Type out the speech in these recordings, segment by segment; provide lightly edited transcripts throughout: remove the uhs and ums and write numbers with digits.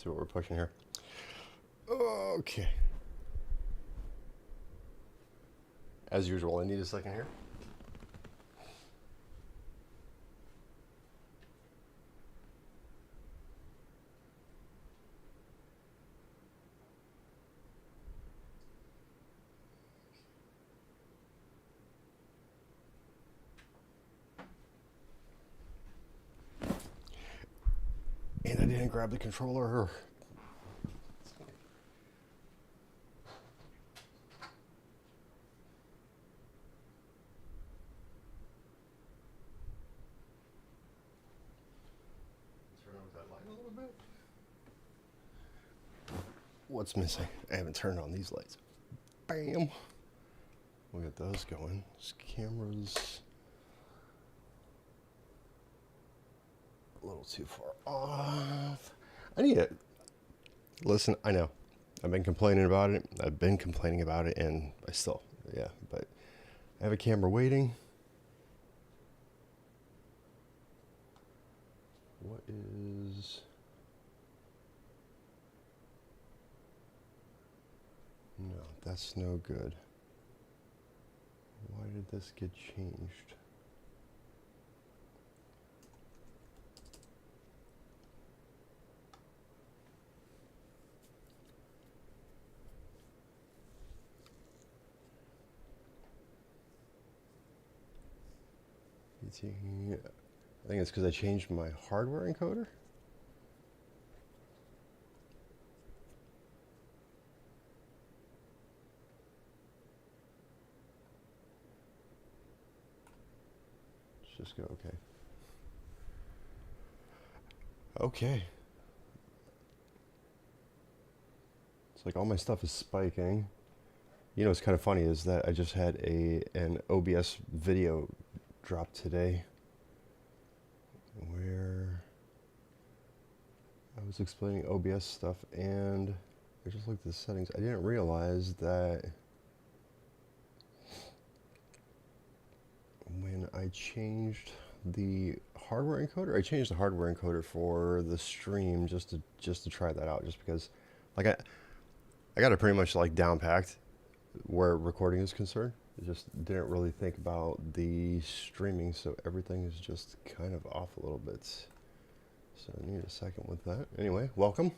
See what we're pushing here. Okay. As usual, I need a second here. And I didn't grab the controller. Turn on that light a little bit. What's missing? I haven't turned on these lights. Bam! We'll get those going. This camera's a little too far off. I need it. Listen, I know. I've been complaining about it. And I still, yeah. But I have a camera waiting. What is... No, that's no good. Why did this get changed? I think it's because I changed my hardware encoder. Let's just go okay. Okay. It's like all my stuff is spiking. You know what's kind of funny is that I just had an OBS video drop today where I was explaining OBS stuff and I just looked at the settings. I didn't realize that when I changed the hardware encoder, I changed the hardware encoder for the stream just to try that out, just because like I got it pretty much like down packed where recording is concerned. I just didn't really think about the streaming, so everything is just kind of off a little bit. So I need a second with that. Anyway, welcome.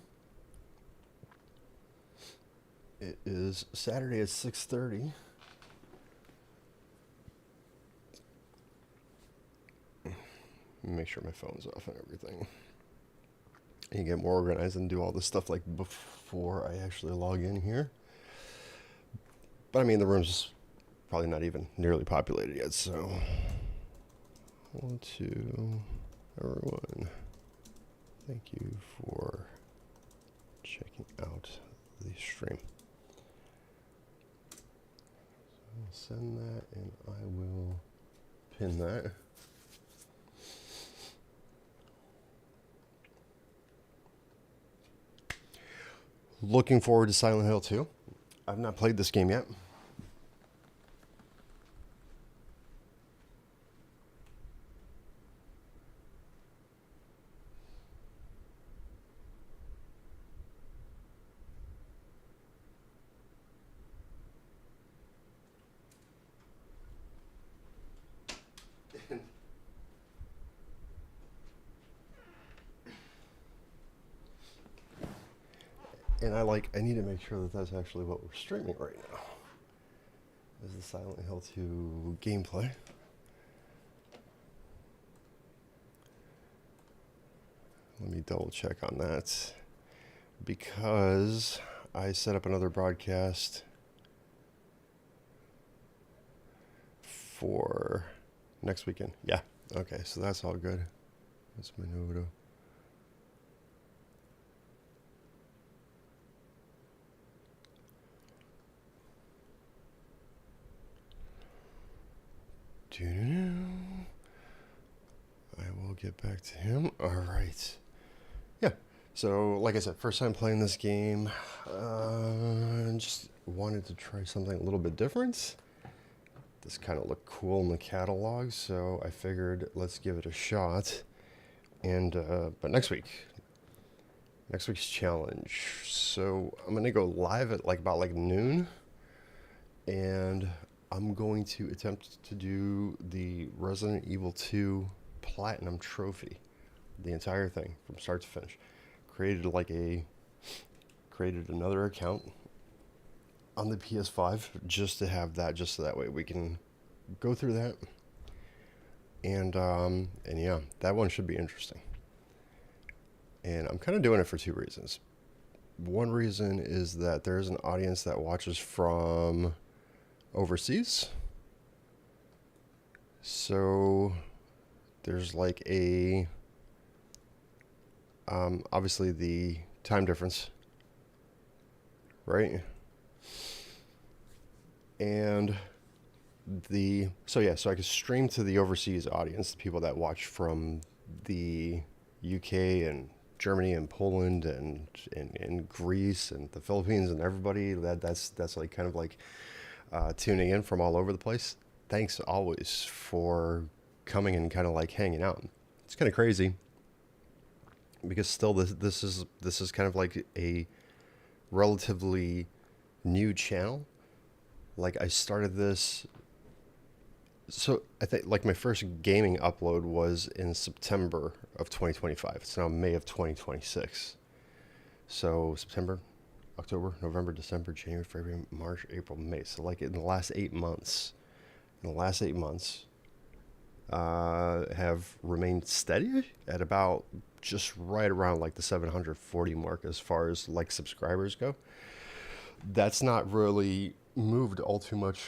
It is Saturday at 6:30. Make sure my phone's off and everything. And you get more organized and do all this stuff like before I actually log in here. But I mean, the room's probably not even nearly populated yet, so 1, 2, everyone. Thank you for checking out the stream. So I'll send that and I will pin that. Looking forward to Silent Hill 2. I've not played this game yet. And I need to make sure that that's actually what we're streaming right now. Is the Silent Hill 2 gameplay. Let me double check on that. Because I set up another broadcast for next weekend. Yeah, okay, so that's all good. That's Minuto. I will get back to him. All right. Yeah. So, like I said, first time playing this game. Just wanted to try something a little bit different. This kind of looked cool in the catalog, so I figured let's give it a shot. And but next week, Next week's challenge. So I'm gonna go live at like about like noon, and I'm going to attempt to do the Resident Evil 2 Platinum Trophy, the entire thing from start to finish. Created another account on the PS5 just to have that, just so that way we can go through that. And yeah, that one should be interesting. And I'm kind of doing it for two reasons. One reason is that there's an audience that watches from overseas. So there's like obviously the time difference, right? And so I could stream to the overseas audience, the people that watch from the UK and Germany and Poland and Greece and the Philippines and everybody that's like kind of like tuning in from all over the place. Thanks always for coming and kind of like hanging out. It's kind of crazy because still this is kind of like a relatively new channel. Like I started this, so I think like my first gaming upload was in September of 2025. It's now May of 2026. So September, October, November, December, January, February, March, April, May. So like in the last 8 months, have remained steady at about just right around like the 740 mark as far as like subscribers go. That's not really moved all too much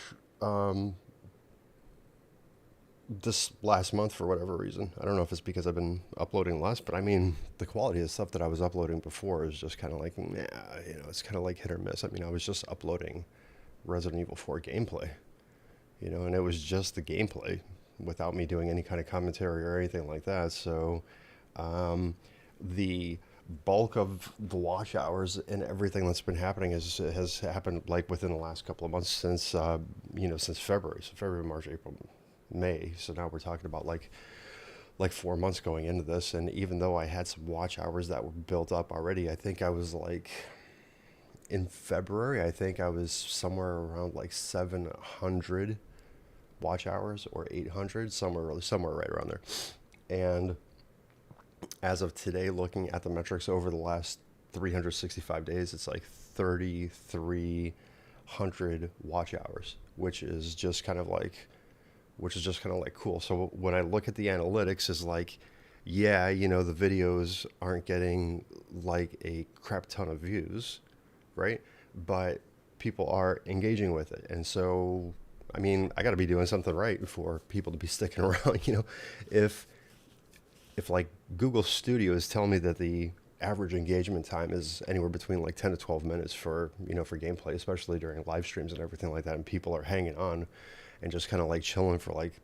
this last month for whatever reason. I don't know if it's because I've been uploading less, but I mean, the quality of stuff that I was uploading before is just kind of like, it's kind of like hit or miss. I mean, I was just uploading Resident Evil 4 gameplay, and it was just the gameplay without me doing any kind of commentary or anything like that. So, the bulk of the watch hours and everything that's been happening has happened like within the last couple of months since since February. So February, March, April, May. So now we're talking about like 4 months going into this. And even though I had some watch hours that were built up already, I think I was like in February, I think I was somewhere around like 700 watch hours or 800, somewhere right around there. And as of today, looking at the metrics over the last 365 days, it's like 3,300 watch hours, which is just kind of like cool. So when I look at the analytics, is like, yeah, the videos aren't getting like a crap ton of views, right? But people are engaging with it. And so, I mean, I got to be doing something right for people to be sticking around. If like Google Studio is telling me that the average engagement time is anywhere between like 10 to 12 minutes for gameplay, especially during live streams and everything like that, and people are hanging on and just kind of like chilling for like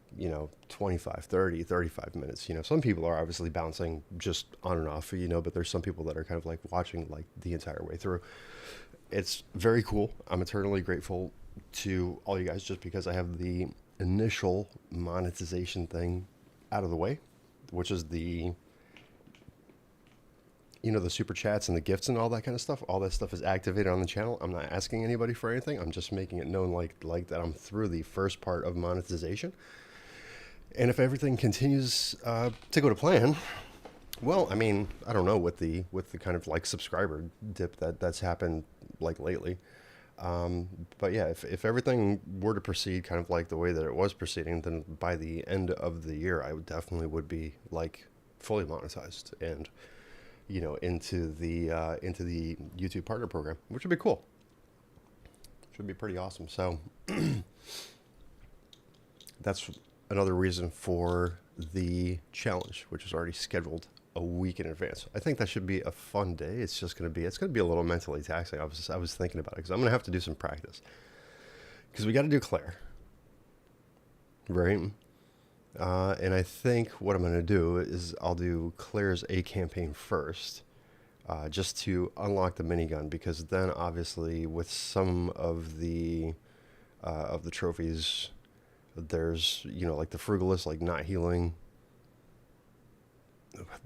25, 30, 35 minutes. Some people are obviously bouncing just on and off, but there's some people that are kind of like watching like the entire way through. It's very cool. I'm eternally grateful to all you guys just because I have the initial monetization thing out of the way, which is the the super chats and the gifts and all that kind of stuff. All that stuff is activated on the channel. I'm not asking anybody for anything. I'm just making it known like that I'm through the first part of monetization. And if everything continues to go to plan, well, I mean, I don't know with the kind of like subscriber dip that's happened like lately. But yeah, if everything were to proceed kind of like the way that it was proceeding, then by the end of the year, I would definitely be like fully monetized and into the YouTube partner program, which would be cool. Should be pretty awesome. So that's another reason for the challenge, which is already scheduled a week in advance. I think that should be a fun day. It's going to be a little mentally taxing. I was thinking about it because I'm going to have to do some practice because we got to do Claire, right? And I think what I'm going to do is I'll do Claire's A campaign first, just to unlock the minigun, because then obviously with some of the trophies, there's like the Frugalist, like not healing,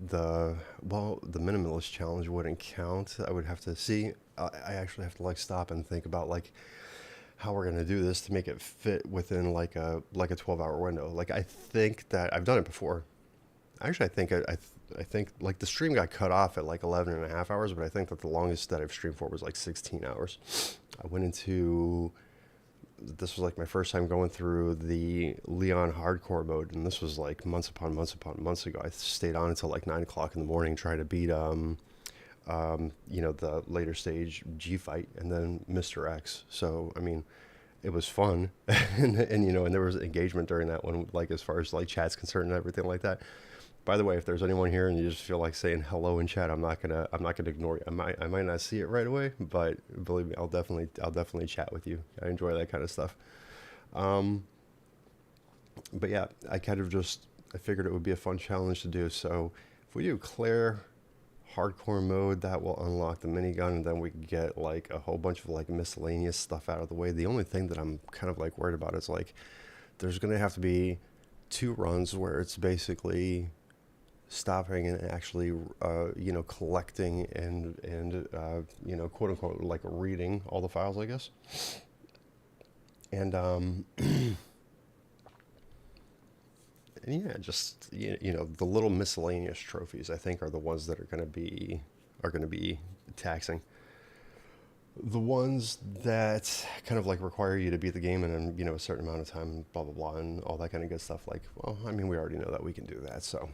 the minimalist challenge wouldn't count. I would have to see. I actually have to like stop and think about like how we're gonna do this to make it fit within like a 12-hour window. Like I think that I've done it before. Actually, I think like the stream got cut off at like 11 and a half hours, but I think that the longest that I've streamed for was like 16 hours. I went into this was like my first time going through the Leon hardcore mode, and this was like months upon months upon months ago. I stayed on until like 9 o'clock in the morning trying to beat the later stage G fight and then Mr. X. So I mean, it was fun, and there was engagement during that one, like as far as like chat's concerned and everything like that. By the way, if there's anyone here and you just feel like saying hello in chat, I'm not gonna ignore you. I might not see it right away, but believe me, I'll definitely chat with you. I enjoy that kind of stuff. Um, but yeah, I figured it would be a fun challenge to do. So if we do Claire hardcore mode, that will unlock the minigun, and then we can get like a whole bunch of like miscellaneous stuff out of the way. The only thing that I'm kind of like worried about is like there's gonna have to be two runs where it's basically stopping and actually collecting and quote unquote like reading all the files, I guess. And and yeah, just the little miscellaneous trophies I think are the ones that are going to be taxing. The ones that kind of like require you to beat the game in a certain amount of time, blah blah blah, and all that kind of good stuff. Like, well, I mean, we already know that we can do that, so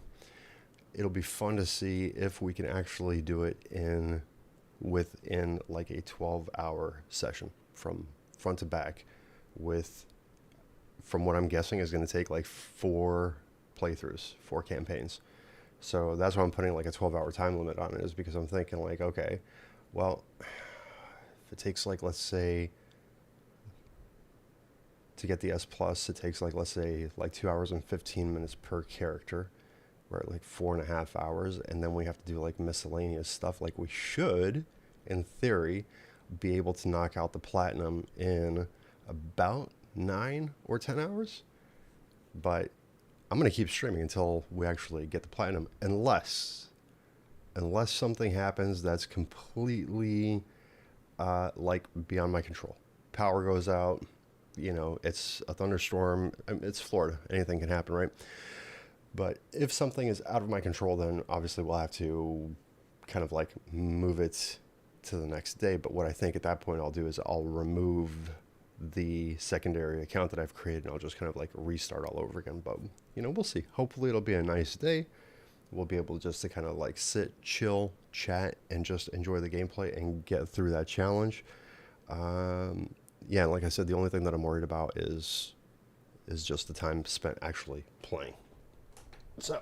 it'll be fun to see if we can actually do it within like a 12-hour session from front to back, with from what I'm guessing is going to take like 4 playthroughs, 4 campaigns. So that's why I'm putting like a 12-hour time limit on it, is because I'm thinking like, okay, well, if it takes like, let's say, to get the S plus, it takes like, let's say, like 2 hours and 15 minutes per character. We're at like 4.5 hours, and then we have to do like miscellaneous stuff. Like we should, in theory, be able to knock out the platinum in about 9 or 10 hours. But I'm gonna keep streaming until we actually get the platinum, unless something happens that's completely like beyond my control. Power goes out. It's a thunderstorm. It's Florida. Anything can happen, right? But if something is out of my control, then obviously we'll have to kind of like move it to the next day. But what I think at that point I'll do is I'll remove the secondary account that I've created, and I'll just kind of like restart all over again. But we'll see. Hopefully it'll be a nice day. We'll be able just to kind of like sit, chill, chat, and just enjoy the gameplay and get through that challenge. Yeah, like I said, the only thing that I'm worried about is just the time spent actually playing. So,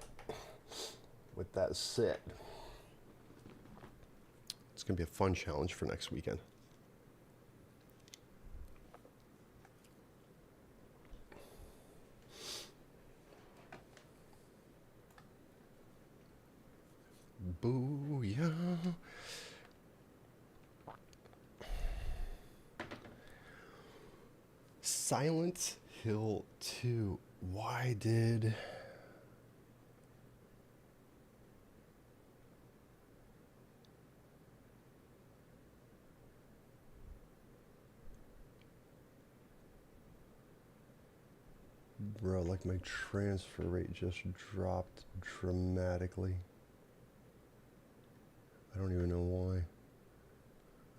with that said, it's going to be a fun challenge for next weekend. Booyah. Silent Hill 2. Why did... Bro, like my transfer rate just dropped dramatically. I don't even know why.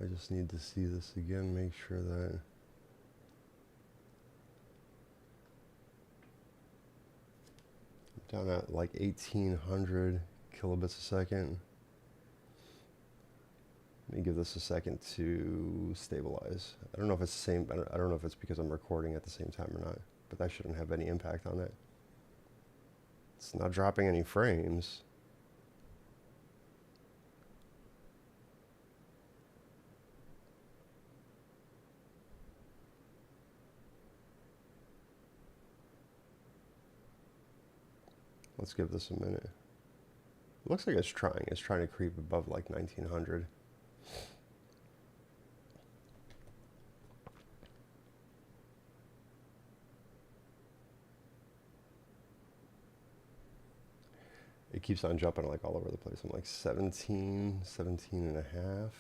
I just need to see this again, make sure that... I'm down at like 1800 kilobits a second. Let me give this a second to stabilize. I don't know if it's the same, I don't know if it's because I'm recording at the same time or not, but that shouldn't have any impact on it. It's not dropping any frames. Let's give this a minute. It looks like it's trying. It's trying to creep above like 1900. It keeps on jumping like all over the place. I'm like 17, 17 and a half.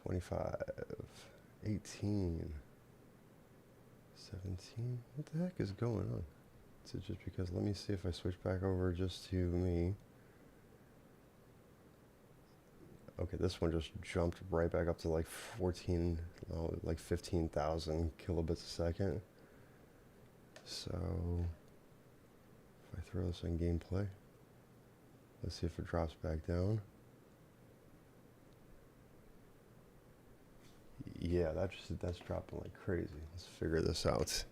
$25, 18, 17. What the heck is going on? Is it just because, let me see if I switch back over just to me. Okay, this one just jumped right back up to like 14, oh, like 15,000 kilobits a second. So, if I throw this in gameplay, let's see if it drops back down. Yeah, that's dropping like crazy. Let's figure this out.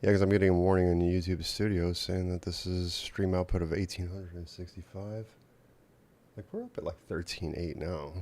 Yeah, because I'm getting a warning in the YouTube studio saying that this is stream output of 1865. Like, we're up at like 13.8 now.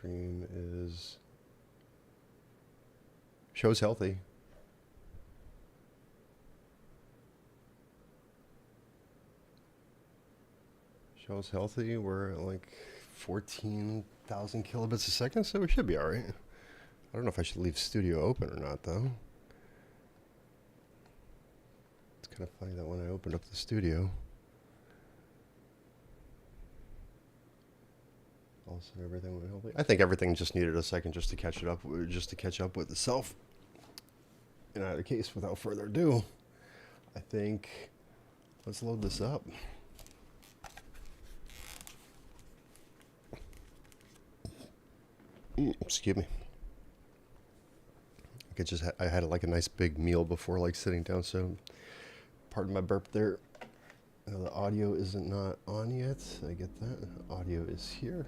Stream is... shows healthy. Shows healthy. We're at like 14,000 kilobits a second, so we should be alright. I don't know if I should leave studio open or not, though. It's kind of funny that when I opened up the studio, all of a sudden everything went healthy. I think everything just needed a second just to catch up with itself. In either case, without further ado, I think let's load this up. Excuse me. I had like a nice big meal before like sitting down, so pardon my burp there. The audio isn't not on yet. I get that. Audio is here.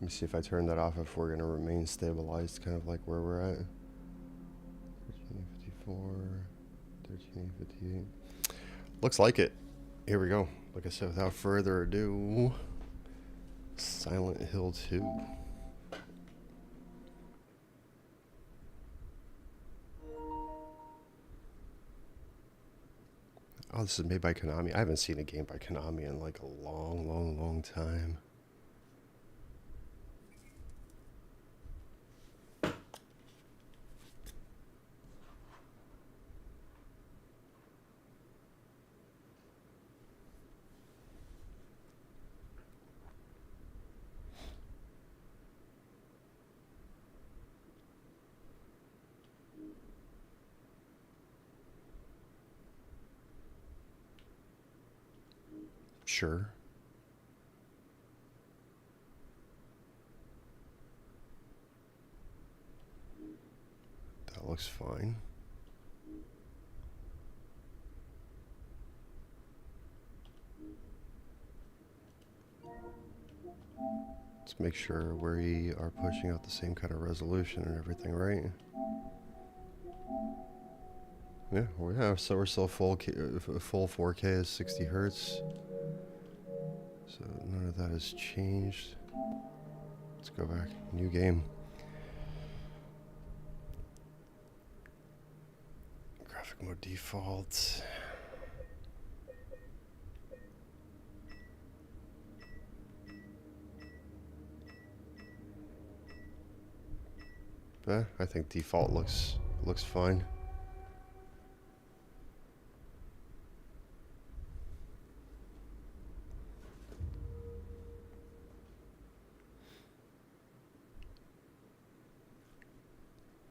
Let me see if I turn that off if we're going to remain stabilized, kind of like where we're at. 1354, 1358. Looks like it. Here we go. Like I said, without further ado, Silent Hill 2. Oh, this is made by Konami. I haven't seen a game by Konami in like a long time. Sure. That looks fine. Let's make sure we are pushing out the same kind of resolution and everything, right? Yeah, we have. So we're still full 4K is 60 hertz. So none of that has changed. Let's go back. New game. Quick mode default. I think default looks fine.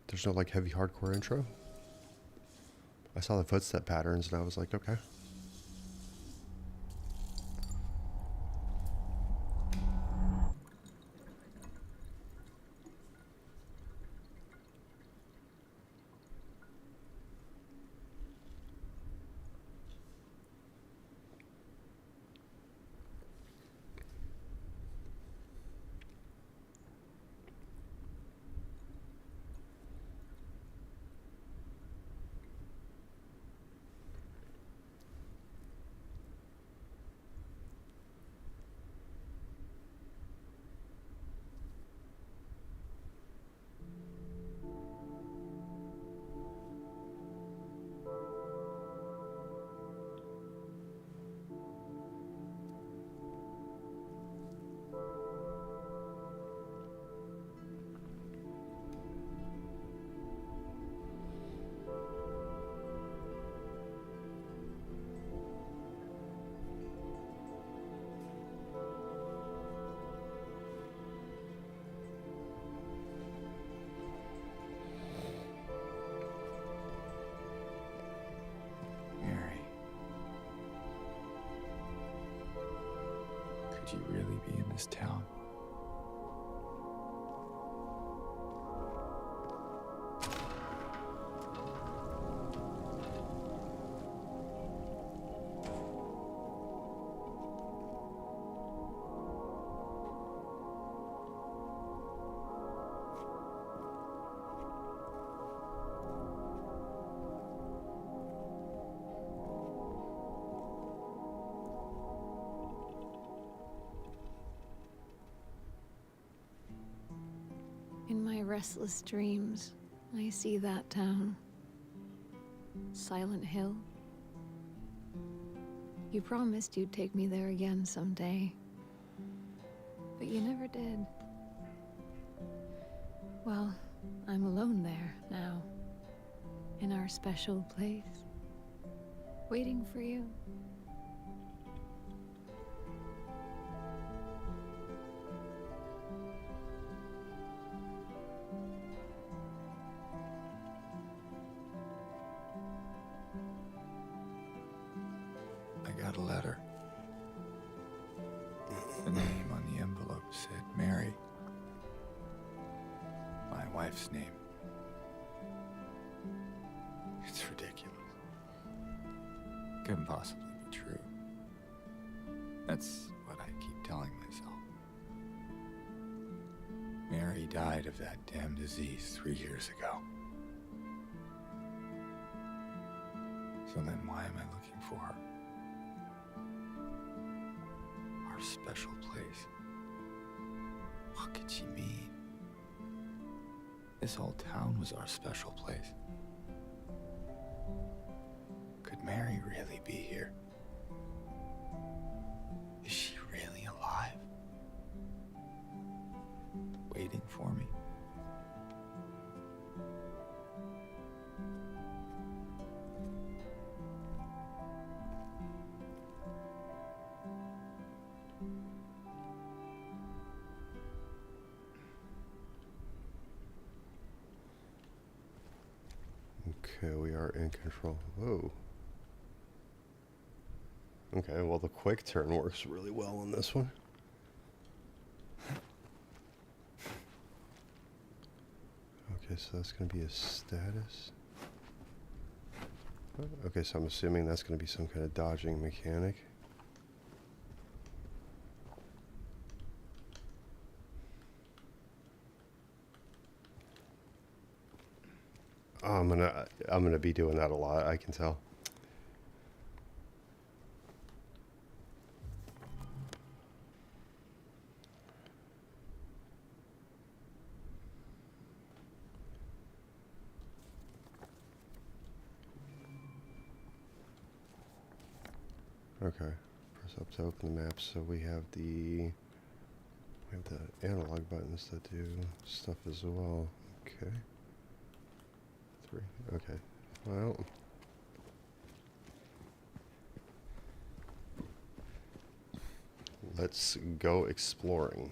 There's no like heavy hardcore intro. I saw the footstep patterns and I was like, okay. Could you really be in this town? In my restless dreams, I see that town. Silent Hill. You promised you'd take me there again someday. But you never did. Well, I'm alone there now. In our special place. Waiting for you. I got a letter. The name on the envelope said Mary. My wife's name. It's ridiculous. Couldn't possibly be true. That's what I keep telling myself. Mary died of that damn disease 3 years ago. So then why am I looking for her? Our special place. What could she mean? This whole town was our special place. Could Mary really be here? Is she really alive? Waiting for me? Okay, we are in control. Whoa. Okay, well the quick turn works really well on this one. Okay, so that's going to be a status. Okay, so I'm assuming that's going to be some kind of dodging mechanic. I'm gonna be doing that a lot, I can tell. Okay. Press up to open the map. So we have the analog buttons that do stuff as well. Okay. 3. Okay. Well. Let's go exploring.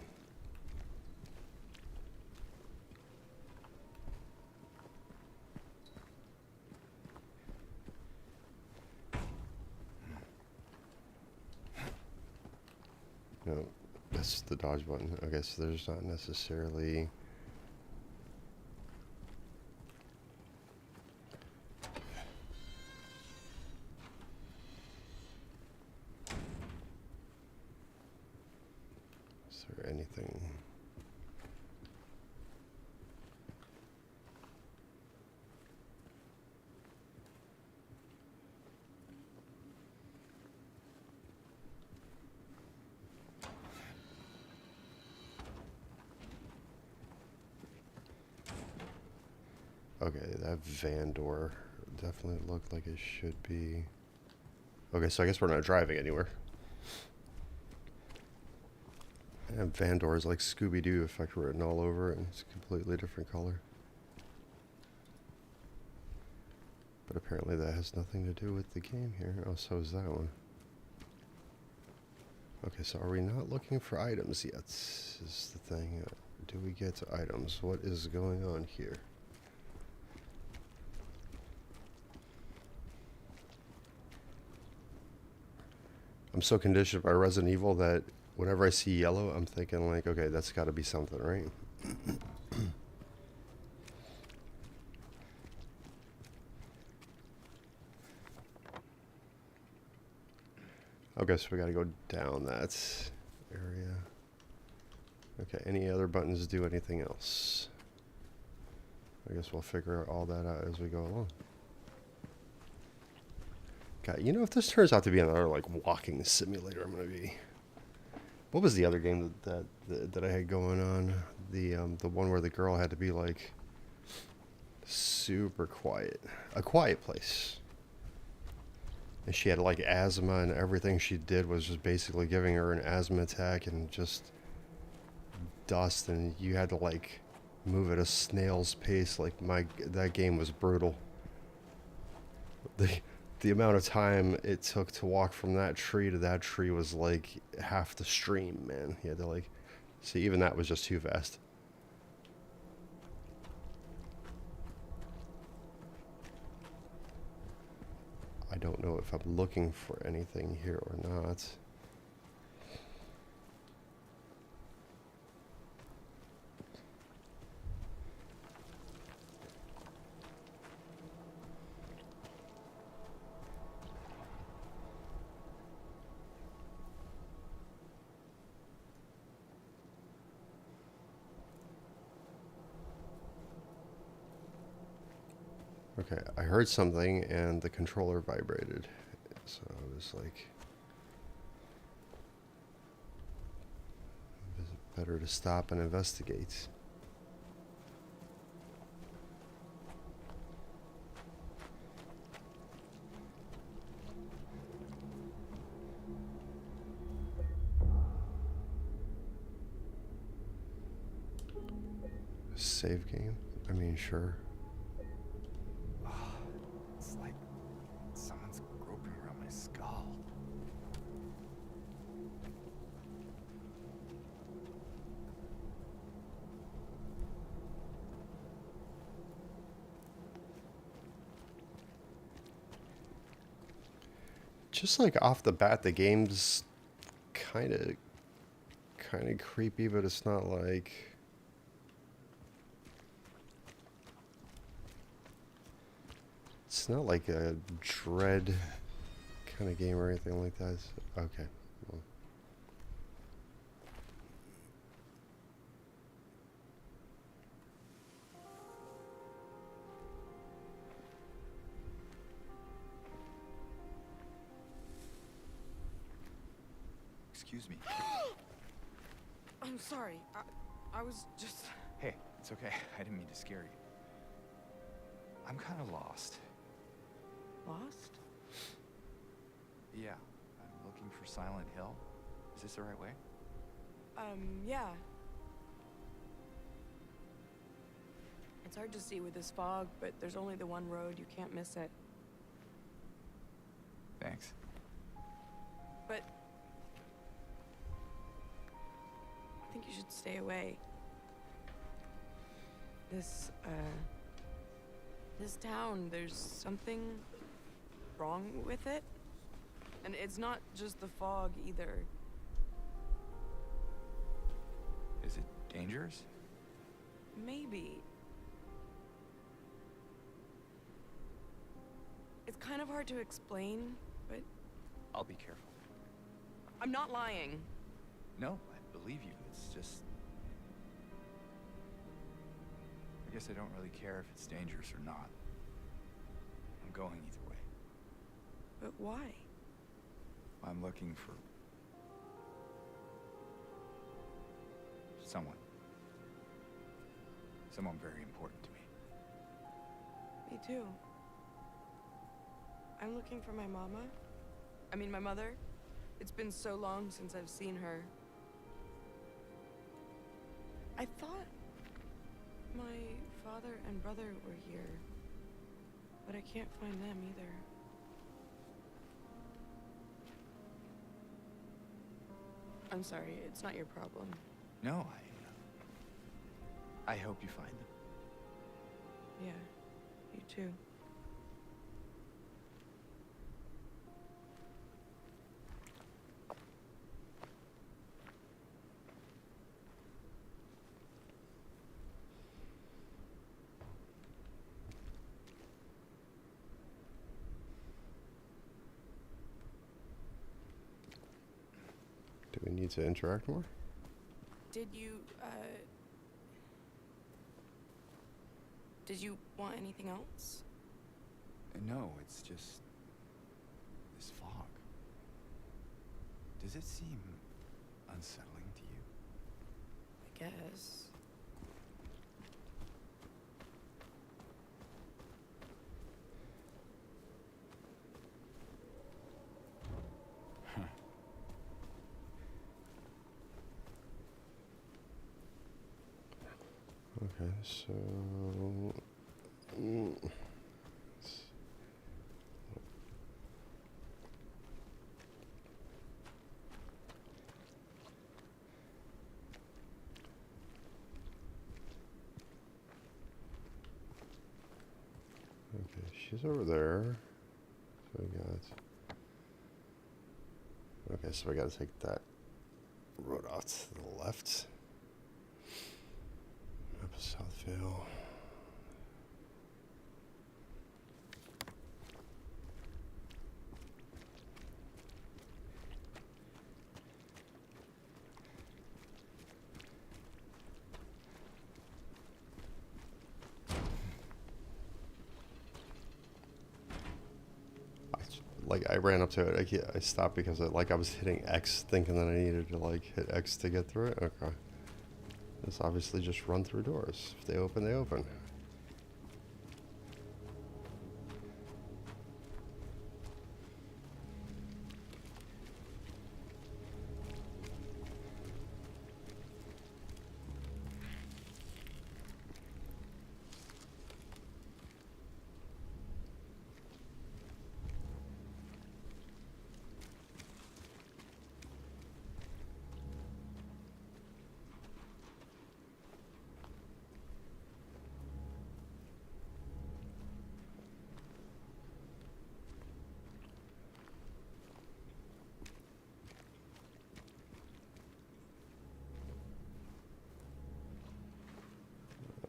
No, that's the dodge button. Okay, so there's not necessarily... Is there anything... Okay, that van door definitely looked like it should be... Okay, so I guess we're not driving anywhere. And van door is like Scooby-Doo effect written all over it, and it's a completely different color. But apparently that has nothing to do with the game here. Oh, so is that one. Okay, so are we not looking for items yet? Is the thing. Do we get to items? What is going on here? I'm so conditioned by Resident Evil that whenever I see yellow, I'm thinking like, okay, that's got to be something, right? Okay, so we got to go down that area. Okay, any other buttons do anything else? I guess we'll figure all that out as we go along. God, you know, if this turns out to be another like walking simulator, I'm gonna be. What was the other game that I had going on? The one where the girl had to be like super quiet, A Quiet Place, and she had like asthma, and everything she did was just basically giving her an asthma attack and just dust, and you had to like move at a snail's pace. Like that game was brutal. The amount of time it took to walk from that tree to that tree was like half the stream, man. You had to like, see, even that was just too fast. I don't know if I'm looking for anything here or not. Okay, I heard something and the controller vibrated. So I was like, is it better to stop and investigate? Save game? I mean, sure. It's like someone's groping around my skull. Just like off the bat, the game's kind of creepy, but it's not like... It's not like a dread kind of game or anything like that. Okay. Well. Excuse me. I'm sorry. I was just... Hey, it's okay. I didn't mean to scare you. I'm kind of lost. Lost? Yeah. looking for Silent Hill. Is this the right way? Yeah. It's hard to see with this fog, but there's only the one road. You can't miss it. Thanks. But I think you should stay away. This town, there's something wrong with it. And it's not just the fog either. Is it dangerous? Maybe. It's kind of hard to explain, but I'll be careful. I'm not lying. No, I believe you. It's just... I guess I don't really care if it's dangerous or not. I'm going either way. But why? I'm looking for... someone. Someone very important to me. Me too. I'm looking for my mama. I mean, my mother. It's been so long since I've seen her. I thought my father and brother were here, but I can't find them either. I'm sorry, it's not your problem. No, I hope you find them. Yeah, you too. Do we need to interact more? Did you want anything else? No, it's just... this fog. Does it seem unsettling to you? I guess. Okay, so... Okay, she's over there. So we got... Okay, so we gotta take that road off to the left. Up Southvale. I ran up to it. I stopped because I was hitting X, thinking that I needed to hit X to get through it. Okay. It's obviously just run through doors. If they open, they open.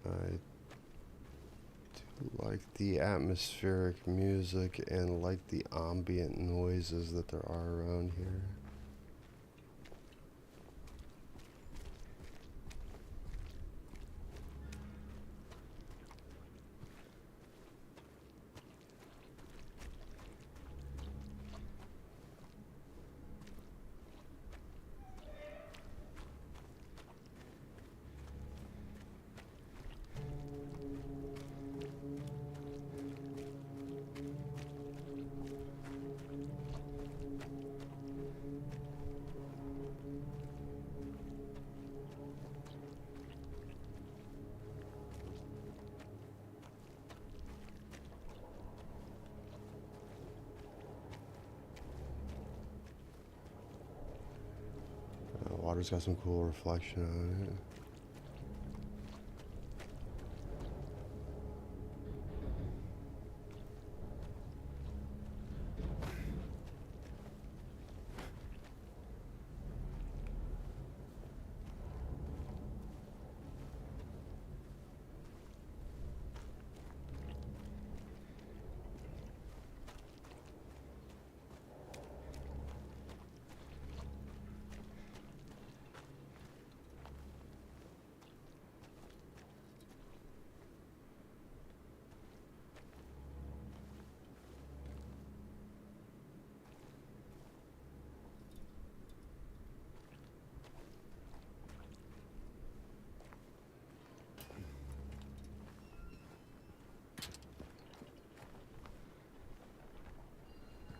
I do like the atmospheric music and like the ambient noises that there are around here. water's got some cool reflection on it.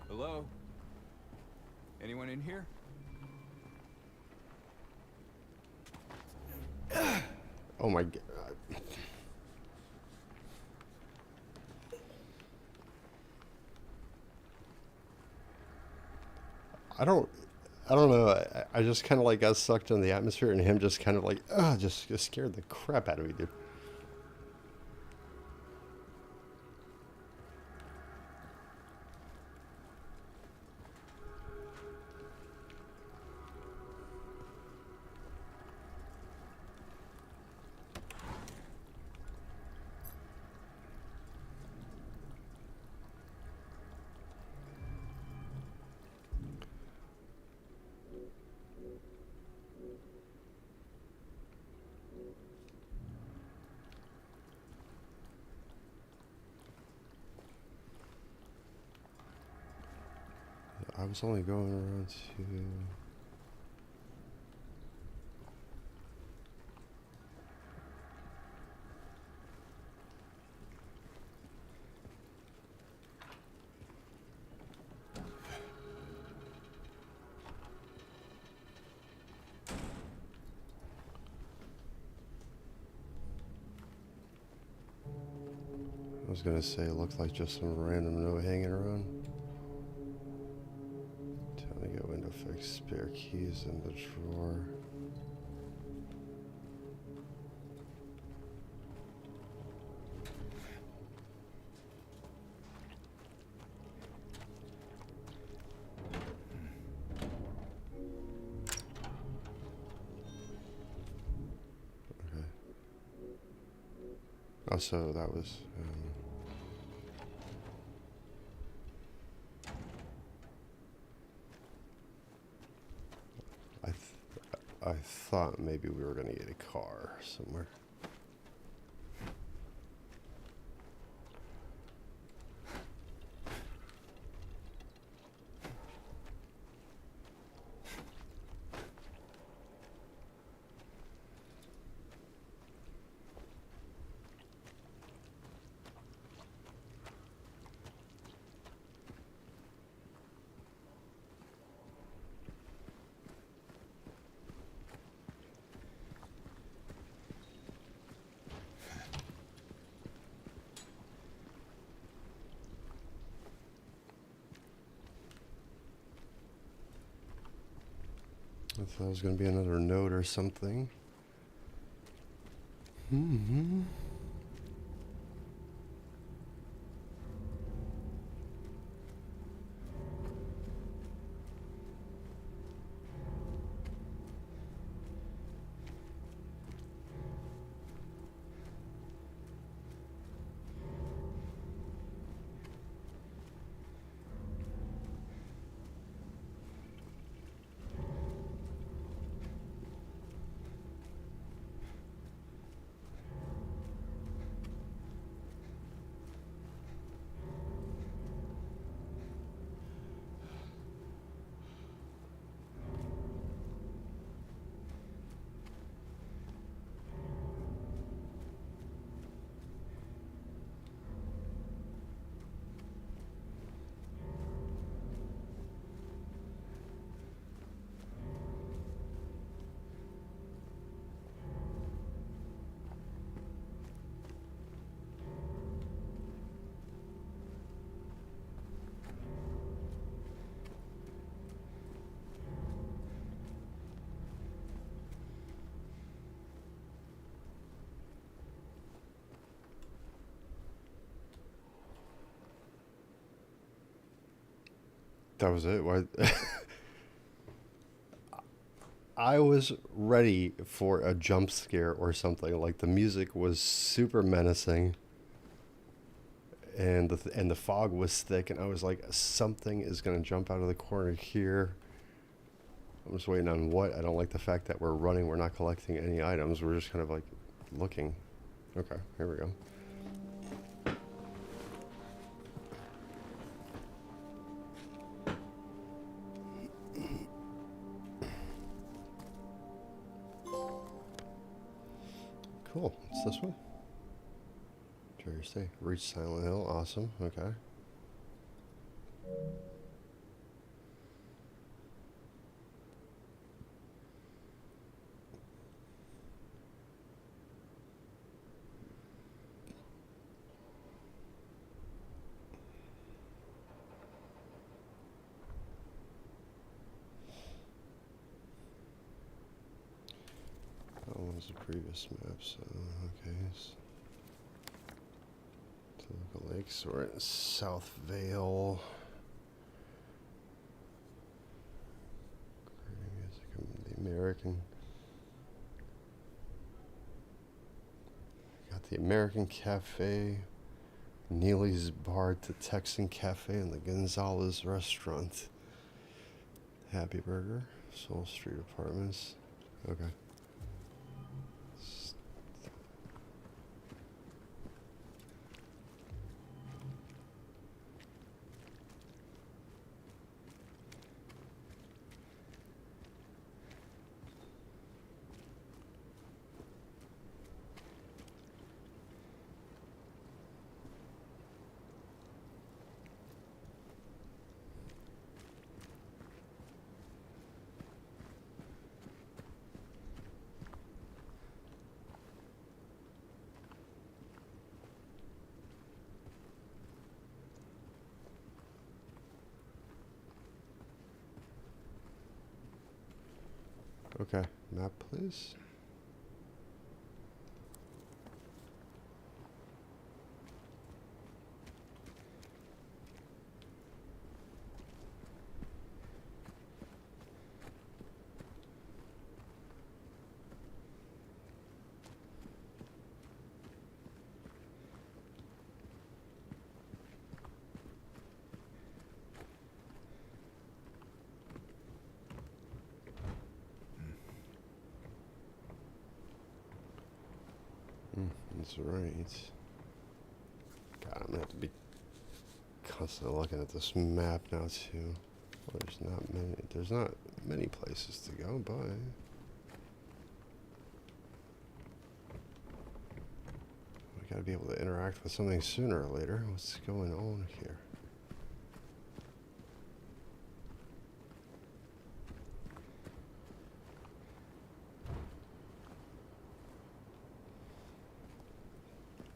Hello? Anyone in here? Oh my god. I don't know. I just kind of like got sucked in the atmosphere, and him just kind of like, just scared the crap out of me, dude. I was only going around to... I was gonna say it looked like just some random note hanging around. Tell me go window fix, spare keys in the drawer. Okay. Oh, so that was... I thought maybe we were going to get a car somewhere. I thought it was going to be another note or something. Mm-hmm. That was it. Why? I was ready for a jump scare or something. Like the music was super menacing, and the fog was thick, and I was like, something is gonna jump out of the corner here. I'm just waiting on what. I don't like the fact that we're running. We're not collecting any items. We're just kind of like looking. Okay, here we go. Cool. It's this one. Thursday. Reach Silent Hill. Awesome. Okay. That one was the previous map, so okay. Toluca Lakes, we're in South Vale. The American. Got the American Cafe, Neely's Bar, the Texan Cafe, and the Gonzalez Restaurant. Happy Burger, Soul Street Apartments. Okay. Okay, map please. That's right. God, I'm gonna have to be constantly looking at this map now too. Well, there's not many places to go, but we gotta be able to interact with something sooner or later. What's going on here?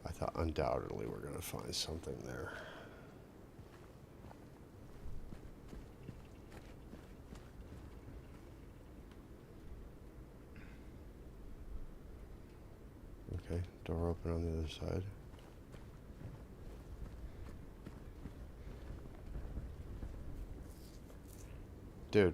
I thought undoubtedly we're gonna find something there. Okay, door open on the other side. Dude.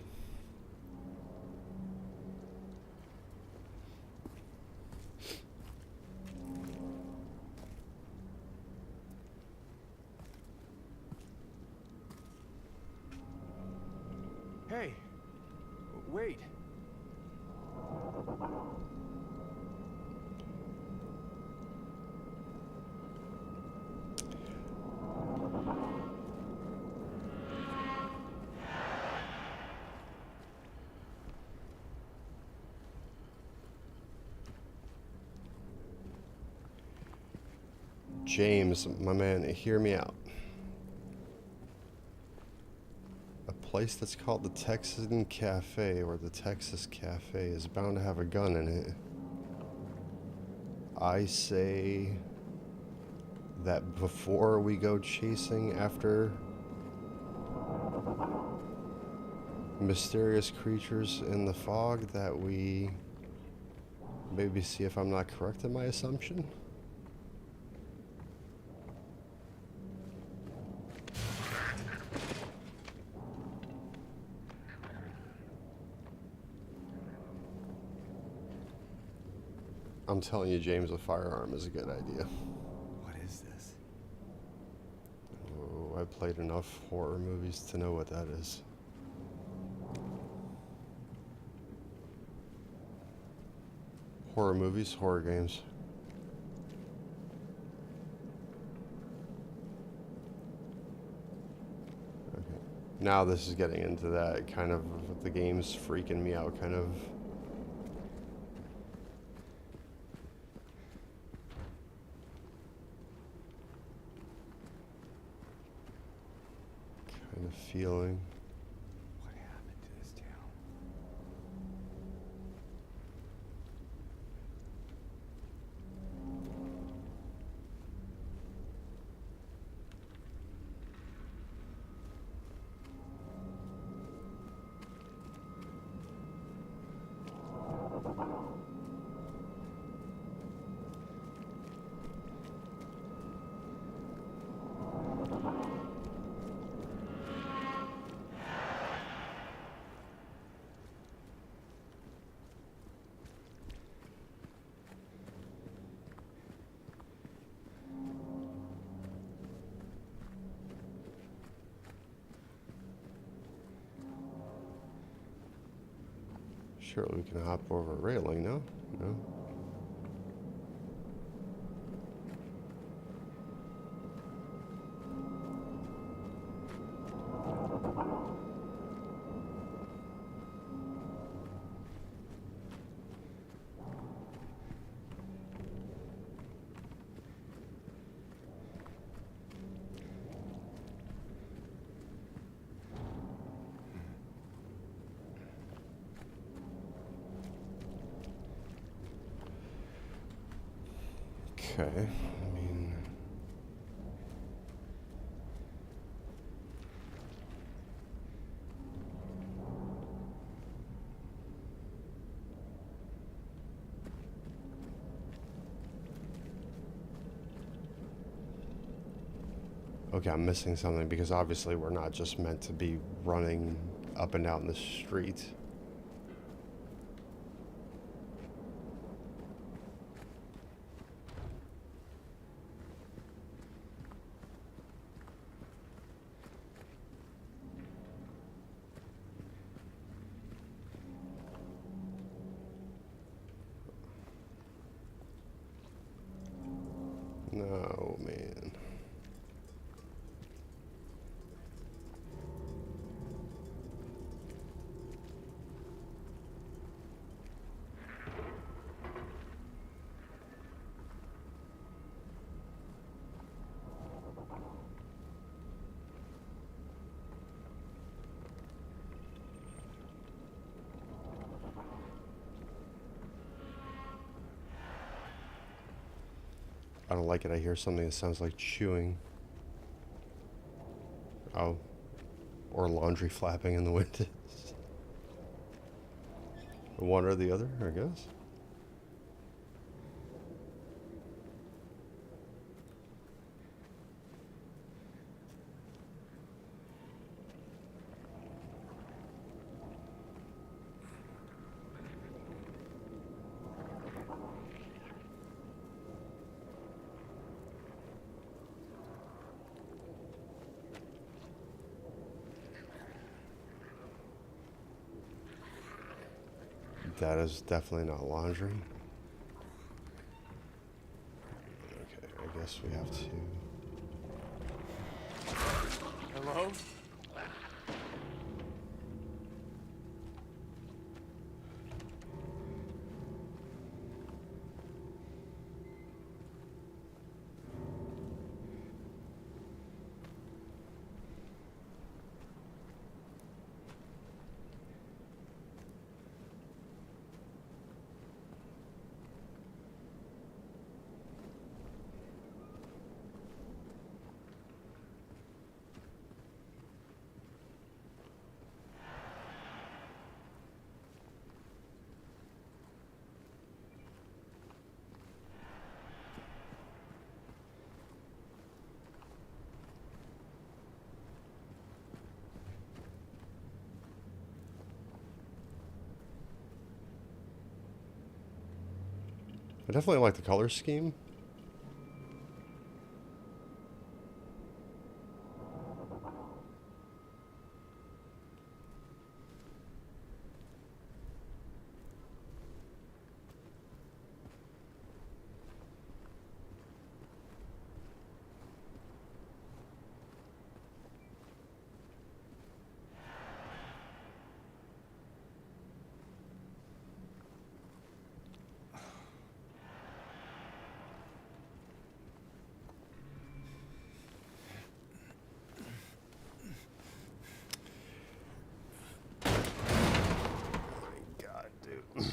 Hey, wait. James, my man, hear me out. A place that's called the Texan Cafe or the Texas Cafe is bound to have a gun in it. I say that before we go chasing after mysterious creatures in the fog, that we maybe see if I'm not correct in my assumption. I'm telling you, James, a firearm is a good idea. What is this? Oh, I've played enough horror movies to know what that is. Horror movies, horror games. Okay. Now this is getting into that kind of the game's freaking me out kind of. Kind of feeling. What happened to this town? Surely we can hop over a railing, no? No? Okay, I mean... Okay, I'm missing something because obviously we're not just meant to be running up and down the street. No, man. I don't like it. I hear something that sounds like chewing. Oh. Or laundry flapping in the windows. One or the other, I guess. That is definitely not laundry. Okay, I guess we have to... Hello? I definitely like the color scheme. God, dude.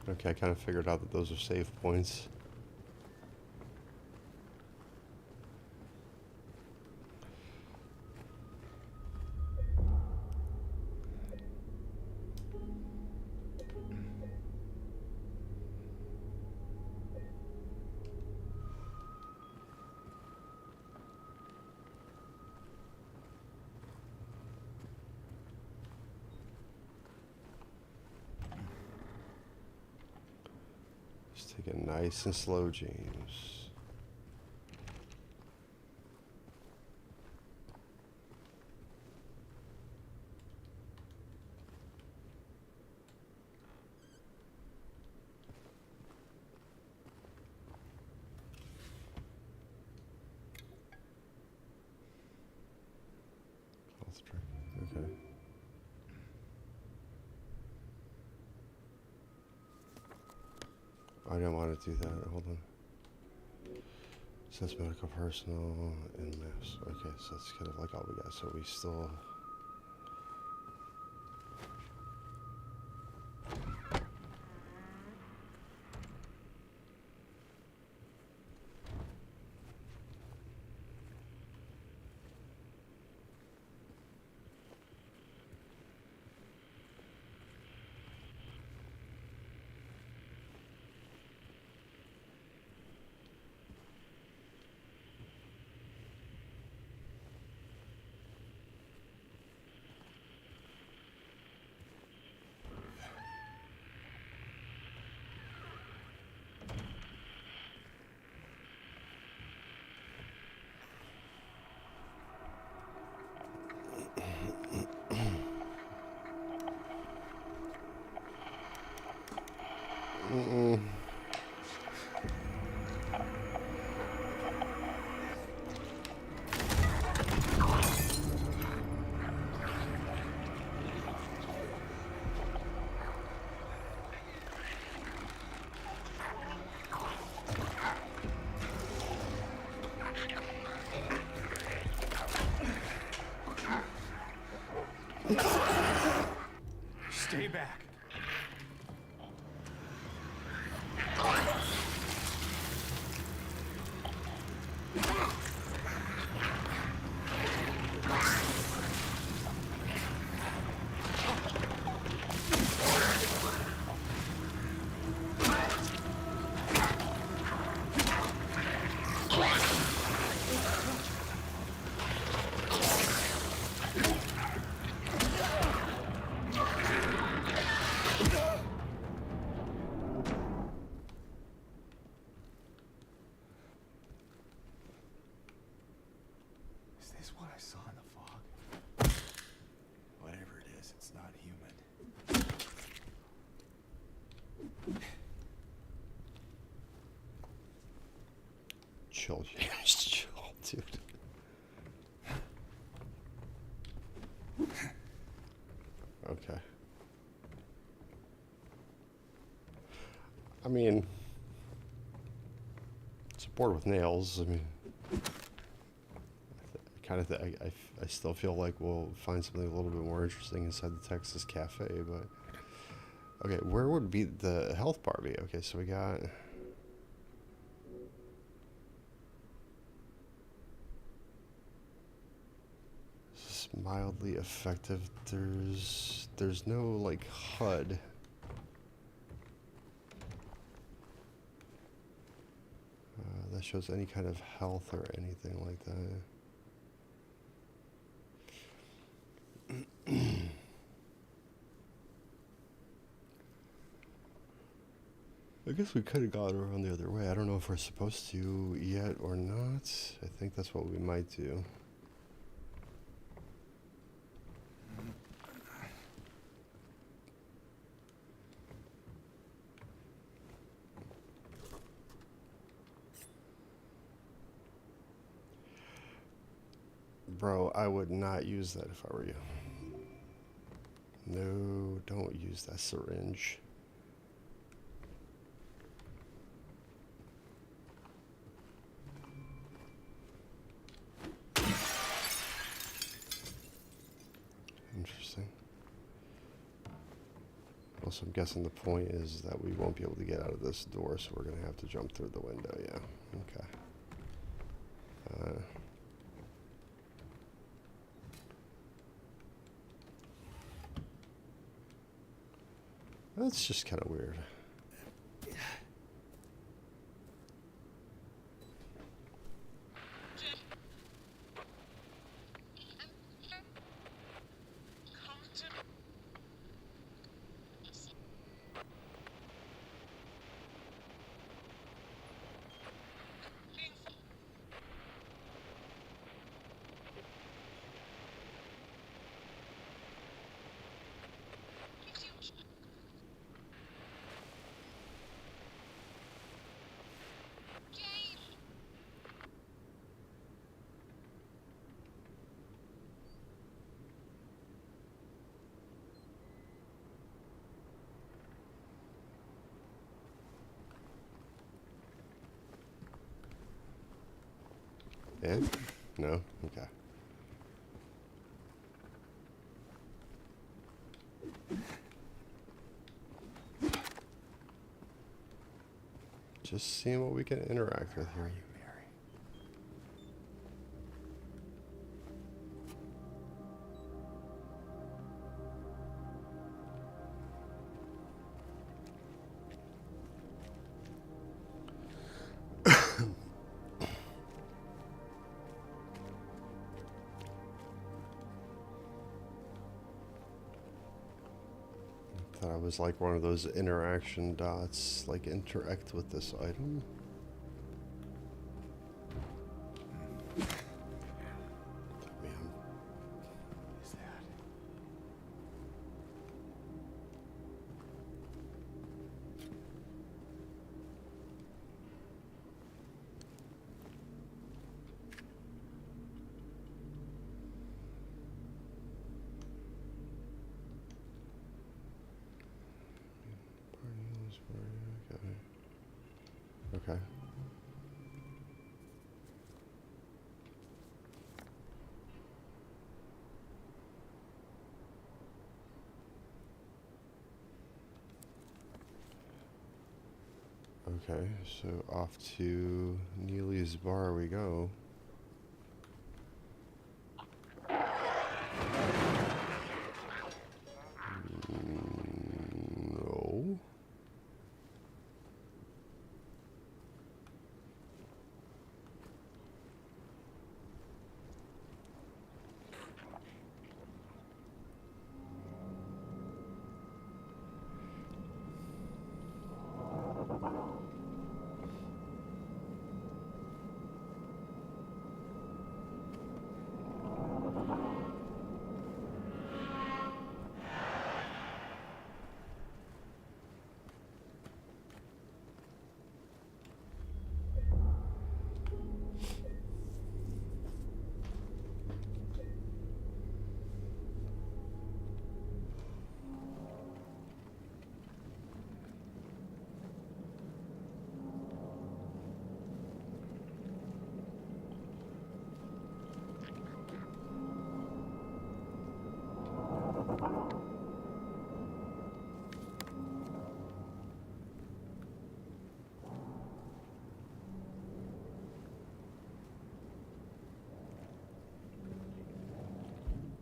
Okay, I kind of figured out that those are save points. Just take it nice and slow, James. Okay. I didn't want to do that. Hold on. Says medical personnel and mass. Okay, so that's kind of like all we got. So we still. Stay back. Is this what I saw in the fog? Whatever it is, it's not human. Chill, James. Chill, dude. Okay. I mean, it's a board with nails. I mean, I still feel like we'll find something a little bit more interesting inside the Texas Cafe, but okay, where would be the health bar be? Okay, so we got mildly effective. There's no like HUD. That shows any kind of health or anything like that. I guess we could have gone around the other way. I don't know if we're supposed to yet or not. I think that's what we might do. Bro, I would not use that if I were you. No, don't use that syringe. Interesting. Also, I'm guessing the point is that we won't be able to get out of this door, so we're going to have to jump through the window. Yeah, okay. That's just kind of weird. And? No? Okay. Just seeing what we can interact with here. Thought I was like one of those interaction dots, like interact with this item. Is that? Okay. Okay, so off to Neely's bar we go. No.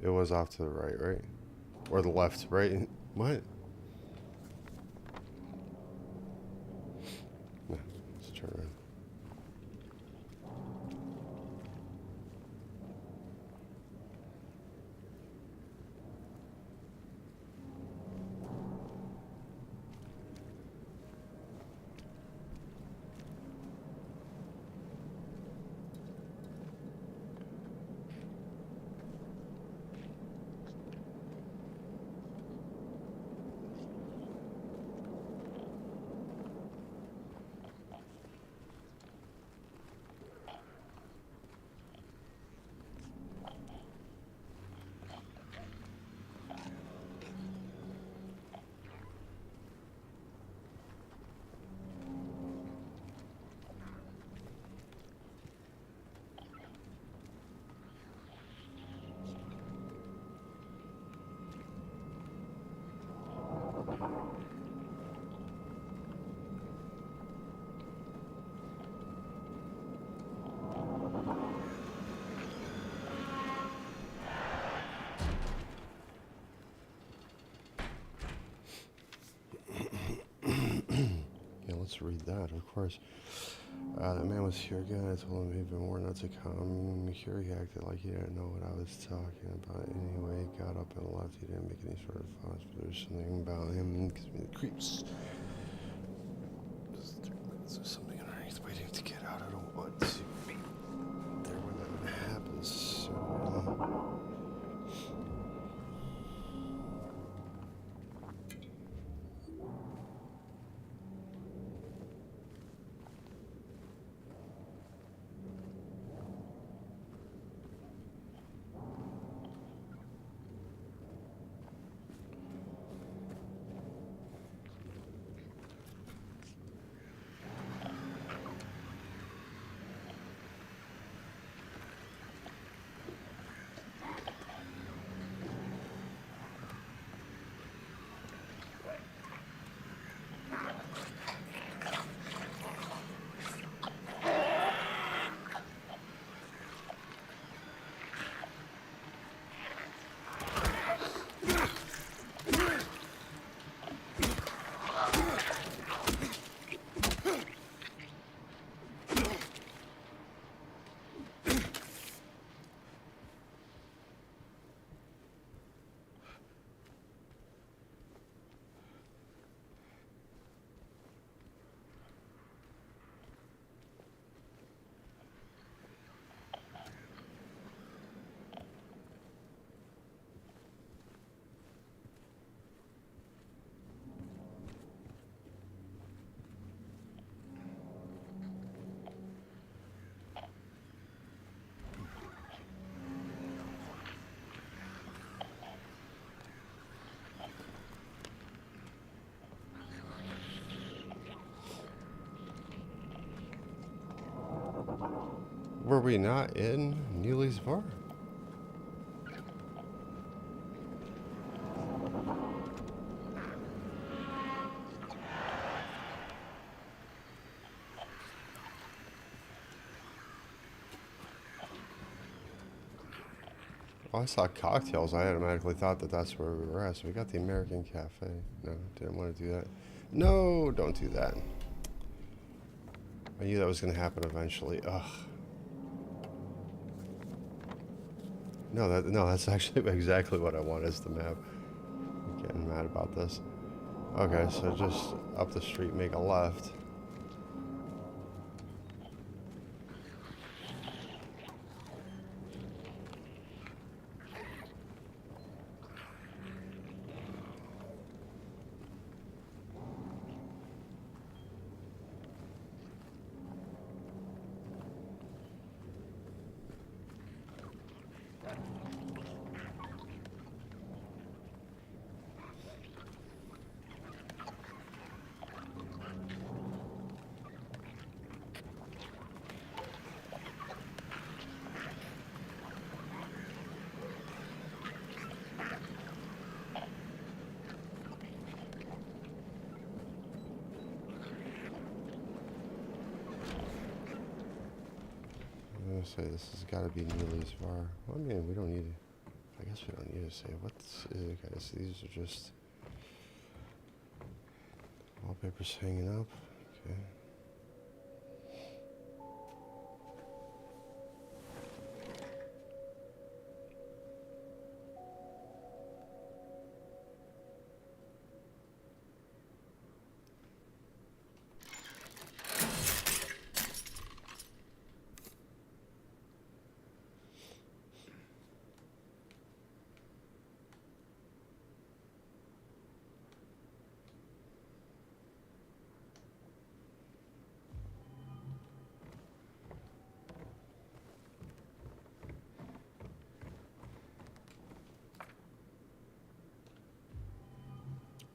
It was off to the right, right? Or the left, right? What? No, let's turn around. Yeah, let's read that, of course. The man was here again. I told him he'd been warned not to come here. He acted like he didn't know what I was talking about. Anyway, he got up and left. He didn't make any sort of fuss, but there's something about him that gives me the creeps. There's something underneath waiting to get out. I don't want to be there when that happens. So, were we not in Neely's bar? Oh, I saw cocktails. I automatically thought that that's where we were at. So we got the American Cafe. No, didn't want to do that. No, don't do that. I knew that was going to happen eventually. Ugh. No, that's actually exactly what I want is the map. I'm getting mad about this. Okay, so just up the street, make a left. I'm gonna say this has got to be Neely's bar. Well, I mean, we don't need it. I guess we don't need to say what's guys. These are just wallpapers hanging up. Okay.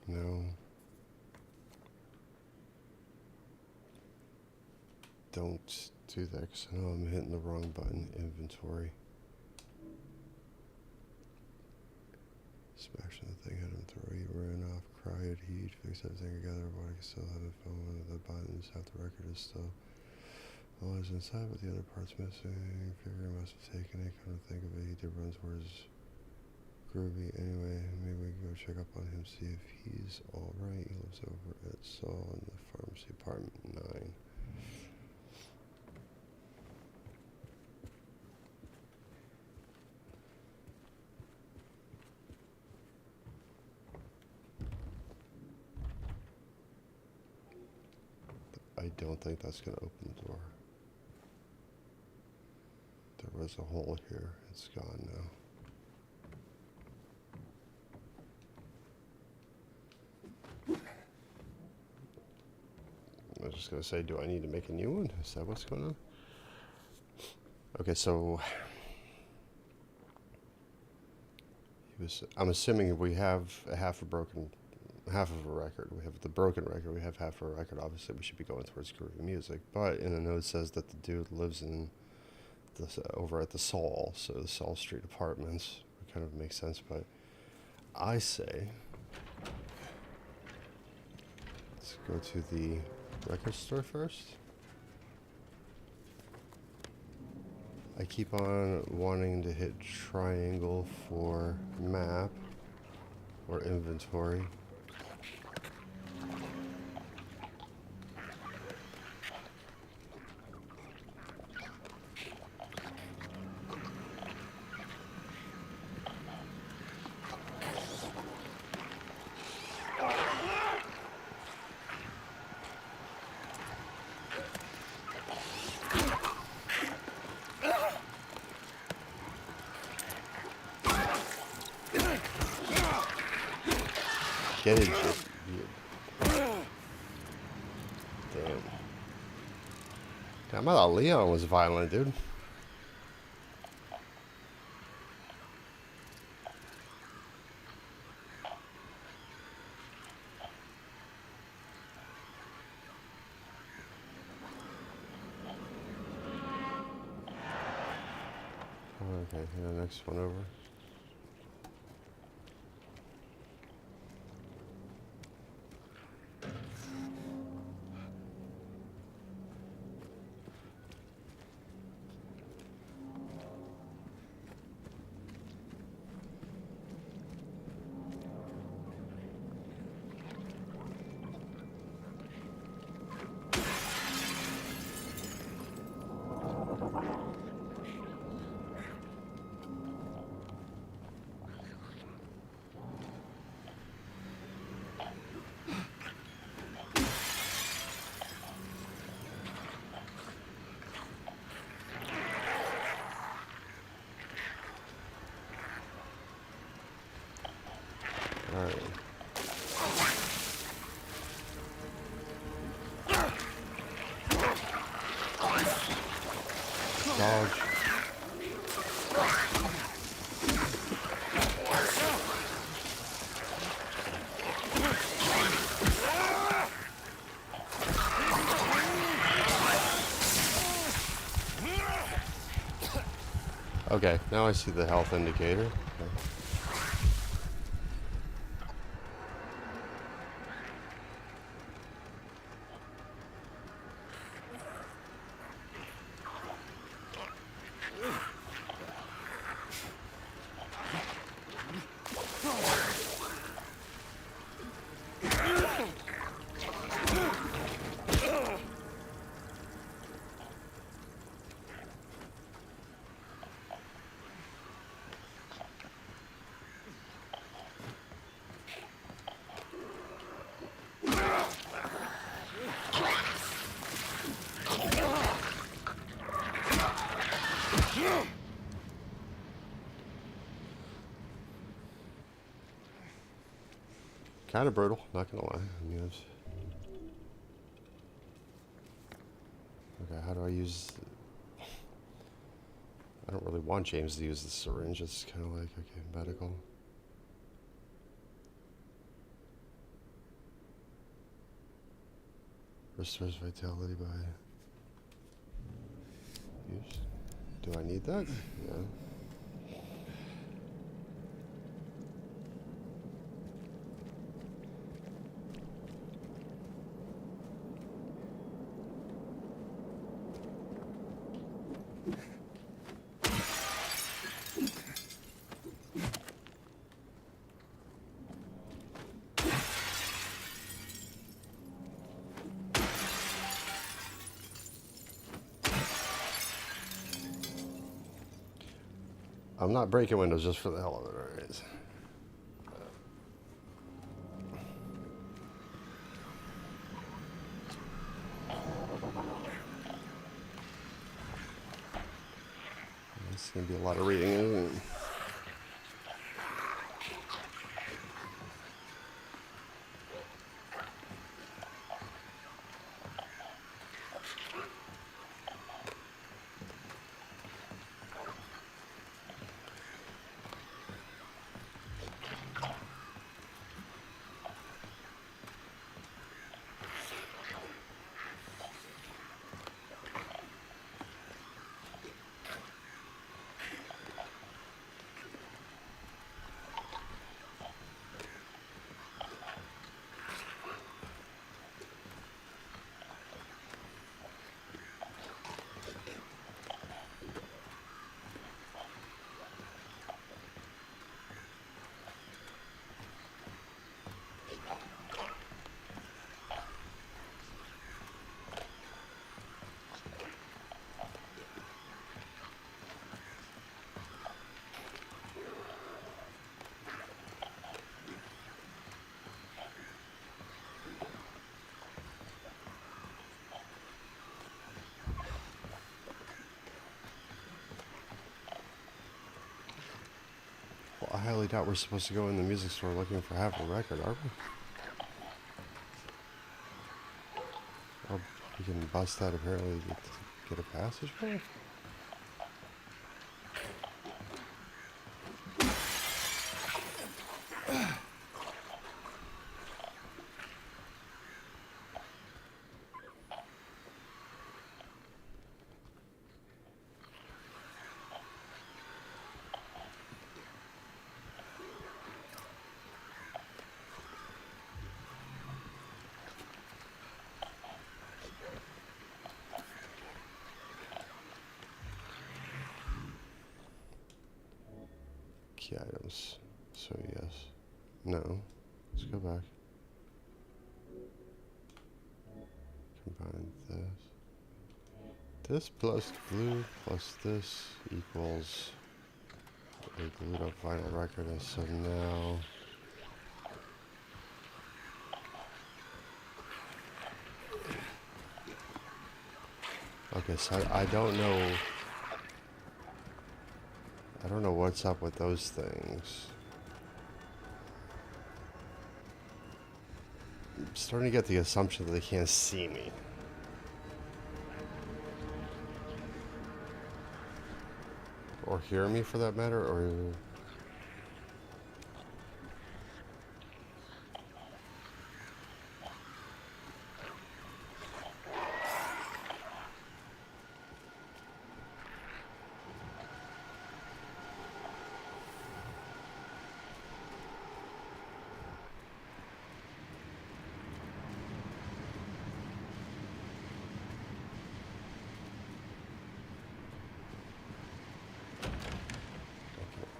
No. Don't do that because I know I'm hitting the wrong button. Inventory. Smashing the thing, had him throw you, ran off, cried, heat, fixed everything together, but I can still have it phone. One of the buttons, half the record is still always inside, but the other part's missing. Figure I must have taken it. Come to think of it, he did run towards Groovy. Anyway, maybe we can go check up on him, see if he's alright. He lives over at Saul in the pharmacy apartment 9. I don't think that's going to open the door. There was a hole here. It's gone now. I was just going to say, do I need to make a new one? Is that what's going on? Okay, so I'm assuming we have half of a record. We have the broken record. We have half of a record. Obviously, we should be going towards groovy music. But in the note it says that the dude lives in this over at the Saul, so the Saul Street Apartments. It kind of makes sense. But I say let's go to the record store first. I keep on wanting to hit triangle for map or inventory. Get it, just damn. Damn, I thought Leon was violent, dude. Okay, the next one over. Alright. Dodge. Okay, now I see the health indicator. Okay. Kind of brutal, not gonna lie. I mean, okay, how do I use... I don't really want James to use the syringe. It's kind of like, okay, medical. Restores vitality by use. Do I need that? Yeah. I'm not breaking windows just for the hell of it, alright? It's gonna be a lot of reading, isn't it? Well, I highly doubt we're supposed to go in the music store looking for half a record, are we? Oh, we can bust that apparently to get a passage back? Key items. So yes. No. Let's go back. Combine this. This plus glue plus this equals a glued up vinyl record, and so now okay, so I don't know what's up with those things. I'm starting to get the assumption that they can't see me. Or hear me for that matter, or...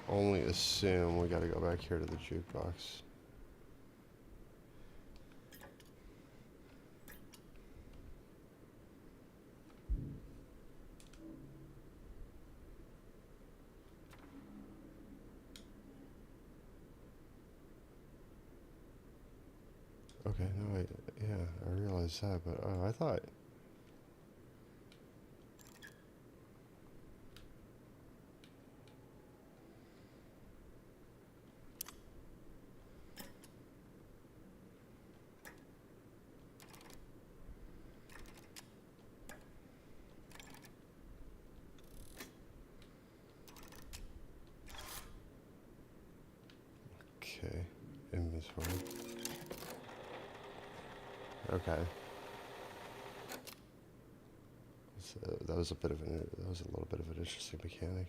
only assume we gotta go back here to the jukebox. Okay, no, I realized that, but I thought... this way. Okay. So that was a little bit of an interesting mechanic.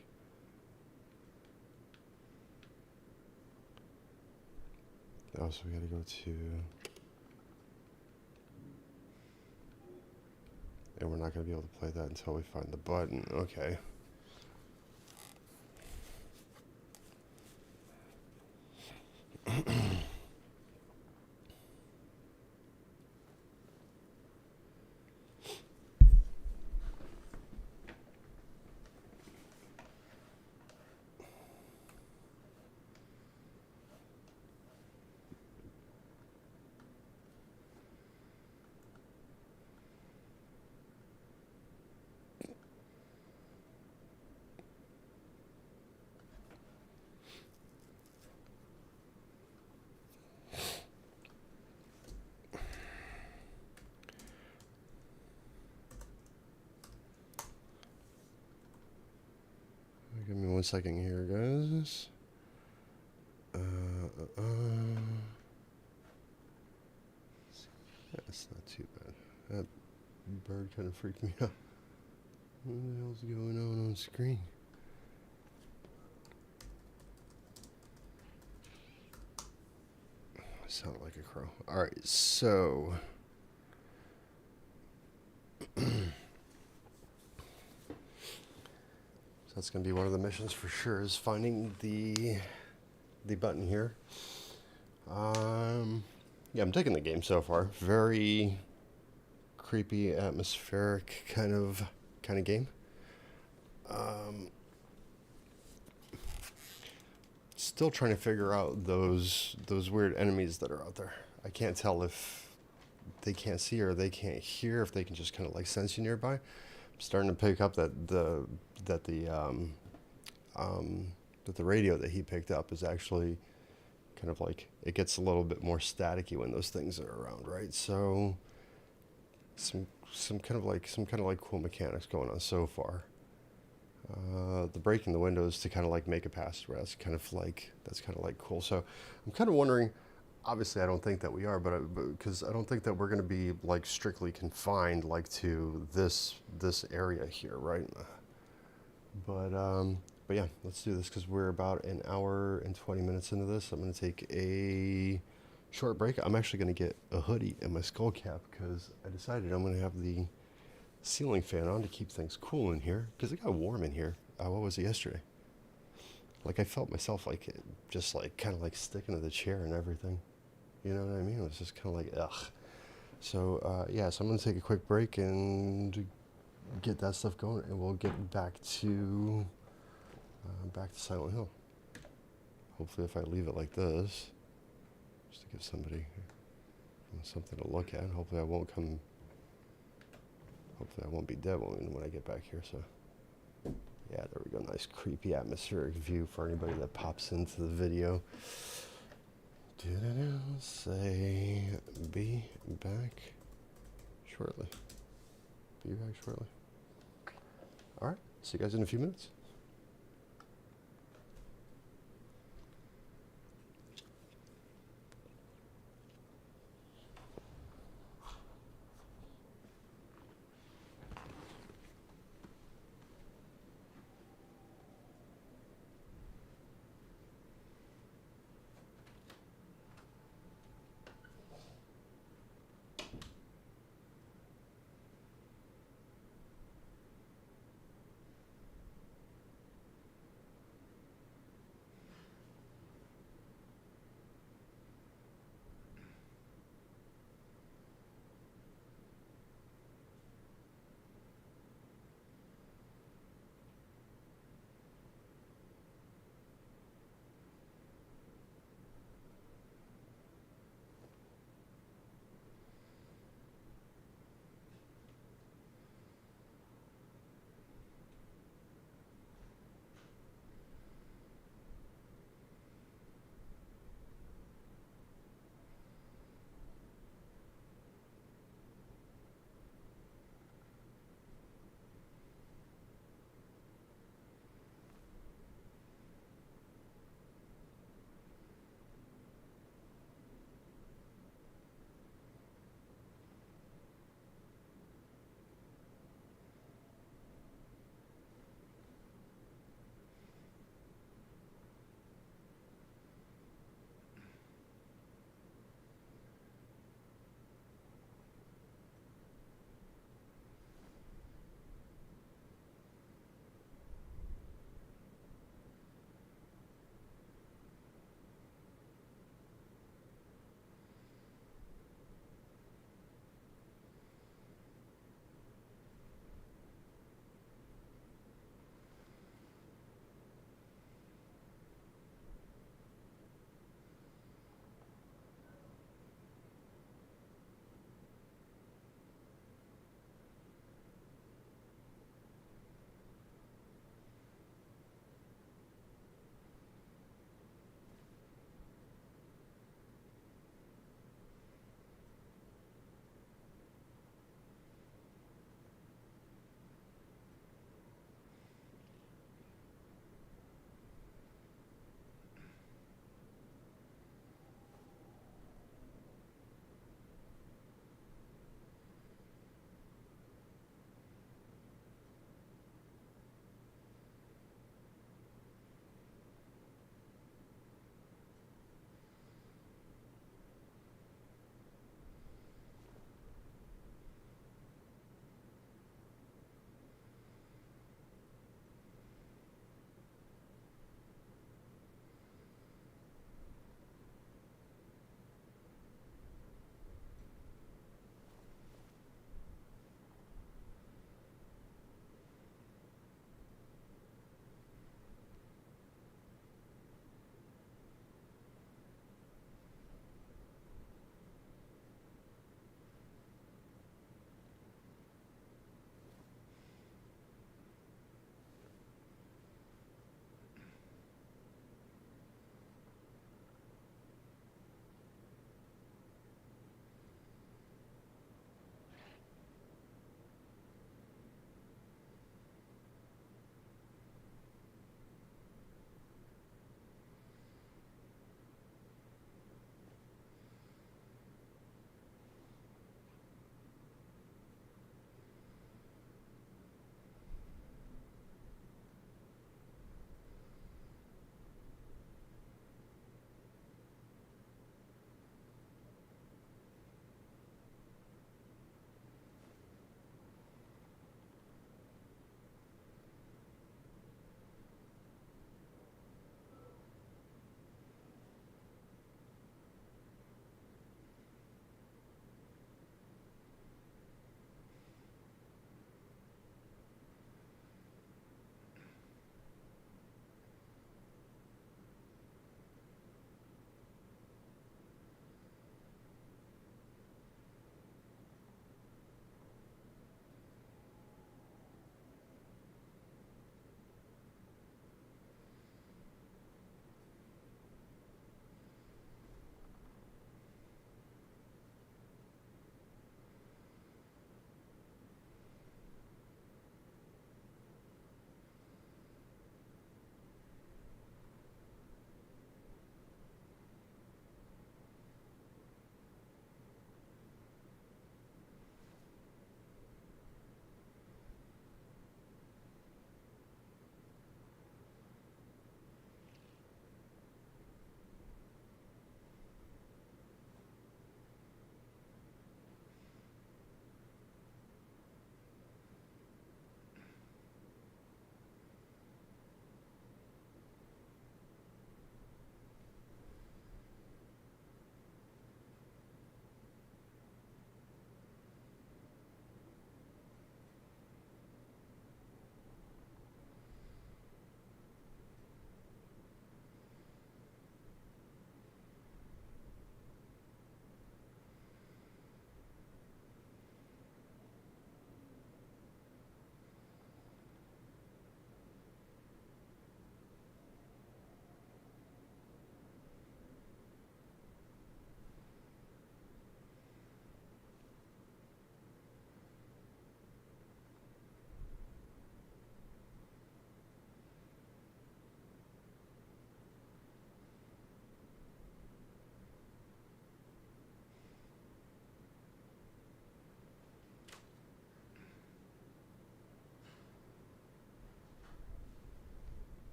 Oh, so we gotta go to... And we're not gonna be able to play that until we find the button. Okay. Give me 1 second here, guys. That's not too bad. That bird kind of freaked me out. What the hell's going on screen? I sound like a crow. Alright, so... So that's going to be one of the missions for sure, is finding the button here. Yeah, I'm taking the game so far. Very creepy, atmospheric kind of game. Still trying to figure out those weird enemies that are out there. I can't tell if they can't see or they can't hear, if they can just kind of like sense you nearby. I'm starting to pick up that the radio that he picked up is actually kind of like, it gets a little bit more staticky when those things are around, right? So some kind of like cool mechanics going on so far. The breaking the windows to kind of like make a pass, right? That's kind of like cool. So I'm kind of wondering, obviously I don't think that we are, but because I don't think that we're going to be like strictly confined like to this area here, right? But yeah, let's do this because we're about an hour and 20 minutes into this. I'm going to take a short break. I'm actually going to get a hoodie and my skull cap because I decided I'm going to have the ceiling fan on to keep things cool in here because it got warm in here. What was it yesterday? Like I felt myself like just like kind of like sticking to the chair and everything. You know what I mean? It was just kind of like ugh. So yeah, so I'm going to take a quick break and get that stuff going, and we'll get back to Silent Hill. Hopefully, if I leave it like this, just to give somebody something to look at. Hopefully, I won't be dead when I get back here. So, yeah, there we go. Nice creepy atmospheric view for anybody that pops into the video. Say, be back shortly. Be back shortly. All right. See you guys in a few minutes.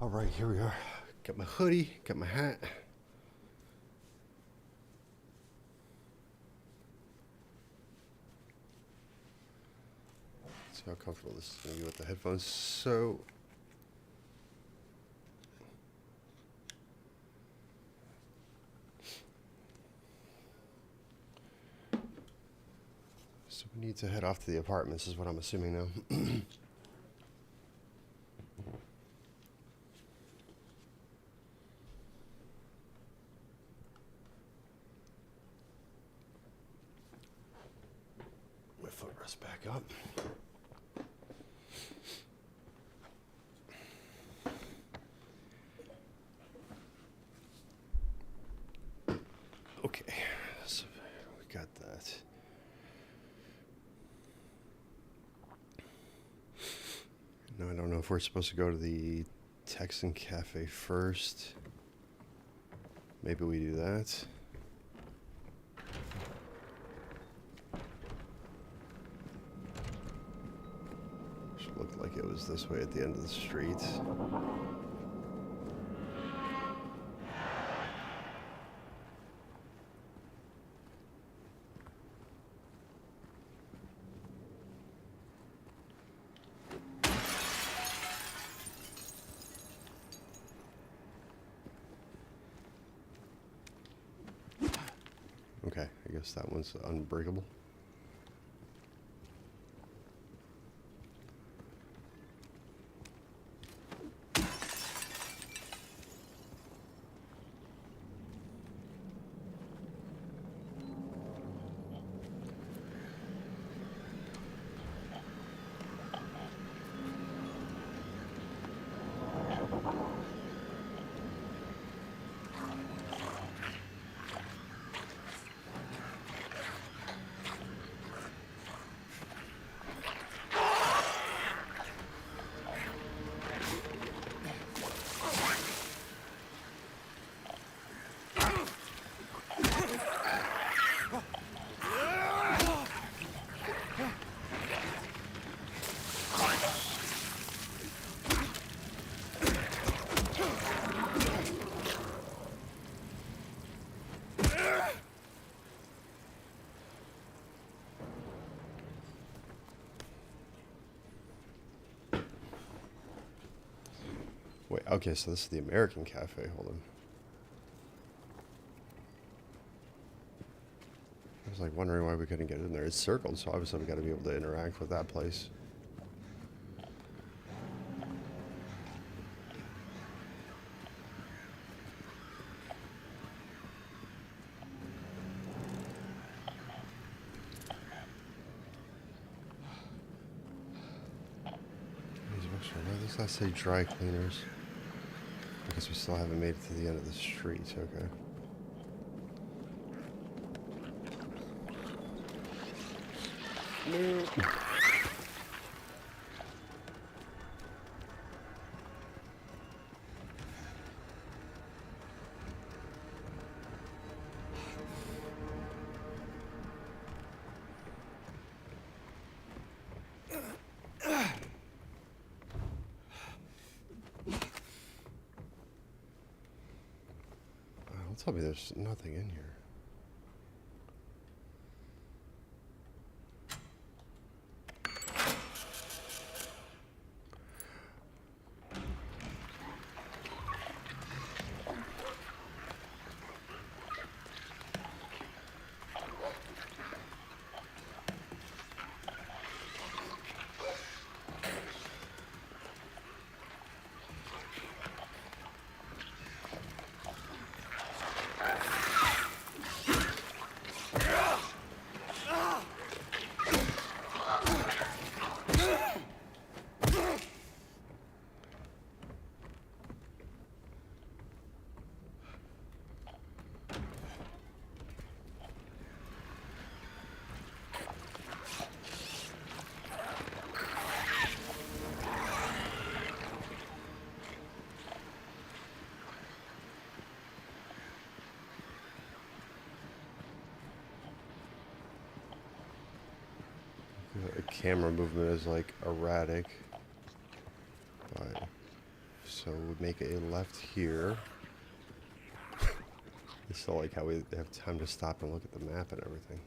Alright, here we are. Got my hoodie, got my hat. See how comfortable this is going to be with the headphones. So we need to head off to the apartments is what I'm assuming now. My footrest back up. Okay, so we got that. Now I don't know if we're supposed to go to the Texan Cafe first. Maybe we do that. Should look like it was this way at the end of the street. Okay, I guess that one's unbreakable. Wait, okay, so this is the American Cafe. Hold on. I was like wondering why we couldn't get in there. It's circled, so obviously we got to be able to interact with that place. Why does that say dry cleaners? I guess we still haven't made it to the end of the street. Okay. No. Tell me there's nothing in here. The camera movement is like erratic. But So we make a left here. It's still like how we have time to stop and look at the map and everything.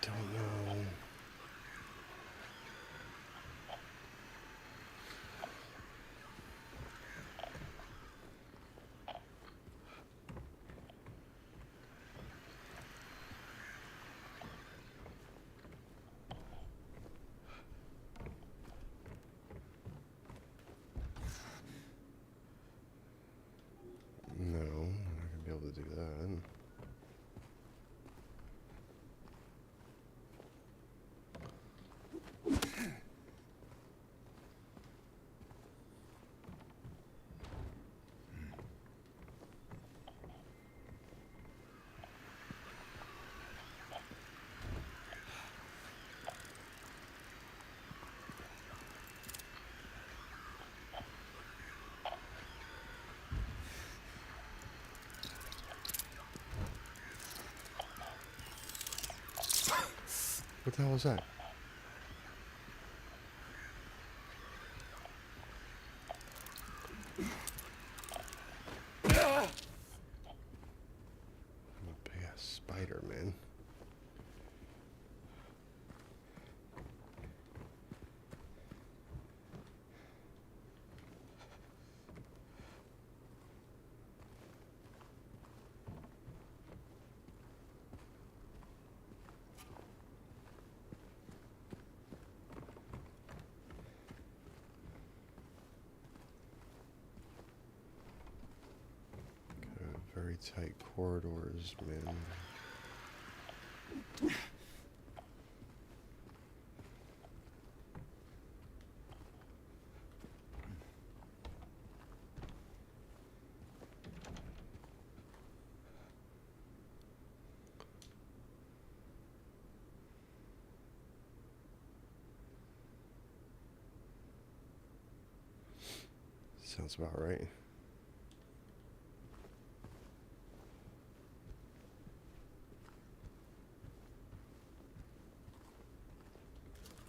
Don't know. No, I'm not gonna be able to do that. What the hell was that? I'm a big ass spider, man. Very tight corridors, man. Sounds about right.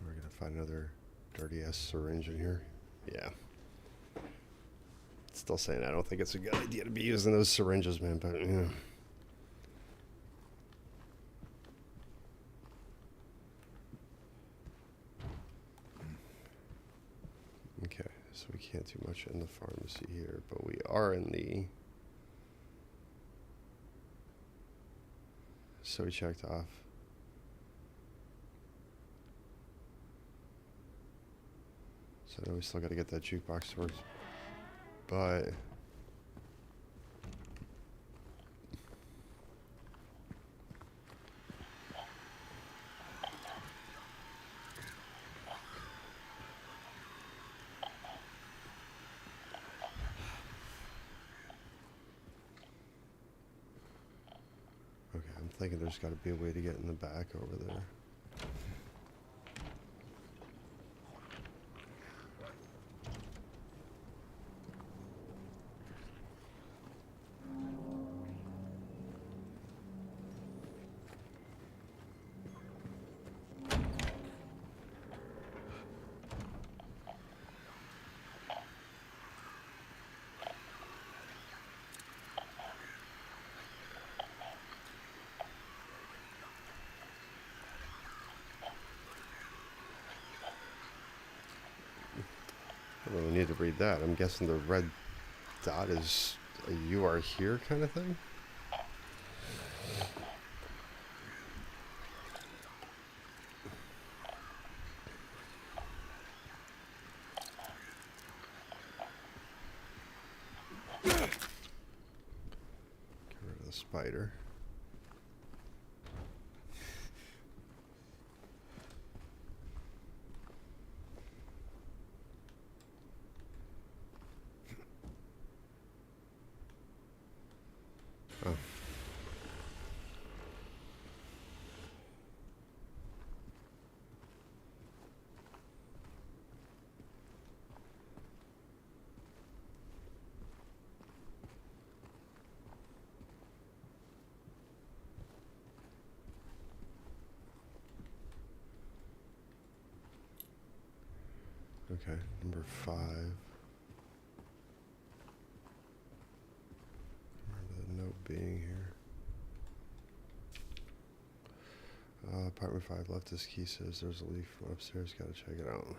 We're gonna find another dirty ass syringe in here. Yeah. Still saying I don't think it's a good idea to be using those syringes, man, but yeah. Okay, so we can't do much in the pharmacy here, but we are in the... So we checked off. So now we still got to get that jukebox to work. But... Okay, I'm thinking there's got to be a way to get in the back over there. I don't really need to read that. I'm guessing the red dot is a "you are here" kind of thing. Get rid of the spider. Oh. Okay, number 5. Remember the note being here. Apartment 5 left this key, says there's a leaf from upstairs, gotta check it out.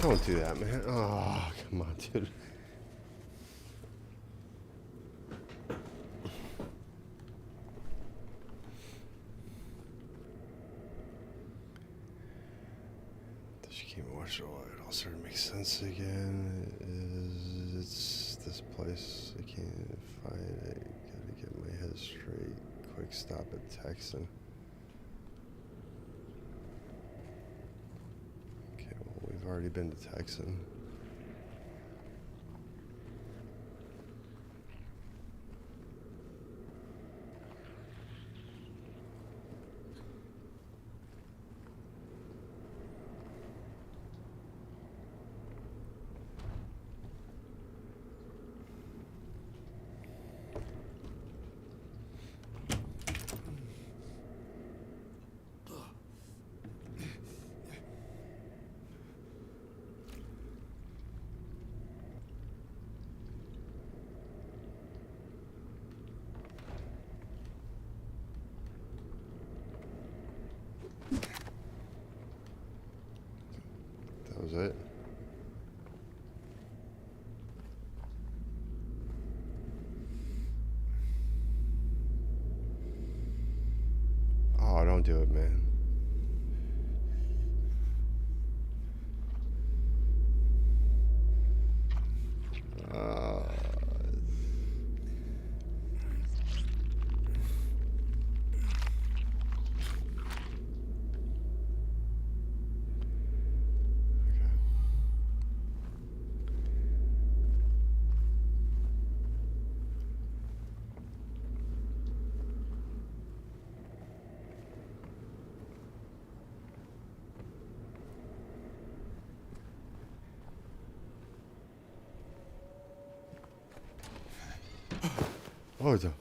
Don't do that, man. Oh, come on, dude. She came and watched it all. It all started to make sense again. It's this place. I can't find it. Gotta get my head straight. Quick stop at Texan. Okay, well, we've already been to Texan. That was it. Oh, don't do it, man. Oh, the.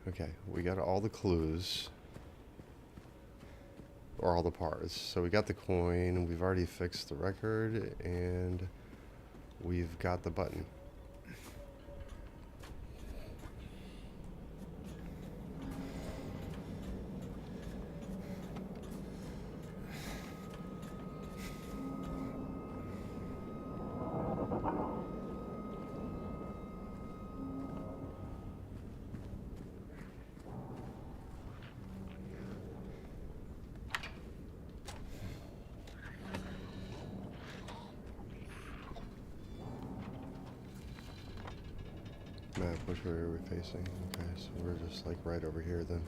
Okay, we got all the clues. Or all the parts. So we got the coin, we've already fixed the record, and we've got the button. Map, which way are we facing? Okay, so we're just like right over here then.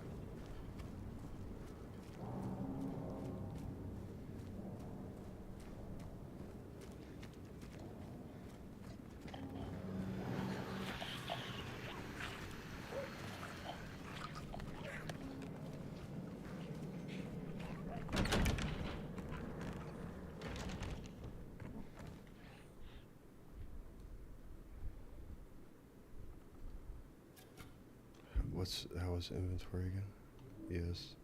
How is inventory again? Yes.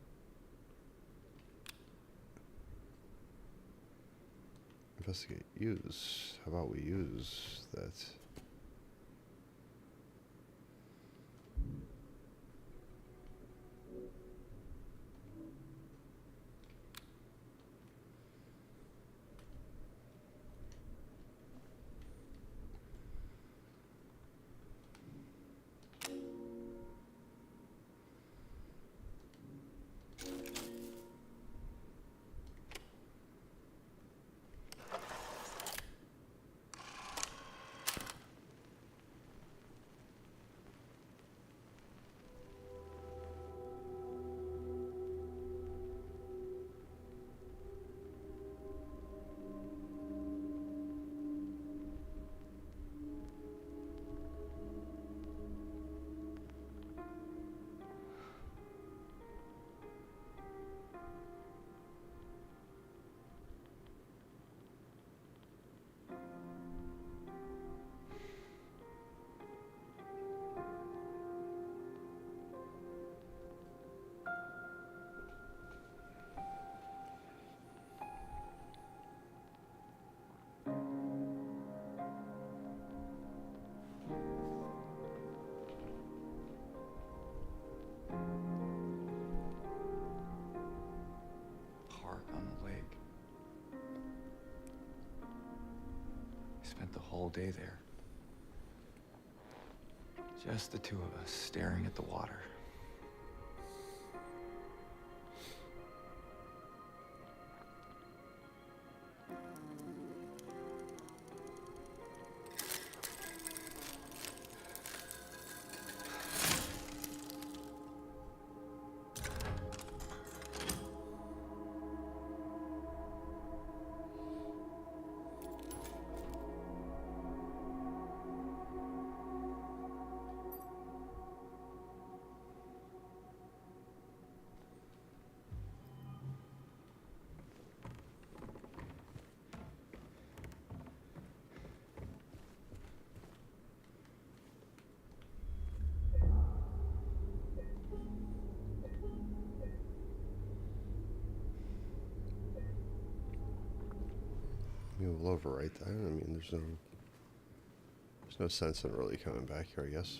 Investigate. Use. How about we use that? Park on the lake. I spent the whole day there. Just the two of us staring at the water. We'll overwrite that. I mean, there's no sense in really coming back here, I guess.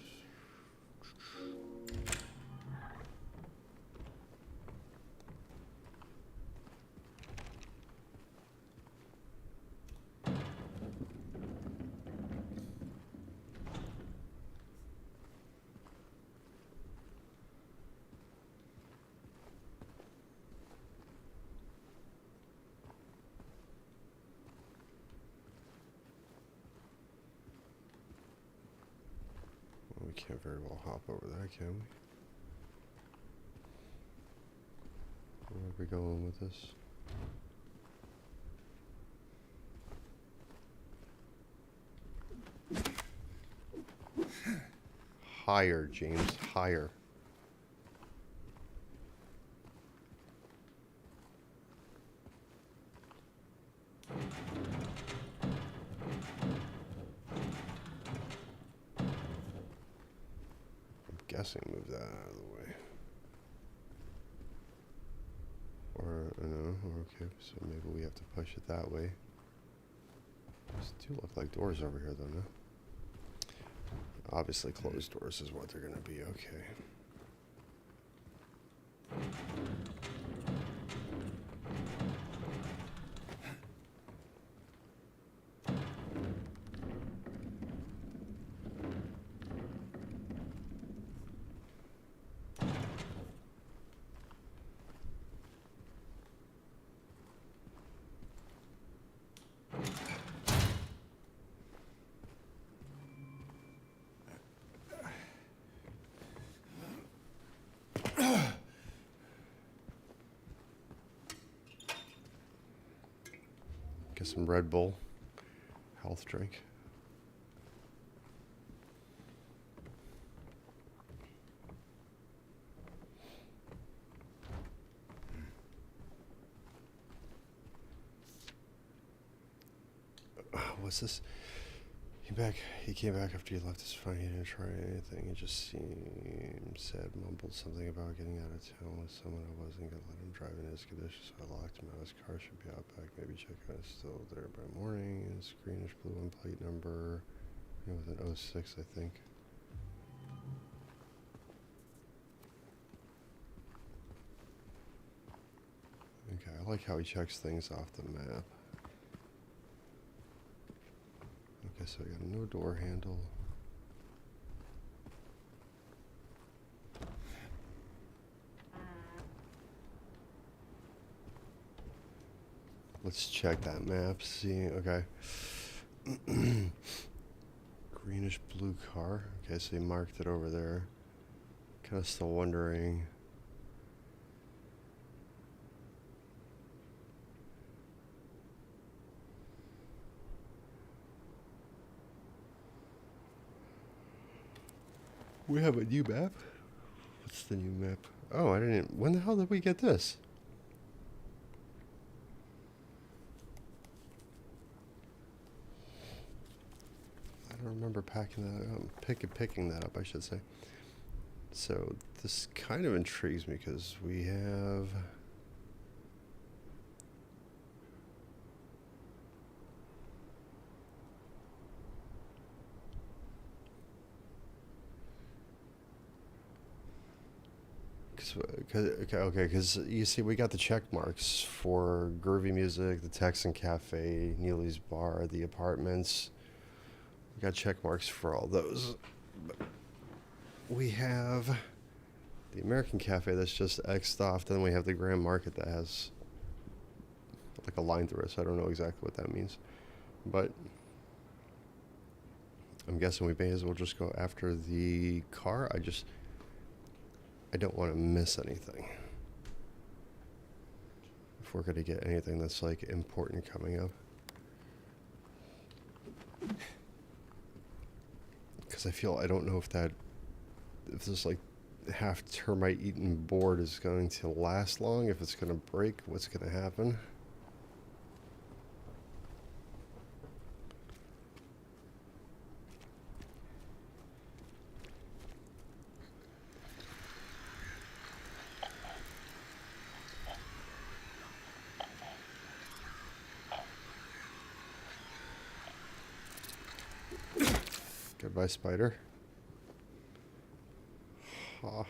We can't very well hop over that, can we? Where are we going with this? Higher, James, higher. guessing move that out of the way. Or, no, okay, so maybe we have to push it that way. These do look like doors over here, though, no? Obviously, closed doors is what they're going to be, okay. Get some Red Bull, health drink. What's this? He came back after you left. It's fine. He didn't try anything. He just seemed sad, mumbled something about getting out of town with someone. I wasn't gonna let him drive in his condition, so I locked him out. His car should be out back. Maybe check out it's still there by morning. His greenish blue and plate number, with an 06, I think. Okay, I like how he checks things off the map. Okay, so I got a no door handle. Let's check that map, see, okay. Greenish blue car. Okay, so he marked it over there. Kind of still wondering. We have a new map? What's the new map? Oh, I didn't. When the hell did we get this? I don't remember packing that up. Picking that up, I should say. So this kind of intrigues me because we have. Because you see, we got the check marks for Groovy Music, the Texan Cafe, Neely's Bar, the apartments. We got check marks for all those. But we have the American Cafe that's just X'd off. Then we have the Grand Market that has like a line through it, so I don't know exactly what that means. But I'm guessing we may as well just go after the car. I don't want to miss anything. If we're going to get anything that's like important coming up. Because I don't know if this like half termite eaten board is going to last long, if it's going to break, what's going to happen. Goodbye, spider. Huh.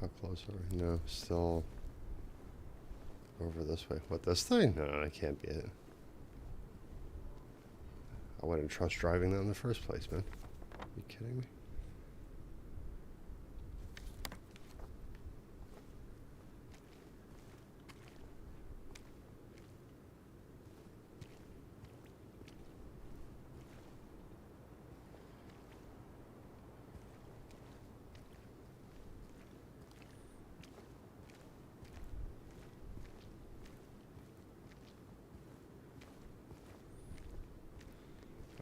How close are we? No, still over this way. What, this thing? No, that can't be it. I wouldn't trust driving that in the first place, man. Are you kidding me?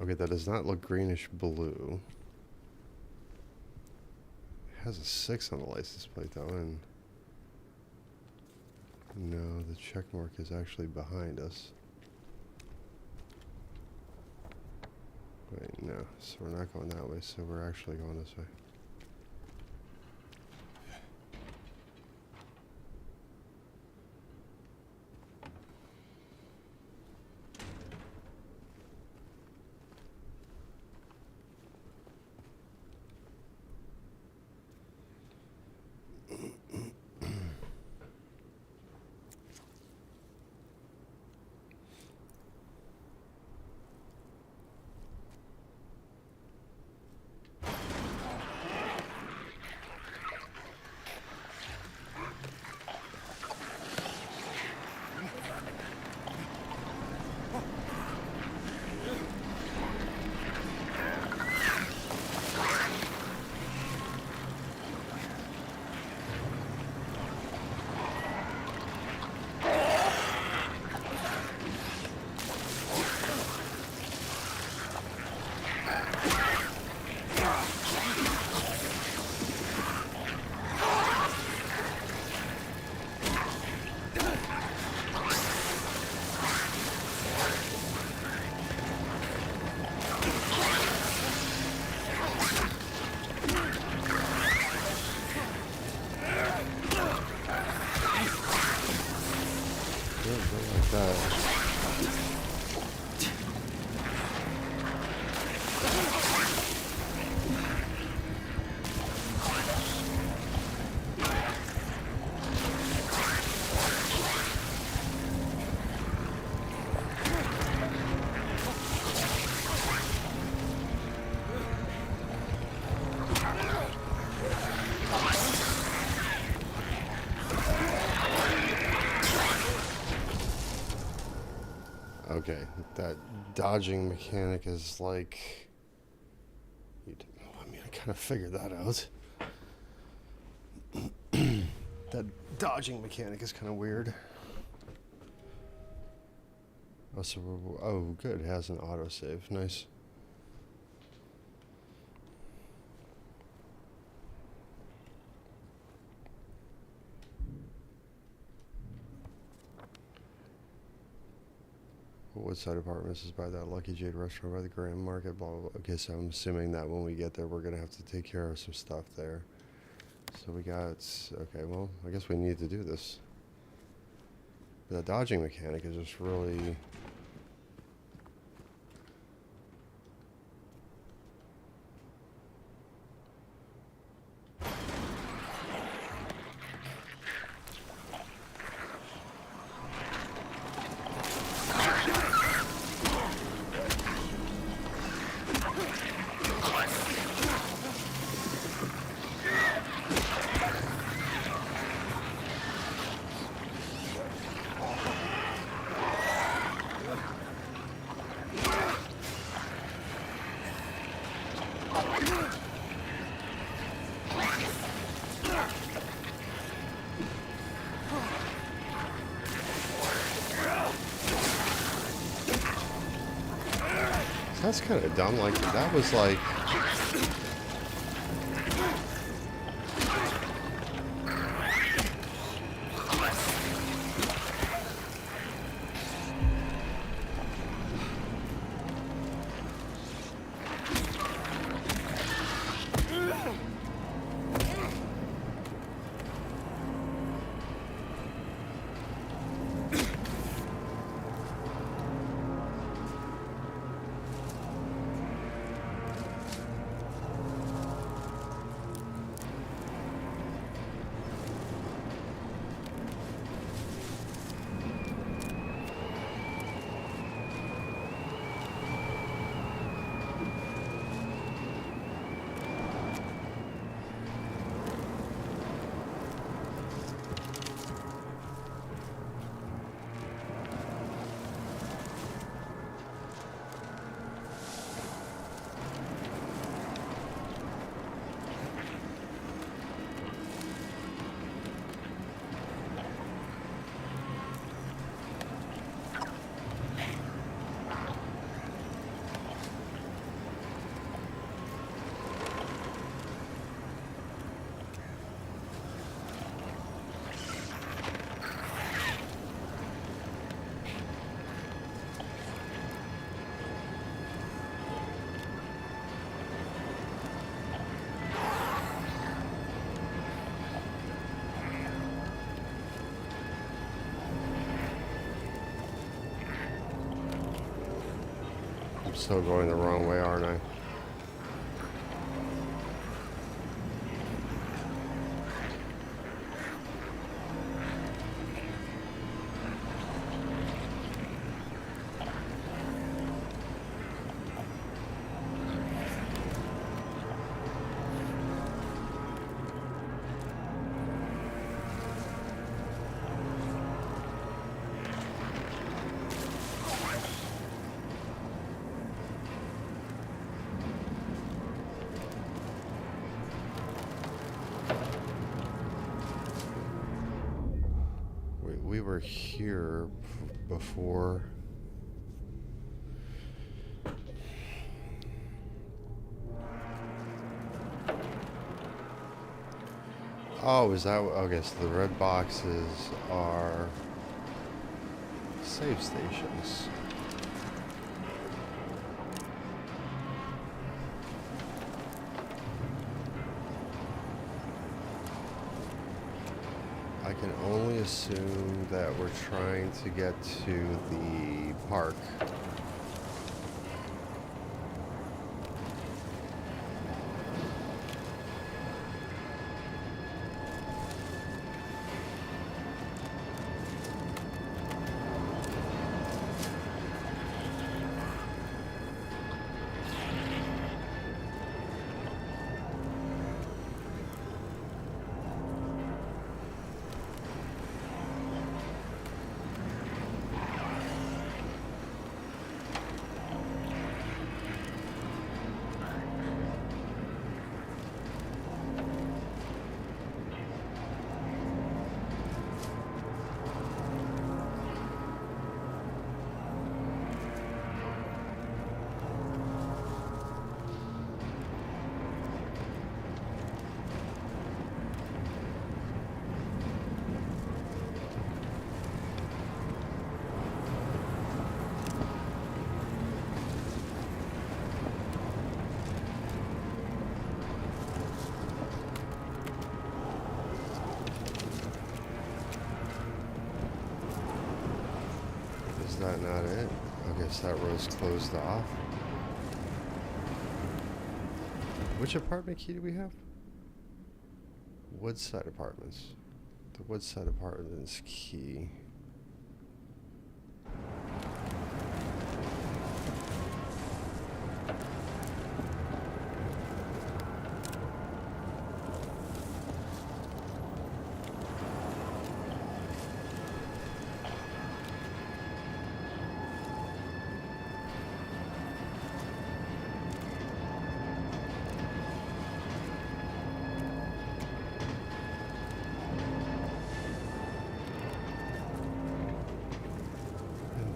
Okay, that does not look greenish blue. It has a 6 on the license plate though, and no, the check mark is actually behind us. Wait, no. So we're not going that way, so we're actually going this way. Like that. Okay, that dodging mechanic is like... I mean, I kind of figured that out. That dodging mechanic is kind of weird. Oh, so oh, good. It has an autosave. Nice. Woodside Apartments is by that Lucky Jade restaurant by the Grand Market, blah, blah, blah. Okay, so I'm assuming that when we get there, we're going to have to take care of some stuff there. So we got... Okay, well, I guess we need to do this. But the dodging mechanic is just really... That's kind of dumb. Like, that was like... Still going the wrong way, aren't I? We were here before. Oh, is that... Okay, so the red boxes are save stations. I can only assume that we're trying to get to the park. Is that not it? I guess that road's closed off. Which apartment key do we have? Woodside Apartments. The Woodside Apartments key.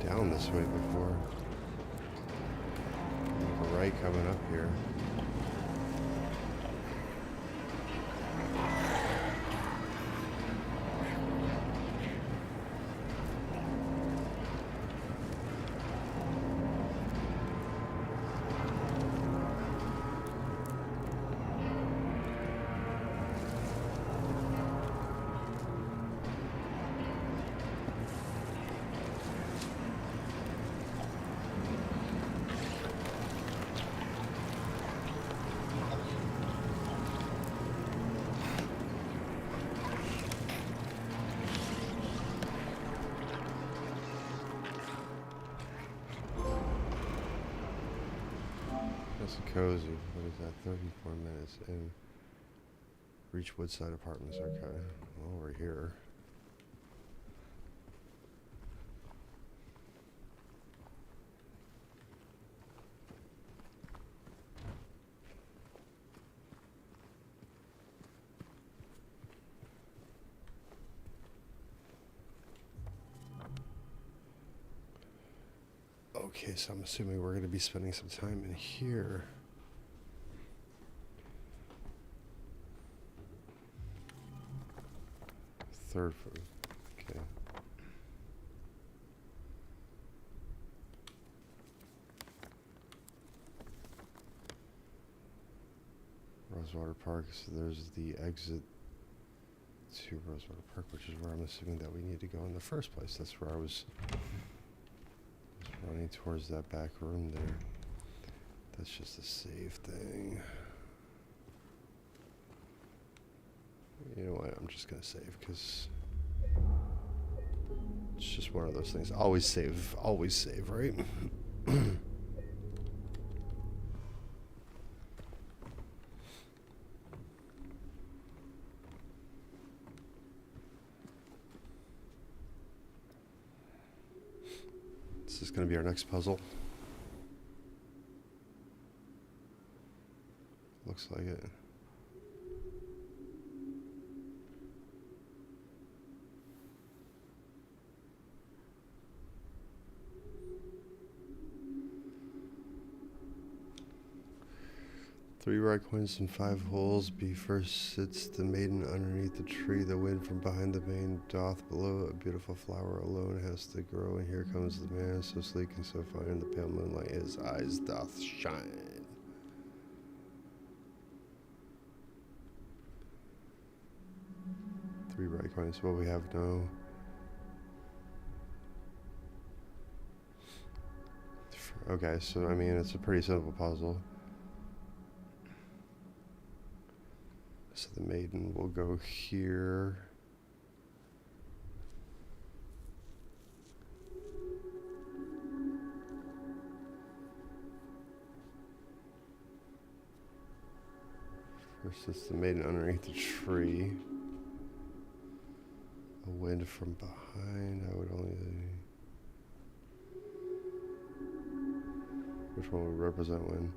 Down this way before. Make a right coming up here. That's cozy. What is that? 34 minutes in. Reach Woodside Apartments. Okay. Well, we're here. Okay, so I'm assuming we're going to be spending some time in here. Third floor. Okay. Rosewater Park. So there's the exit to Rosewater Park, which is where I'm assuming that we need to go in the first place. That's where I was running towards that back room there. That's just a save thing. You know what? I'm just gonna save because it's just one of those things. Always save, right? This is gonna be our next puzzle. Looks like it. Three red coins and 5 holes. B first sits the maiden underneath the tree. The wind from behind the main doth blow. A beautiful flower alone has to grow. And here comes the man, so sleek and so fine. In the pale moonlight his eyes doth shine. Three red coins. Well, we have no... Okay, so I mean, it's a pretty simple puzzle. So the maiden will go here. First, it's the maiden underneath the tree. A wind from behind. I would only... Which one would represent when?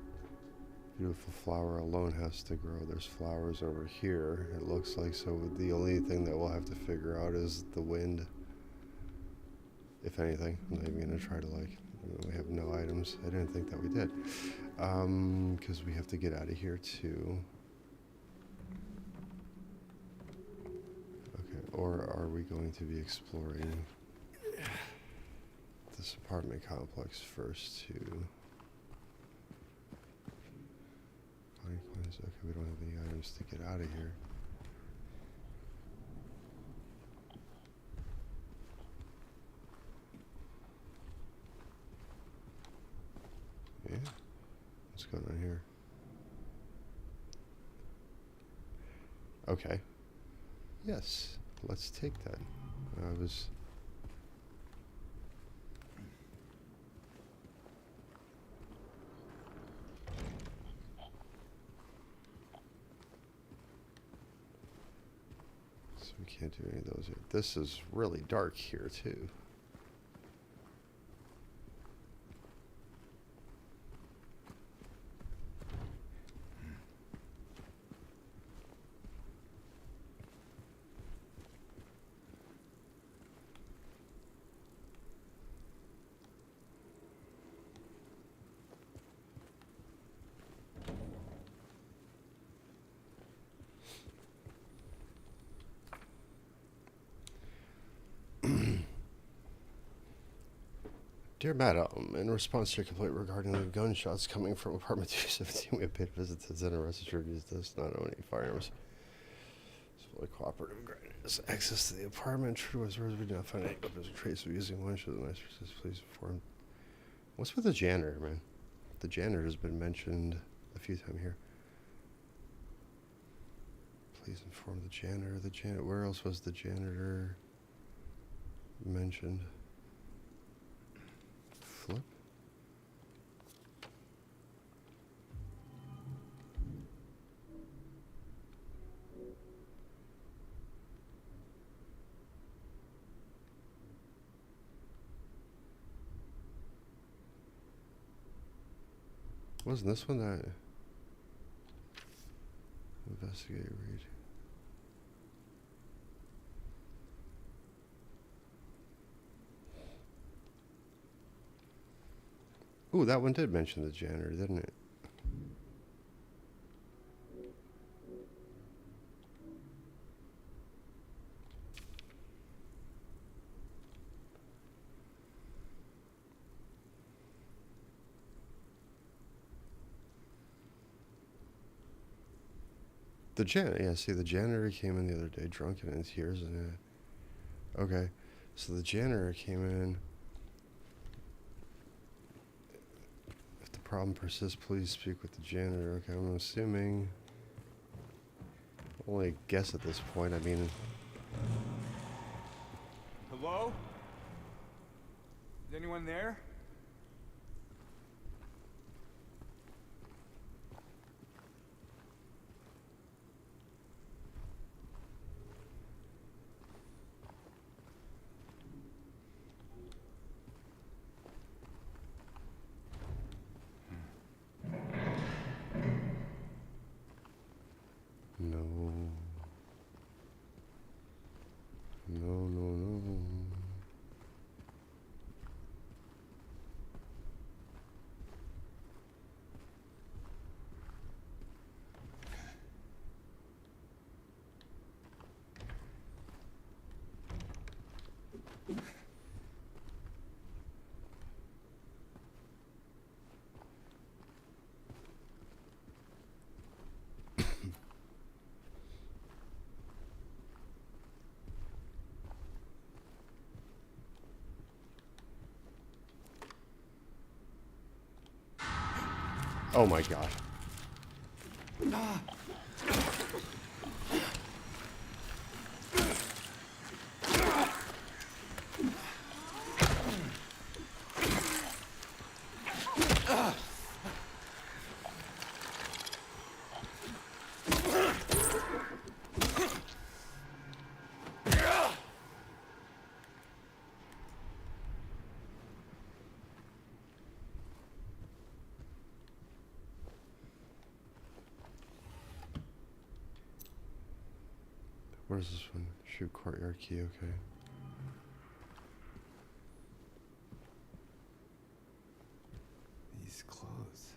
Beautiful flower alone has to grow. There's flowers over here, it looks like. So the only thing that we'll have to figure out is the wind. If anything. I'm not even going to try to, like... We have no items. I didn't think that we did. Because we have to get out of here, too. Okay, or are we going to be exploring this apartment complex first, too? Okay, we don't have any items to get out of here. Yeah? What's going on here? Okay. Yes, let's take that. I was... We can't do any of those here. This is really dark here, too. Dear Madam, in response to your complaint regarding the gunshots coming from apartment 217, we have paid visits and sent a rest assured use this, not owning firearms. It's fully cooperative. Granted access to the apartment. True as words, we did not find any weapons or trace of using one. Should the nice please inform. What's with the janitor, man? The janitor has been mentioned a few times here. Please inform the janitor. The janitor. Where else was the janitor mentioned? Flip. Wasn't this one that investigate read? Ooh, that one did mention the janitor, didn't it? The janitor, yeah, see, the janitor came in the other day drunk and in tears. And okay, so the janitor came in. If the problem persists, please speak with the janitor. Okay, I'm assuming. Only a guess at this point. I mean, Hello? Is anyone there? no. No, no, no. Oh my god. Where's this one? Shoot courtyard key, okay. These clothes.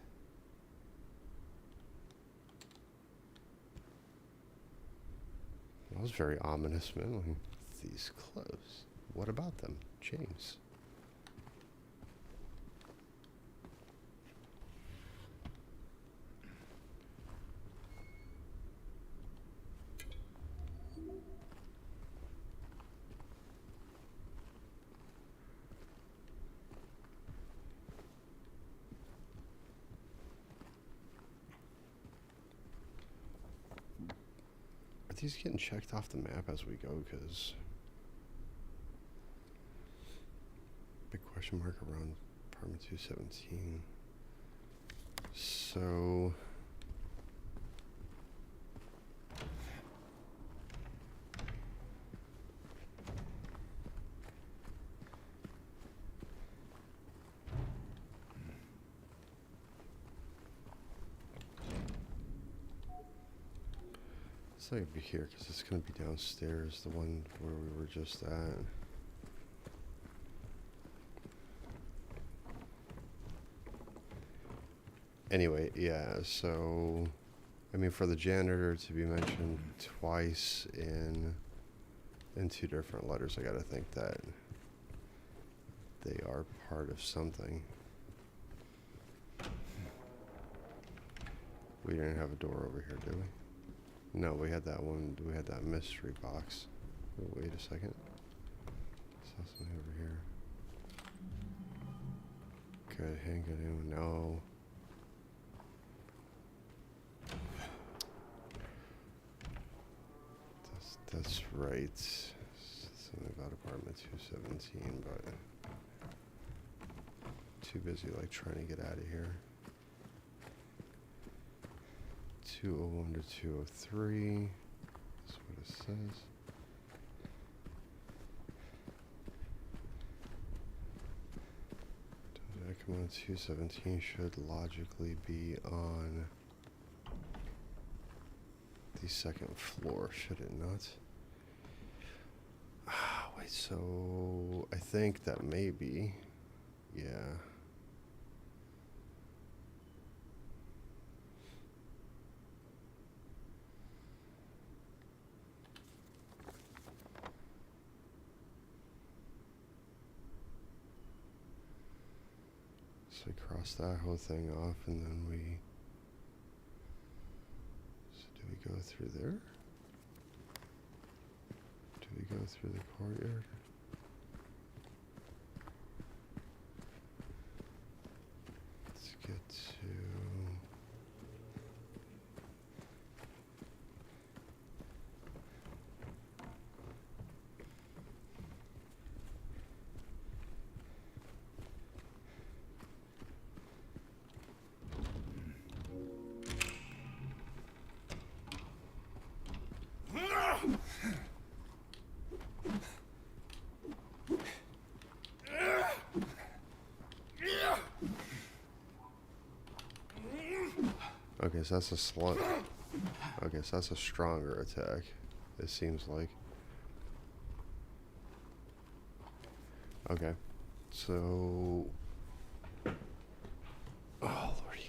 That was very ominous, man. Like, these clothes. What about them? James. Are these getting checked off the map as we go? Because big question mark around apartment 217. So it's not gonna be here because it's gonna be downstairs, the one where we were just at. Anyway, yeah, so I mean for the janitor to be mentioned twice in two different letters, I gotta think that they are part of something. We didn't have a door over here, did we? No, we had that one. We had that mystery box. Oh, wait a second. Saw something over here. Good, handgun. No. That's right. Something about apartment 217, but too busy like trying to get out of here. 201 to 203. That's what it says. That come on 217 should logically be on the second floor, should it not? Ah, wait, so I think that maybe, yeah. So we cross that whole thing off, and then we. So do we go through there? Do we go through the courtyard? Let's get. Okay, so that's a slug. Okay, so that's a stronger attack, it seems like. Okay, so... Oh, lordy.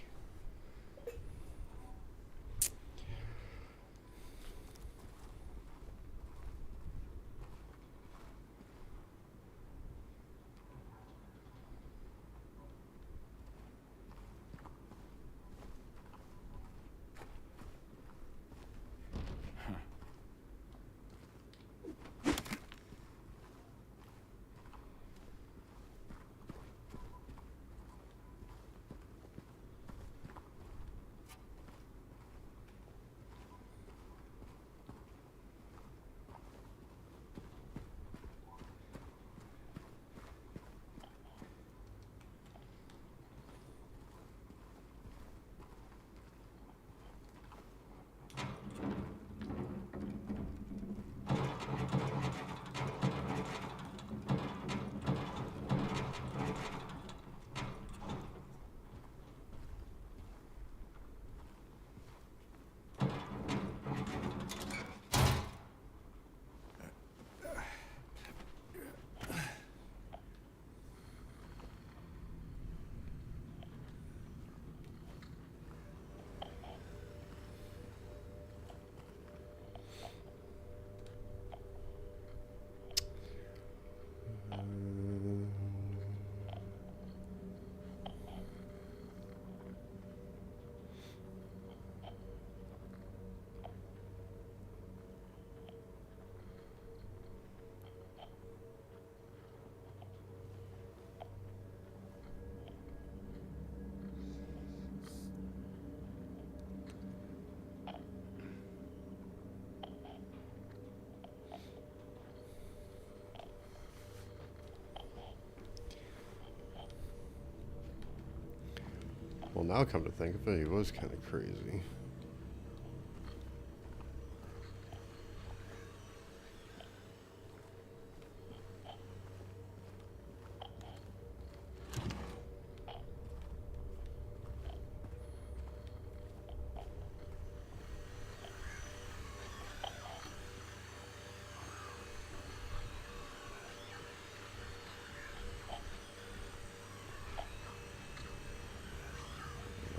Well, now come to think of it, he was kind of crazy.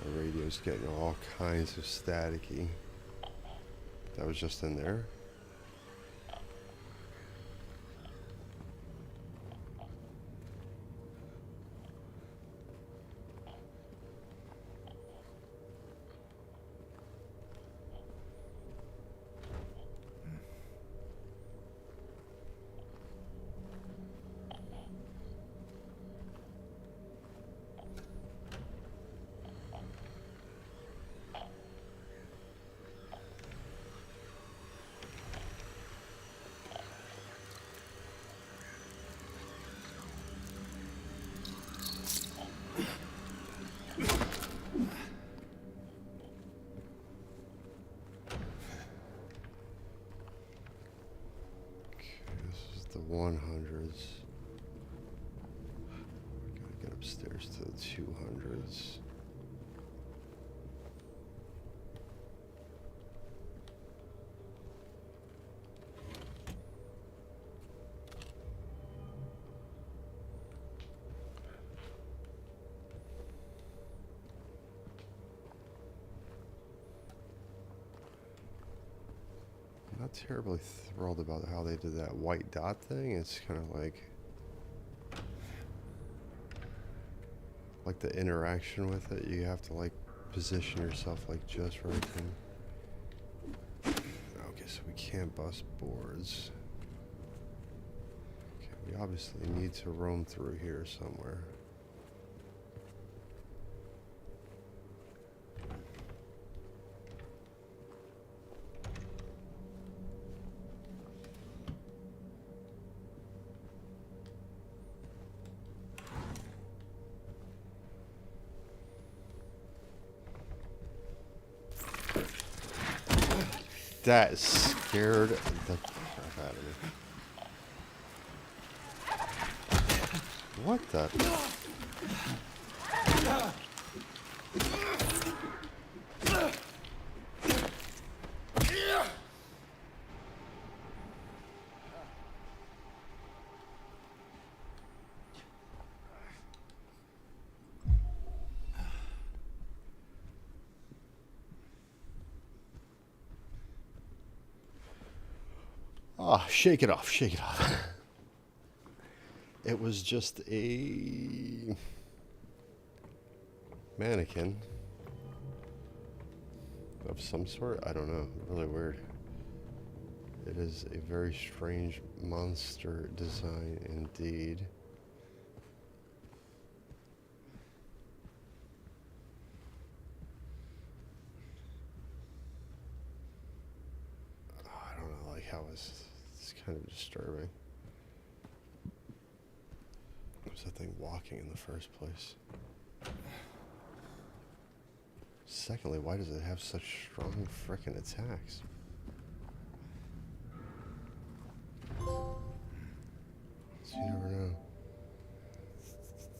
The radio's getting all kinds of staticky. That was just in there. The 100s. Gotta get upstairs to the 200s. Not terribly thrilled about how they did that white dot thing. It's kind of like the interaction with it. You have to like position yourself like just right. Okay, so we can't bust boards. Okay, we obviously need to roam through here somewhere. That scared the crap out of me. What the? Ah, shake it off, shake it off. It was just a mannequin of some sort. I don't know. Really weird. It is a very strange monster design indeed. Oh, I don't know, like how it's kind of disturbing. Was that thing walking in the first place? Secondly, why does it have such strong frickin' attacks? So you never know.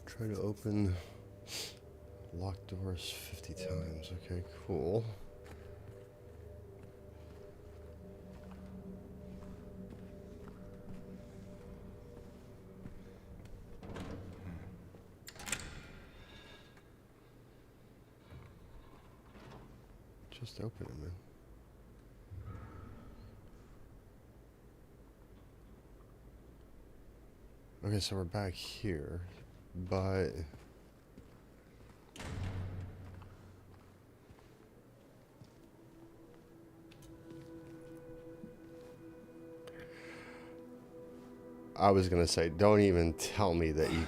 Try to open locked doors 50 times. Okay, cool. Just open it, man. Okay, so we're back here, but I was gonna say, don't even tell me that you.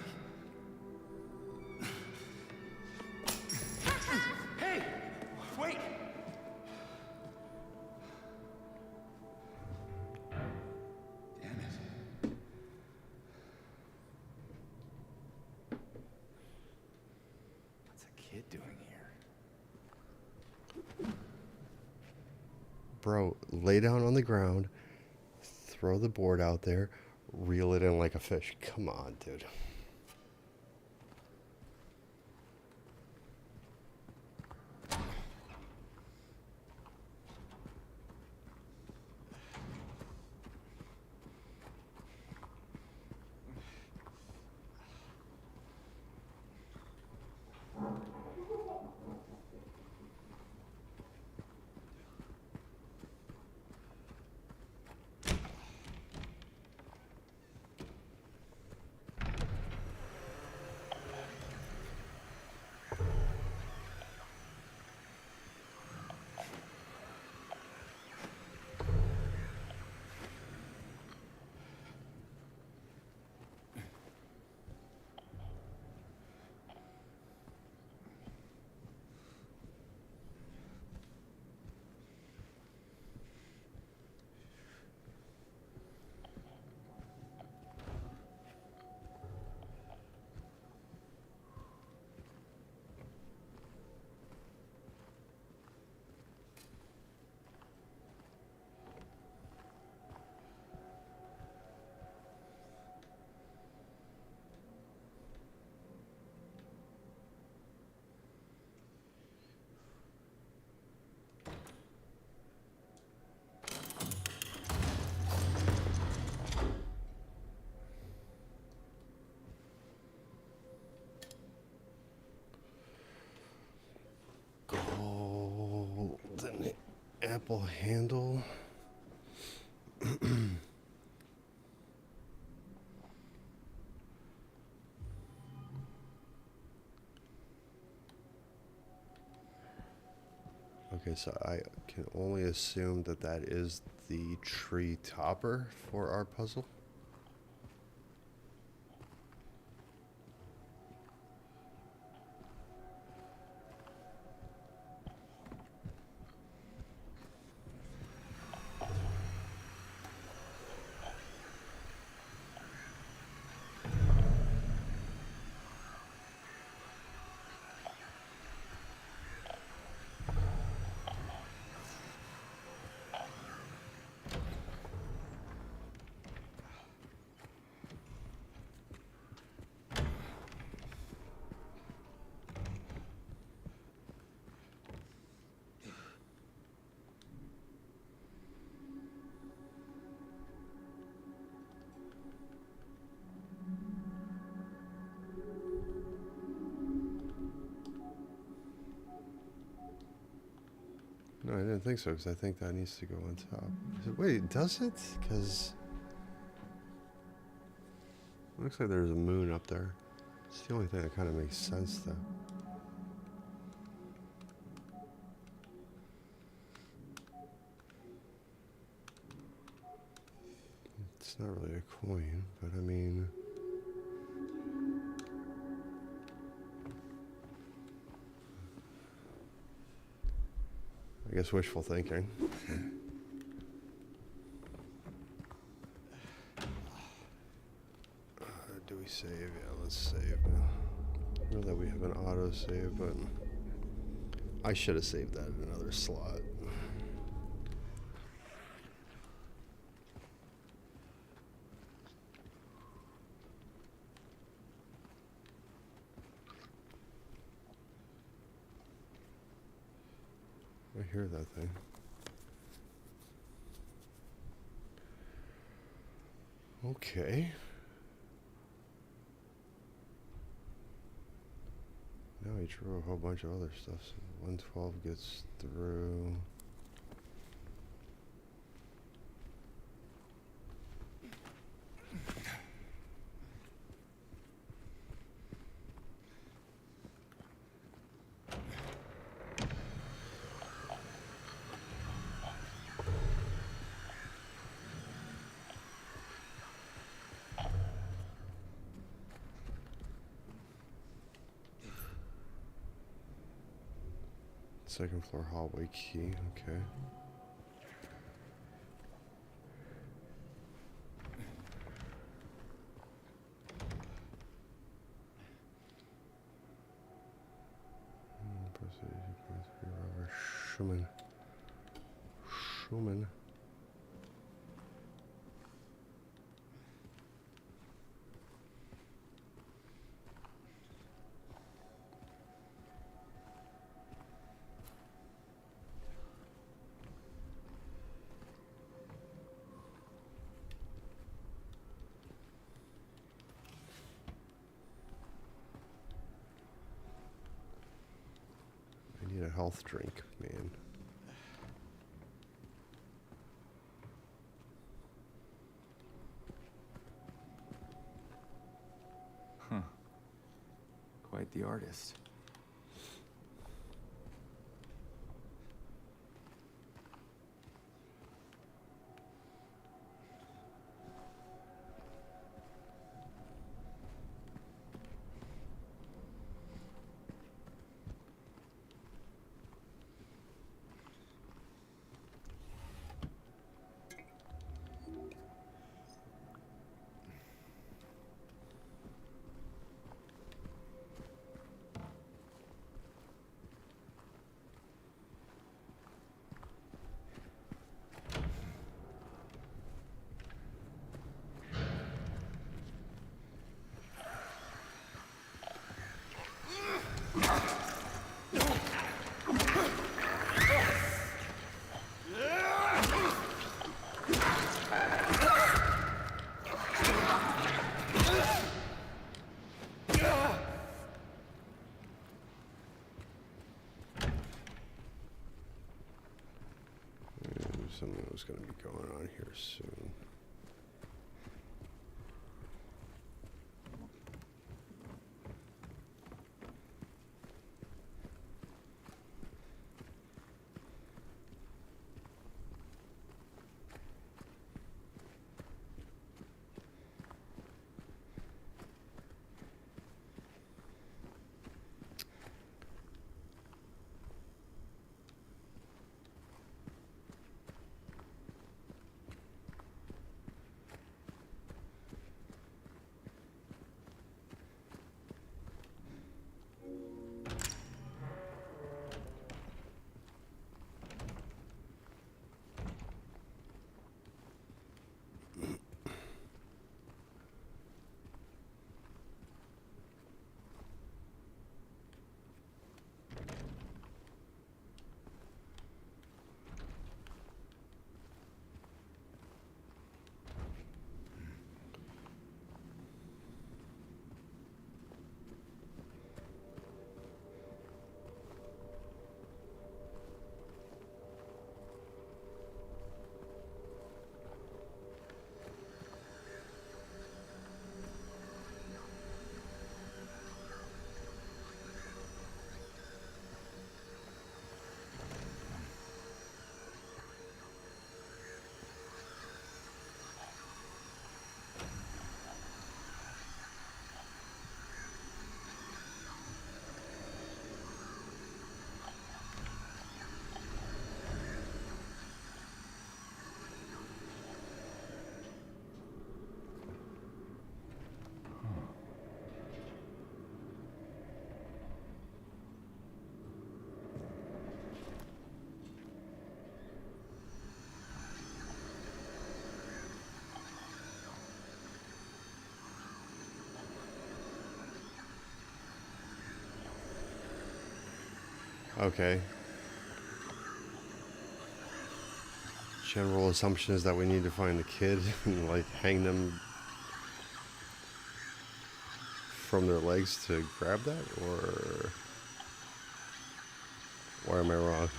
Hey! Wait! Damn it. What's a kid doing here? Bro, lay down on the ground, throw the board out there, reel it in like a fish. Come on, dude. Golden apple handle. Okay, so I can only assume that that is the tree topper for our puzzle. I didn't think so, because I think that needs to go on top. Wait, does it? Because looks like there's a moon up there. It's the only thing that kind of makes sense, though. It's not really a coin, but I mean... I guess wishful thinking. Do we save? Yeah, let's save. I know that we have an auto save, but I should have saved that in another slot. I hear that thing. Okay. Now he drew a whole bunch of other stuff. So 112 gets through. Second floor hallway key, okay. Schumann. Schumann. I need a health drink, man. Huh. Quite the artist. Something was going to be going on here soon. Okay. General assumption is that we need to find the kid and like hang them from their legs to grab that, or am I wrong?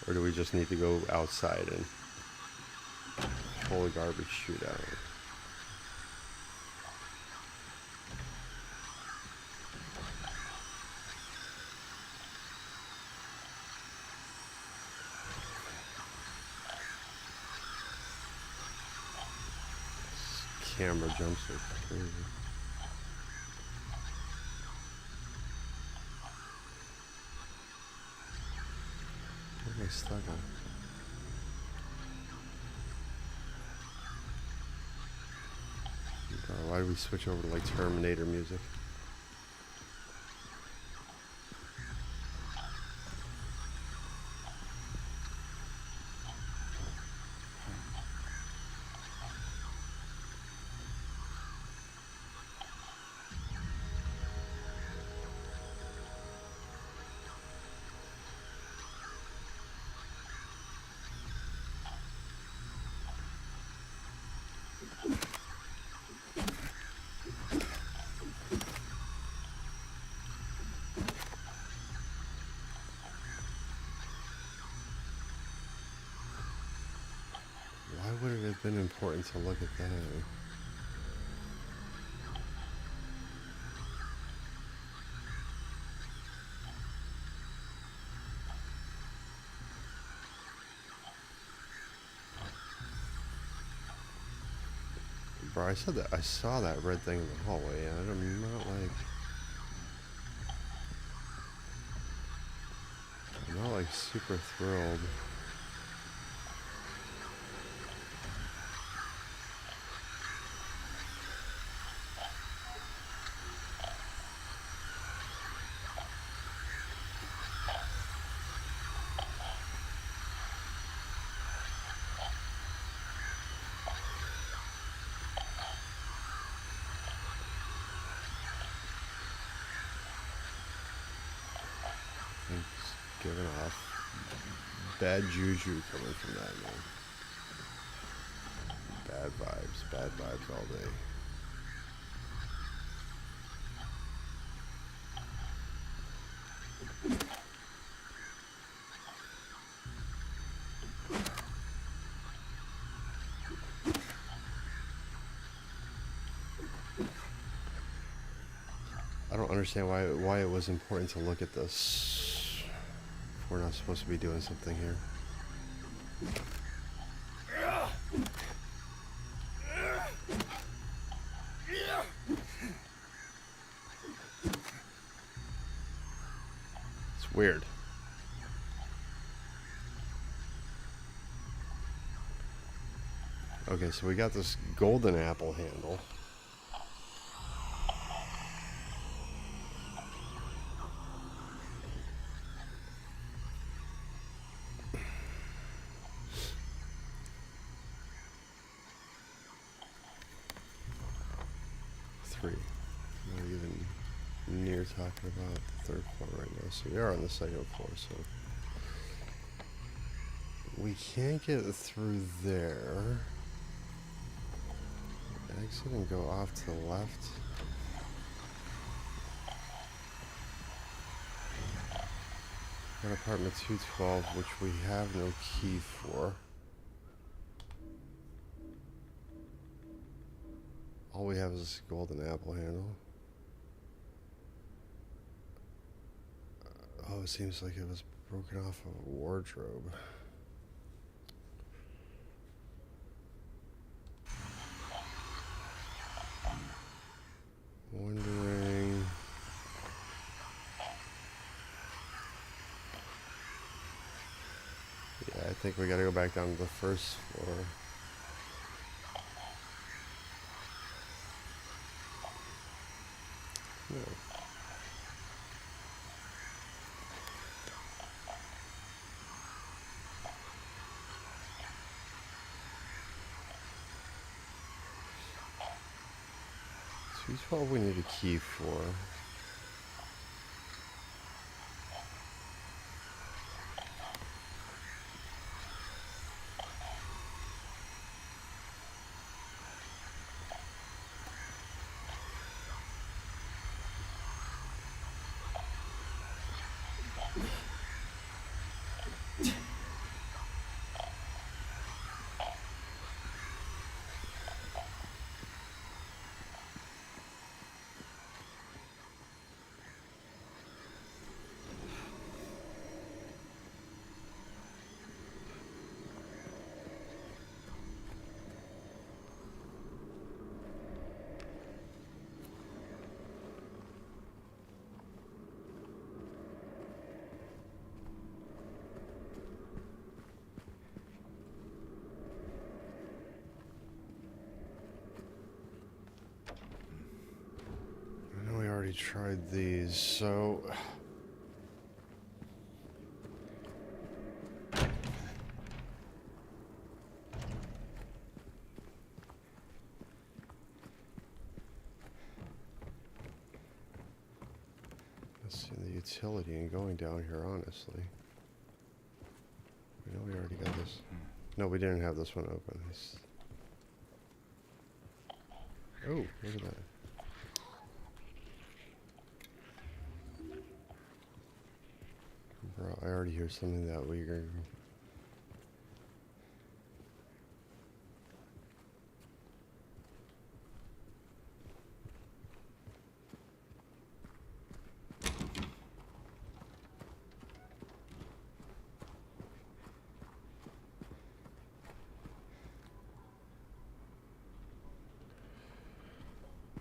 Or do we just need to go outside and pull a garbage chute out? Camera jumps are crazy. What am I stuck on? God, why did we switch over to like Terminator music? Why would it have been important to look at that? Bro, I saw that red thing in the hallway, and I'm not like super thrilled. I'm just giving off bad juju coming from that, man. Bad vibes all day. I don't understand why it was important to look at this. We're not supposed to be doing something here. It's weird. Okay, so we got this golden apple handle. Three. Not even near talking about the third floor right now. So we are on the second floor, so we can't get through there. Exit and go off to the left. Got apartment 212, which we have no key for. All we have is this golden apple handle. Oh, it seems like it was broken off of a wardrobe. Wondering. Yeah, I think we gotta go back down to the first floor. No. Two 12 we need a key for. already tried these, so... Let's see the utility in going down here, honestly. We know we already got this. No, we didn't have this one open. Oh, look at that. Bro, I already hear something that weird.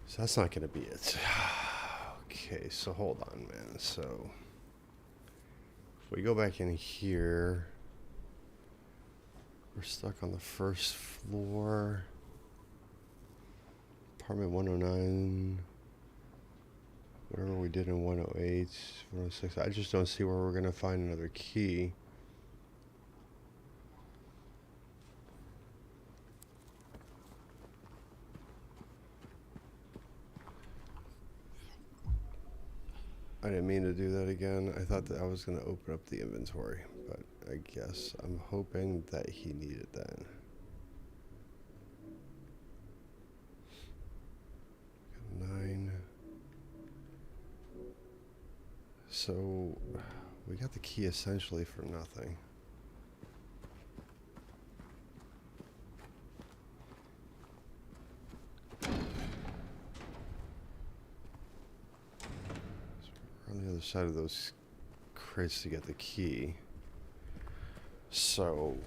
So that's not going to be it. Okay, so hold on, man. So if we go back in here, we're stuck on the first floor. Apartment 109. Whatever we did in 108, 106. I just don't see where we're going to find another key. I didn't mean to do that again. I thought that I was going to open up the inventory, but I guess I'm hoping that he needed that. Got 9. So we got the key essentially for nothing. On the other side of those crates to get the key. So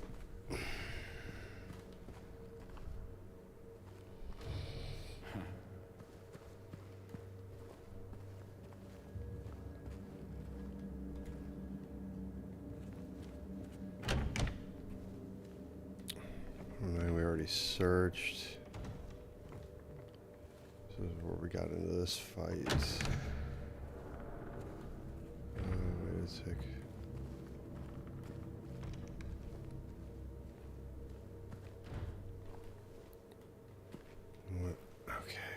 and we already searched. This is where we got into this fight. Wait a sec. What? Okay.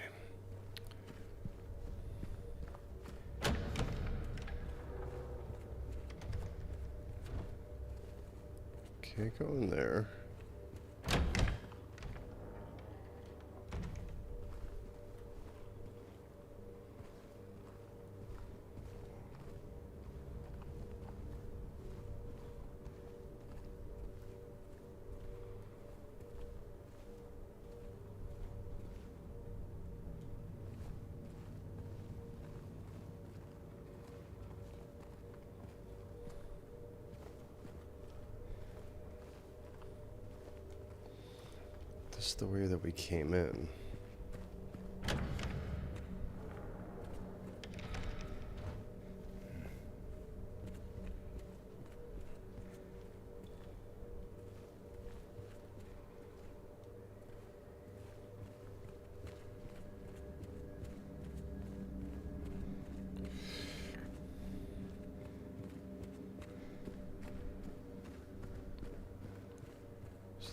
Can't go in there. This is the way that we came in.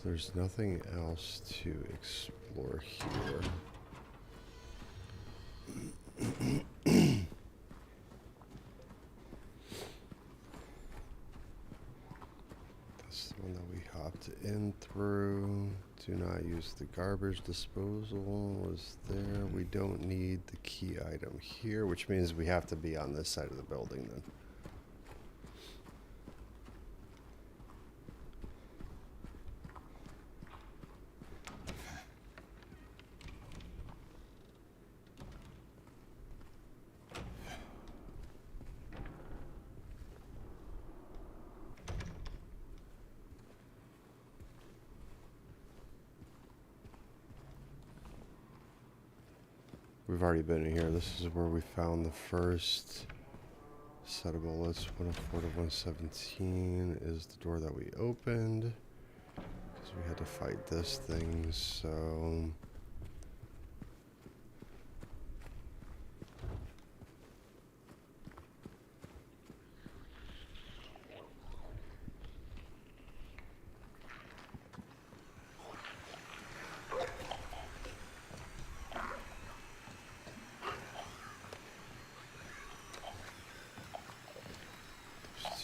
There's nothing else to explore here. That's the one that we hopped in through. Do not use the garbage disposal. Was there? We don't need the key item here, which means we have to be on this side of the building then. We've already been in here. This is where we found the first set of bullets. 104 to 117 is the door that we opened. Because we had to fight this thing, so...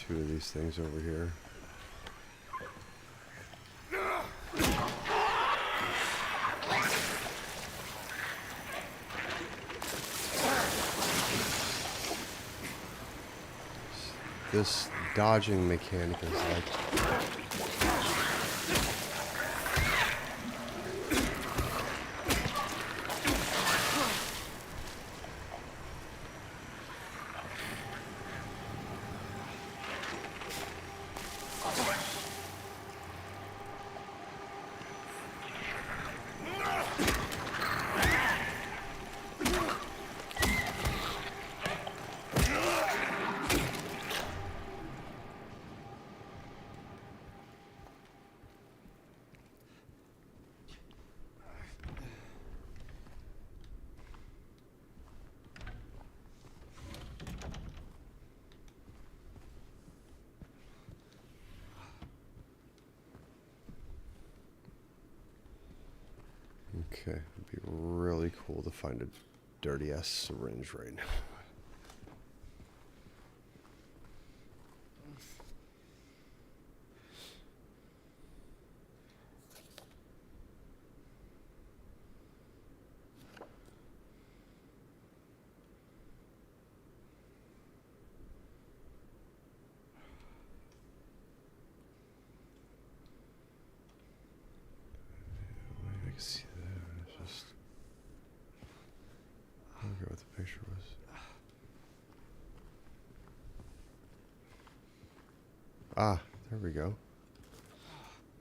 two of these things over here. This dodging mechanic is like... Okay, it'd be really cool to find a dirty ass syringe right now. I can see that. It's just... I forget what the picture was. Ah, there we go.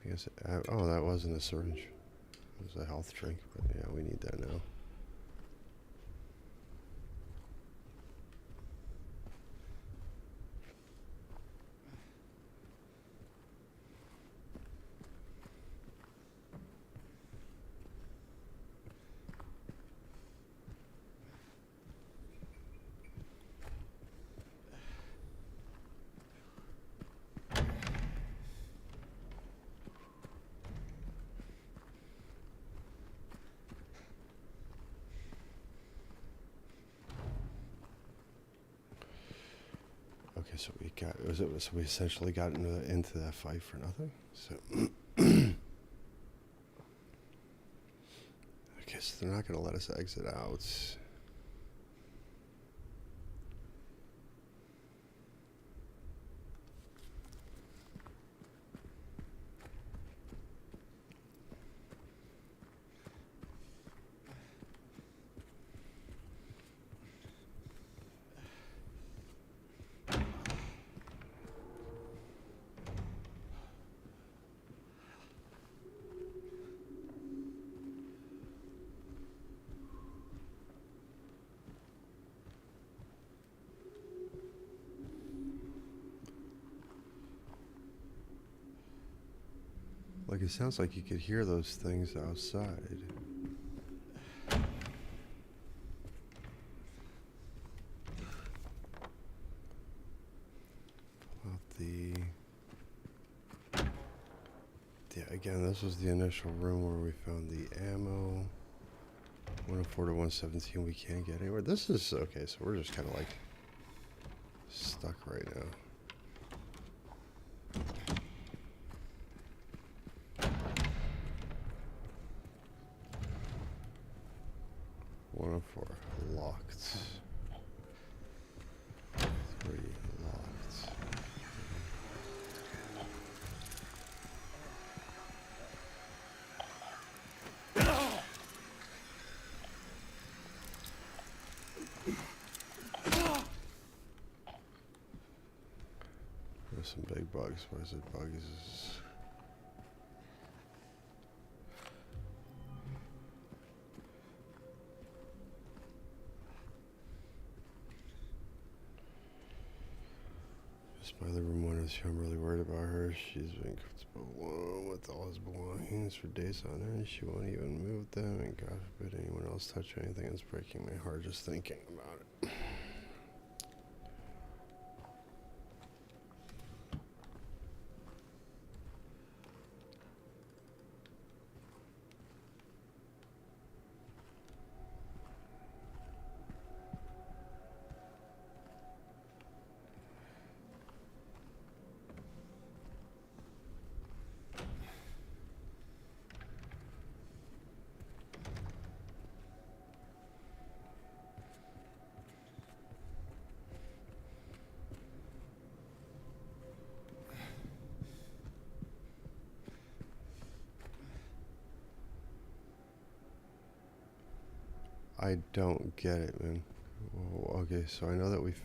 I guess. Oh, that wasn't a syringe. It was a health drink, but yeah, we need that now. Okay, so we got so we essentially got into that fight for nothing. So okay, so they're not gonna let us exit out. Like, it sounds like you could hear those things outside. Pull out the... Yeah, again, this was the initial room where we found the ammo. 104 to 117, we can't get anywhere. This is... Okay, so we're just kind of like... stuck right now. Four locked. 3 locked. There's some big bugs. What is it? Bugs. My other room one is here. I'm really worried about her. She's been comfortable with all his belongings for days on end. She won't even move them, and God forbid anyone else touch anything. It's breaking my heart just thinking about it. I don't get it, man. Oh, okay, so I know that we've...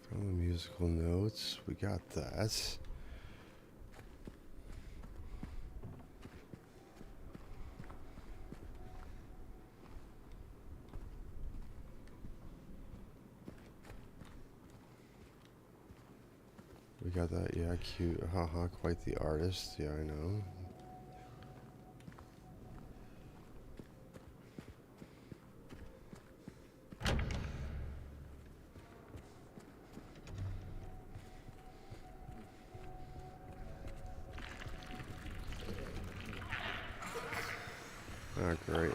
From the musical notes, we got that. We got that, yeah, cute. Haha, quite the artist. Yeah, I know. Ah, great.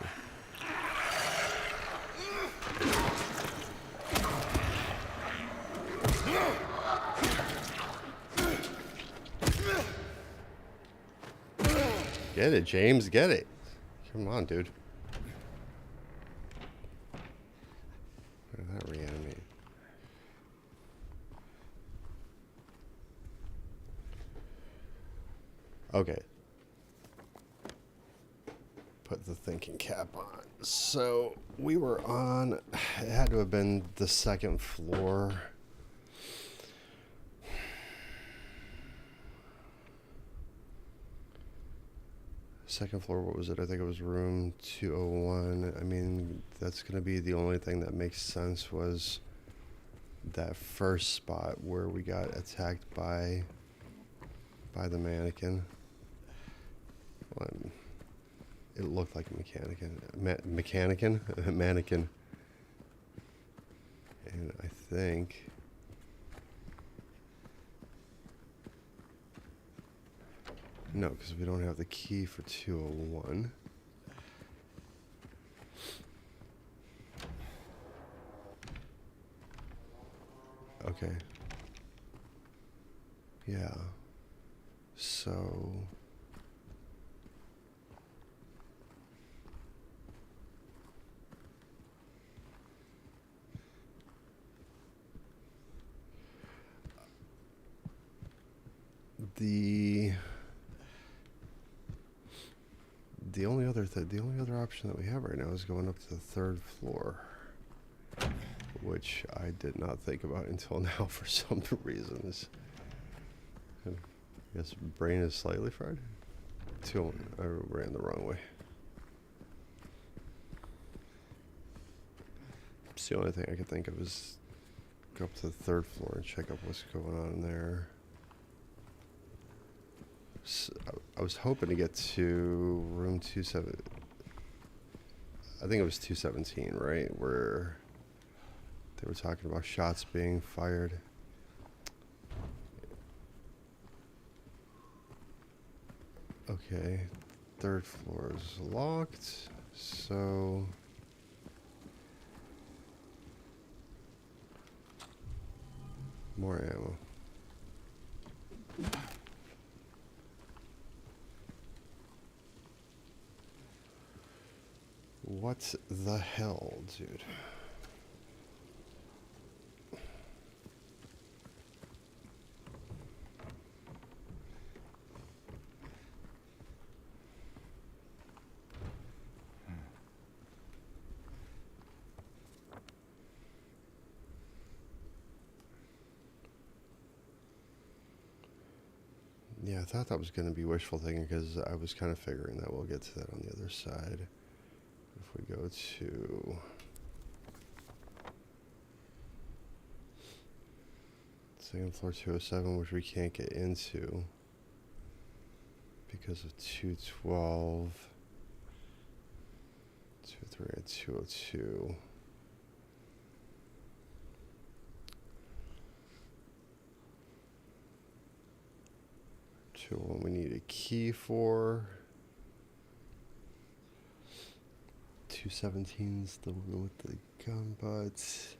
Get it, James, get it. Come on, dude. Look at that reanimate. Okay. Put the thinking cap on. So we were on, it had to have been the second floor. Second floor, what was it? I think it was room 201. I mean, that's going to be the only thing that makes sense was that first spot where we got attacked by the mannequin. Well, it looked like a mannequin. And I think no, because we don't have the key for 201. Okay. Yeah. So the only other option that we have right now is going up to the third floor, which I did not think about until now for some reasons. I guess brain is slightly fried. I ran the wrong way. It's the only thing I could think of is go up to the third floor and check out what's going on in there. So I was hoping to get to room 27. I think it was 217, right? Where they were talking about shots being fired. Okay, third floor is locked, so more ammo. What the hell, dude? Yeah, I thought that was going to be wishful thinking because I was kind of figuring that we'll get to that on the other side. If we go to second floor 207, which we can't get into because of 212, 203, and 202. to one we need a key for. 217's the one with the gun butts.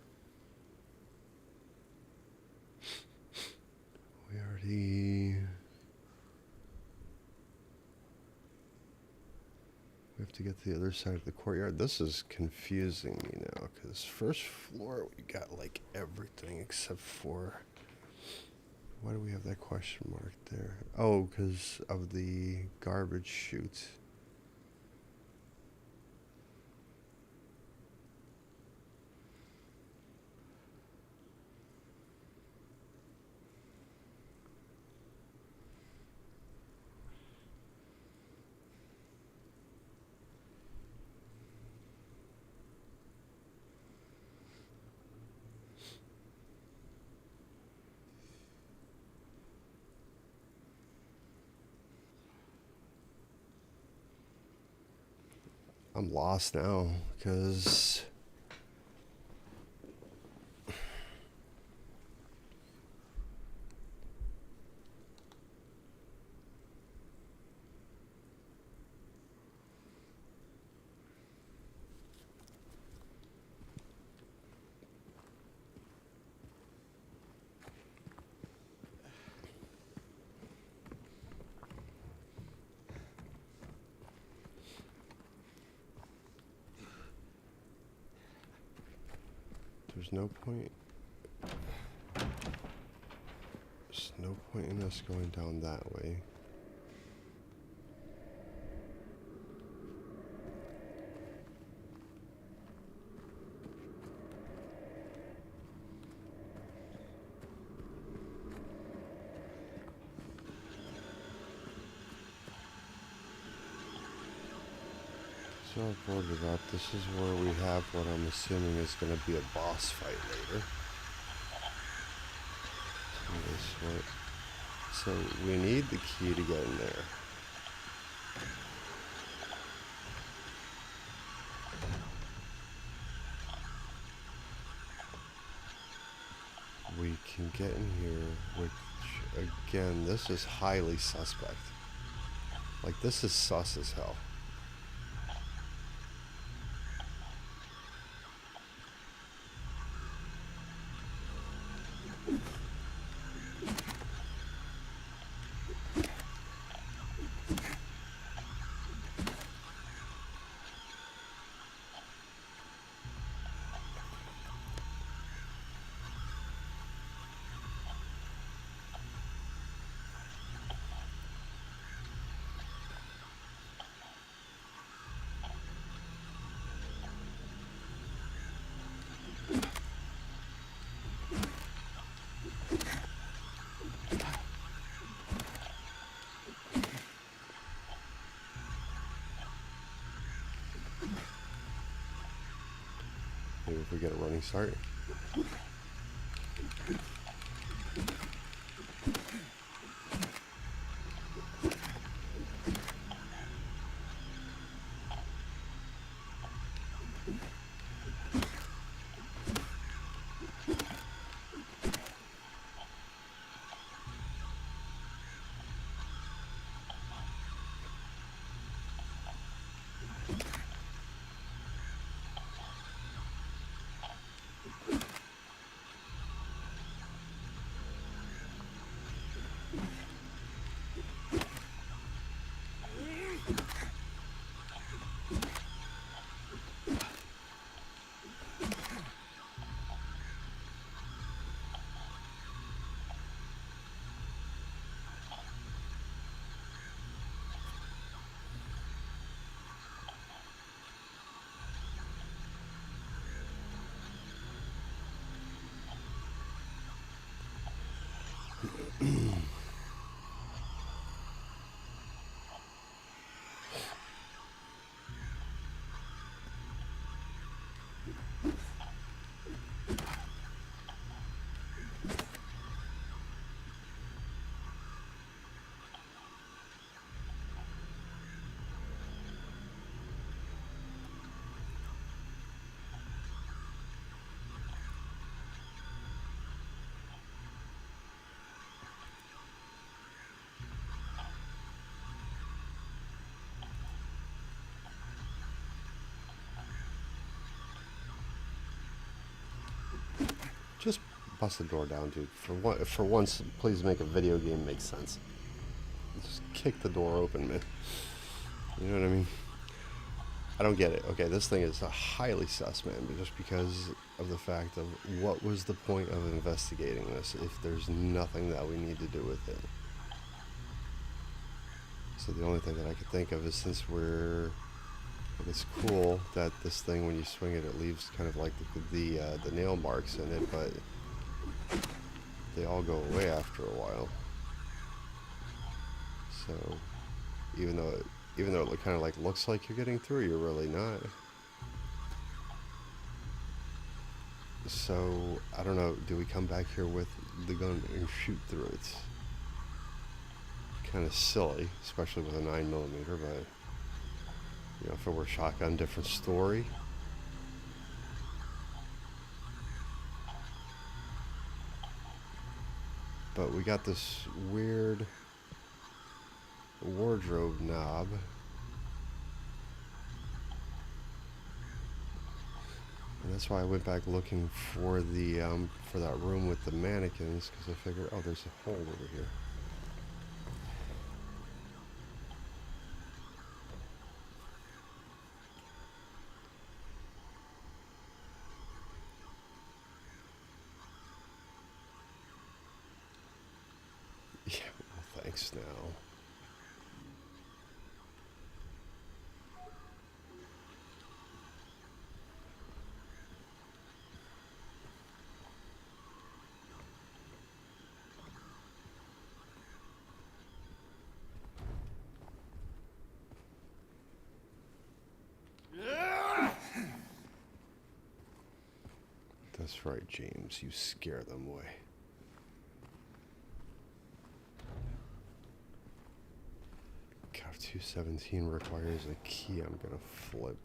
We already... We have to get to the other side of the courtyard. This is confusing me now, because first floor we got like everything except for... Why do we have that question mark there? Oh, because of the garbage chute. I'm lost now, because... There's no point. There's no point in us going down that way. So I've ordered up. This is where we have what I'm assuming is going to be a boss fight later. So we need the key to get in there. We can get in here, which, again, this is highly suspect. Like, this is sus as hell. Maybe if we get a running start. bust the door down, dude. For once, please make a video game make sense. Just kick the door open, man. You know what I mean? I don't get it. Okay, this thing is a highly sus, man, but just because of the fact of what was the point of investigating this if there's nothing that we need to do with it? So the only thing that I could think of is since it's cool that this thing, when you swing it, it leaves kind of like the nail marks in it, but they all go away after a while. So even though it kind of like looks like you're getting through, you're really not. So I don't know. Do we come back here with the gun and shoot through it? Kind of silly, especially with a 9mm, but you know, if it were shotgun, different story. But we got this weird wardrobe knob. And that's why I went back looking for the for that room with the mannequins, because I figured, oh, there's a hole over here. Yeah, well, thanks now. That's right, James. You scare them away. CAF 217 requires a key. I'm gonna flip.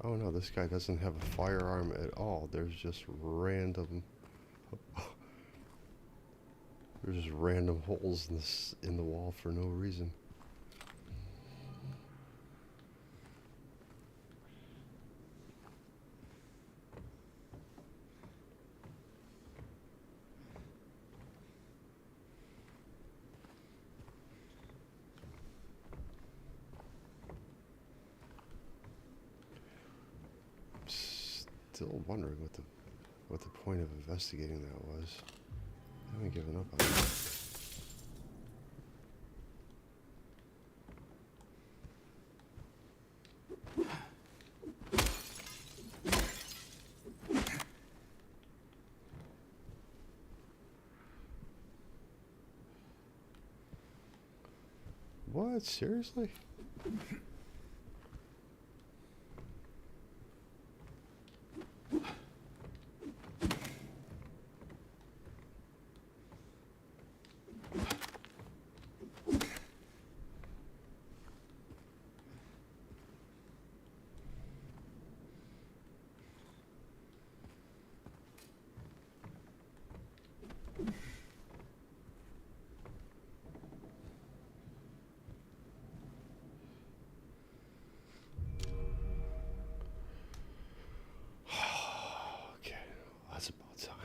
Oh no, this guy doesn't have a firearm at all. There's just random holes in the wall for no reason. Still wondering what the point of investigating that was. I haven't given up on it. What? Seriously? Okay, that's about time.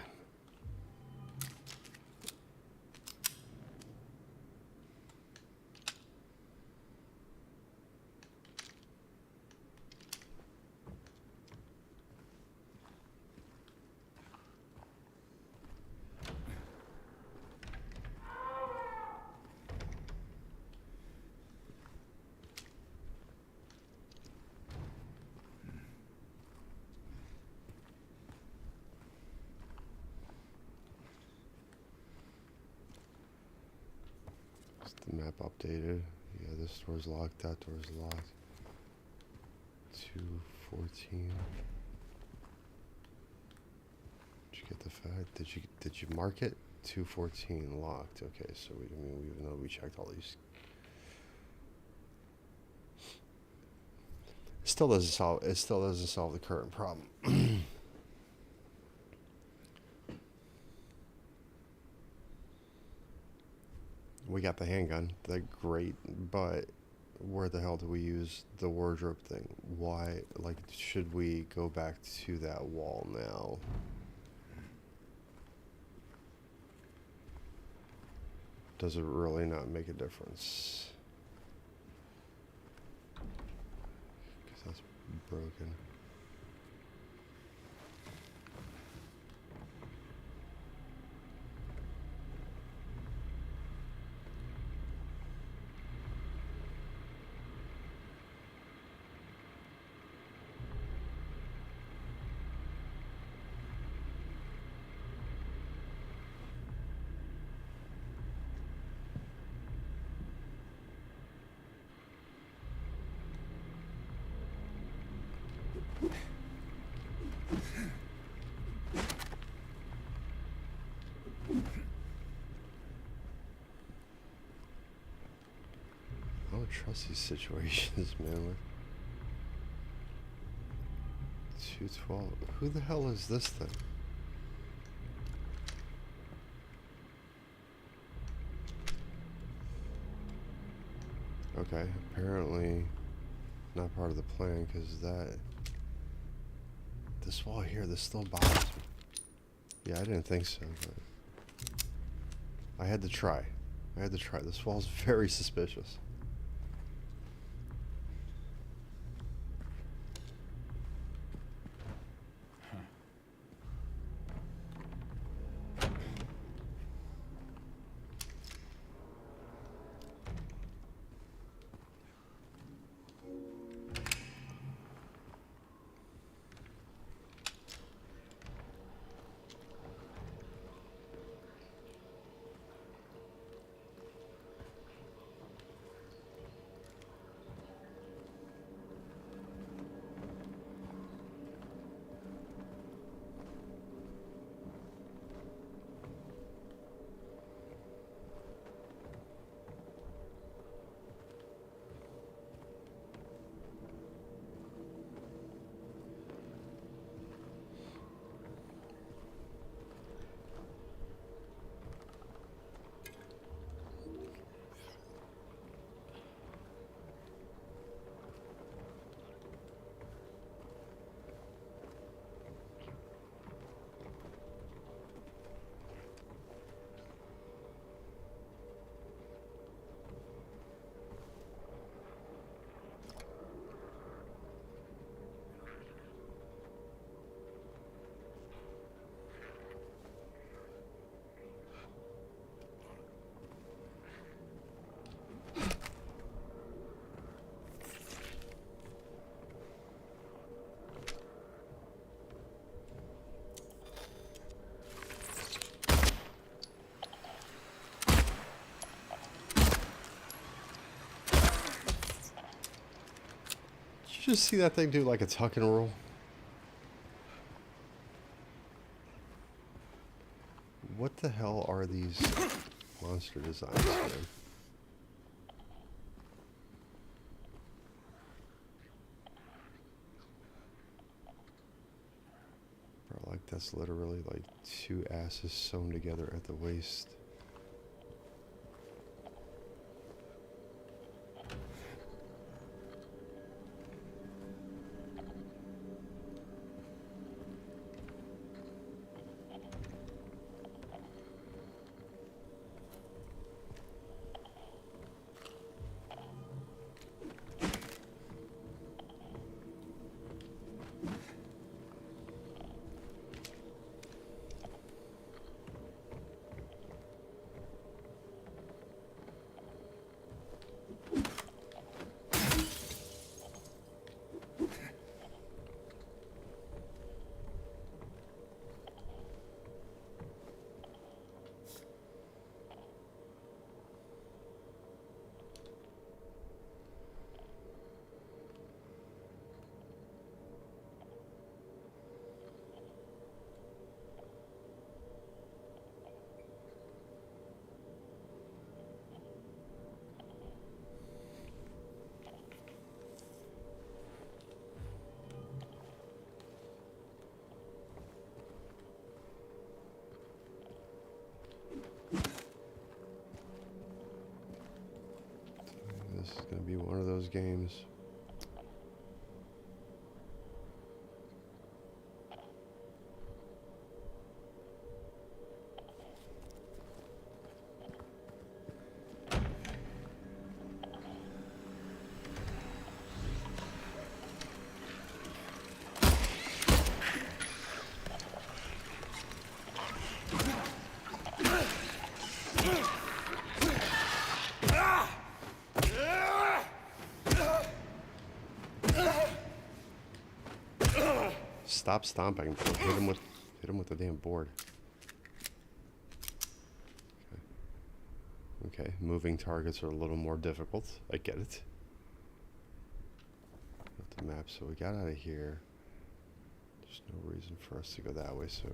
Is the map updated? Yeah, this door's locked, that door's locked. 214. Did you get the fact? Did you mark it? 214 locked. Okay, so even though we checked all these, it still doesn't solve the current problem. We got the handgun, that's great, but where the hell do we use the wardrobe thing? Why, like, should we go back to that wall now? Does it really not make a difference? Because that's broken. I don't trust these situations, man. 212. Who the hell is this thing? Okay, apparently not part of the plan, because this wall here, this still bothers me. Yeah, I didn't think so, but I had to try. This wall's very suspicious. Did you just see that thing do like a tuck and roll? What the hell are these monster designs, man? Bro, like that's literally like two asses sewn together at the waist. those games. Stop stomping. Hit him with the damn board. Okay, moving targets are a little more difficult. I get it. Got the map, so we got out of here. There's no reason for us to go that way, so...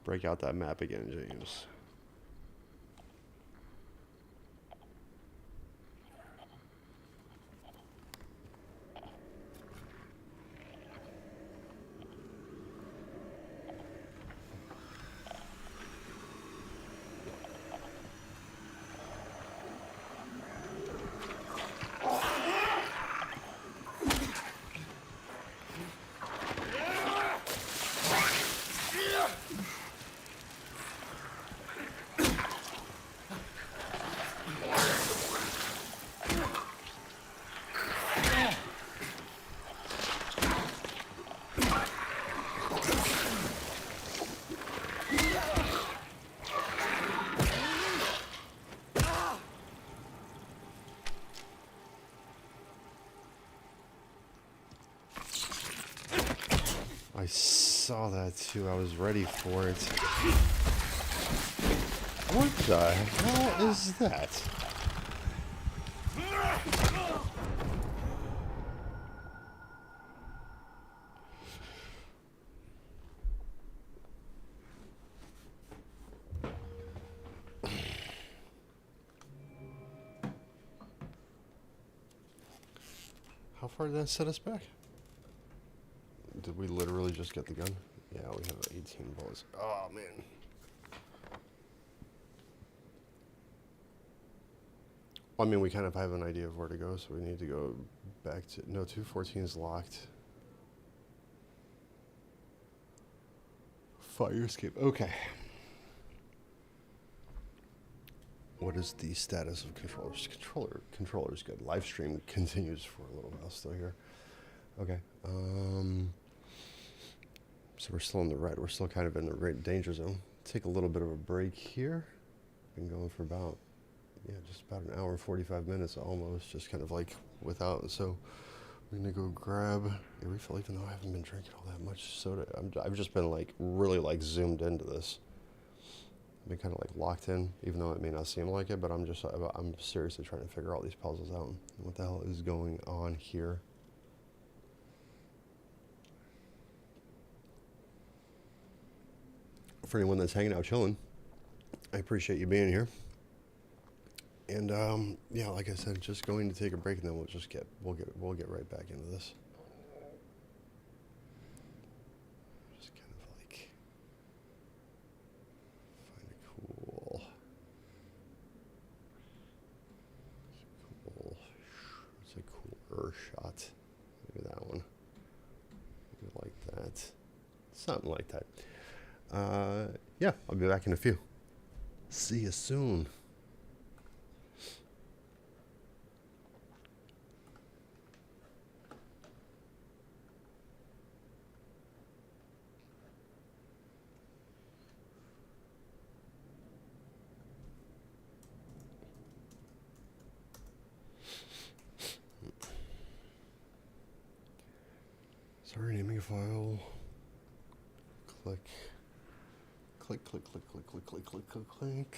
Break out that map again, James. I saw that too. I was ready for it. What the hell is that? How far did that set us back? Did we literally just get the gun? Yeah, we have 18 bullets. Oh, man. Well, I mean, we kind of have an idea of where to go, so we need to go back to... No, 214 is locked. Fire escape. Okay. What is the status of controllers? Controller's good. Live stream continues for a little while still here. Okay. So we're still in the red. We're still kind of in the danger zone. Take a little bit of a break here. Been going for about, just about an hour and 45 minutes almost. Just kind of like without. So we're going to go grab a refill, even though I haven't been drinking all that much soda. I've just been like really like zoomed into this. I've been kind of like locked in, even though it may not seem like it, but I'm seriously trying to figure all these puzzles out. What the hell is going on here? For anyone that's hanging out chilling, I appreciate you being here. And like I said, just going to take a break, and then we'll get right back into this. Just kind of like find it's a cooler shot. Maybe that one. Maybe like that. Something like that. I'll be back in a few. See you soon. file. Click. Click, click, click, click, click, click, click, click, click.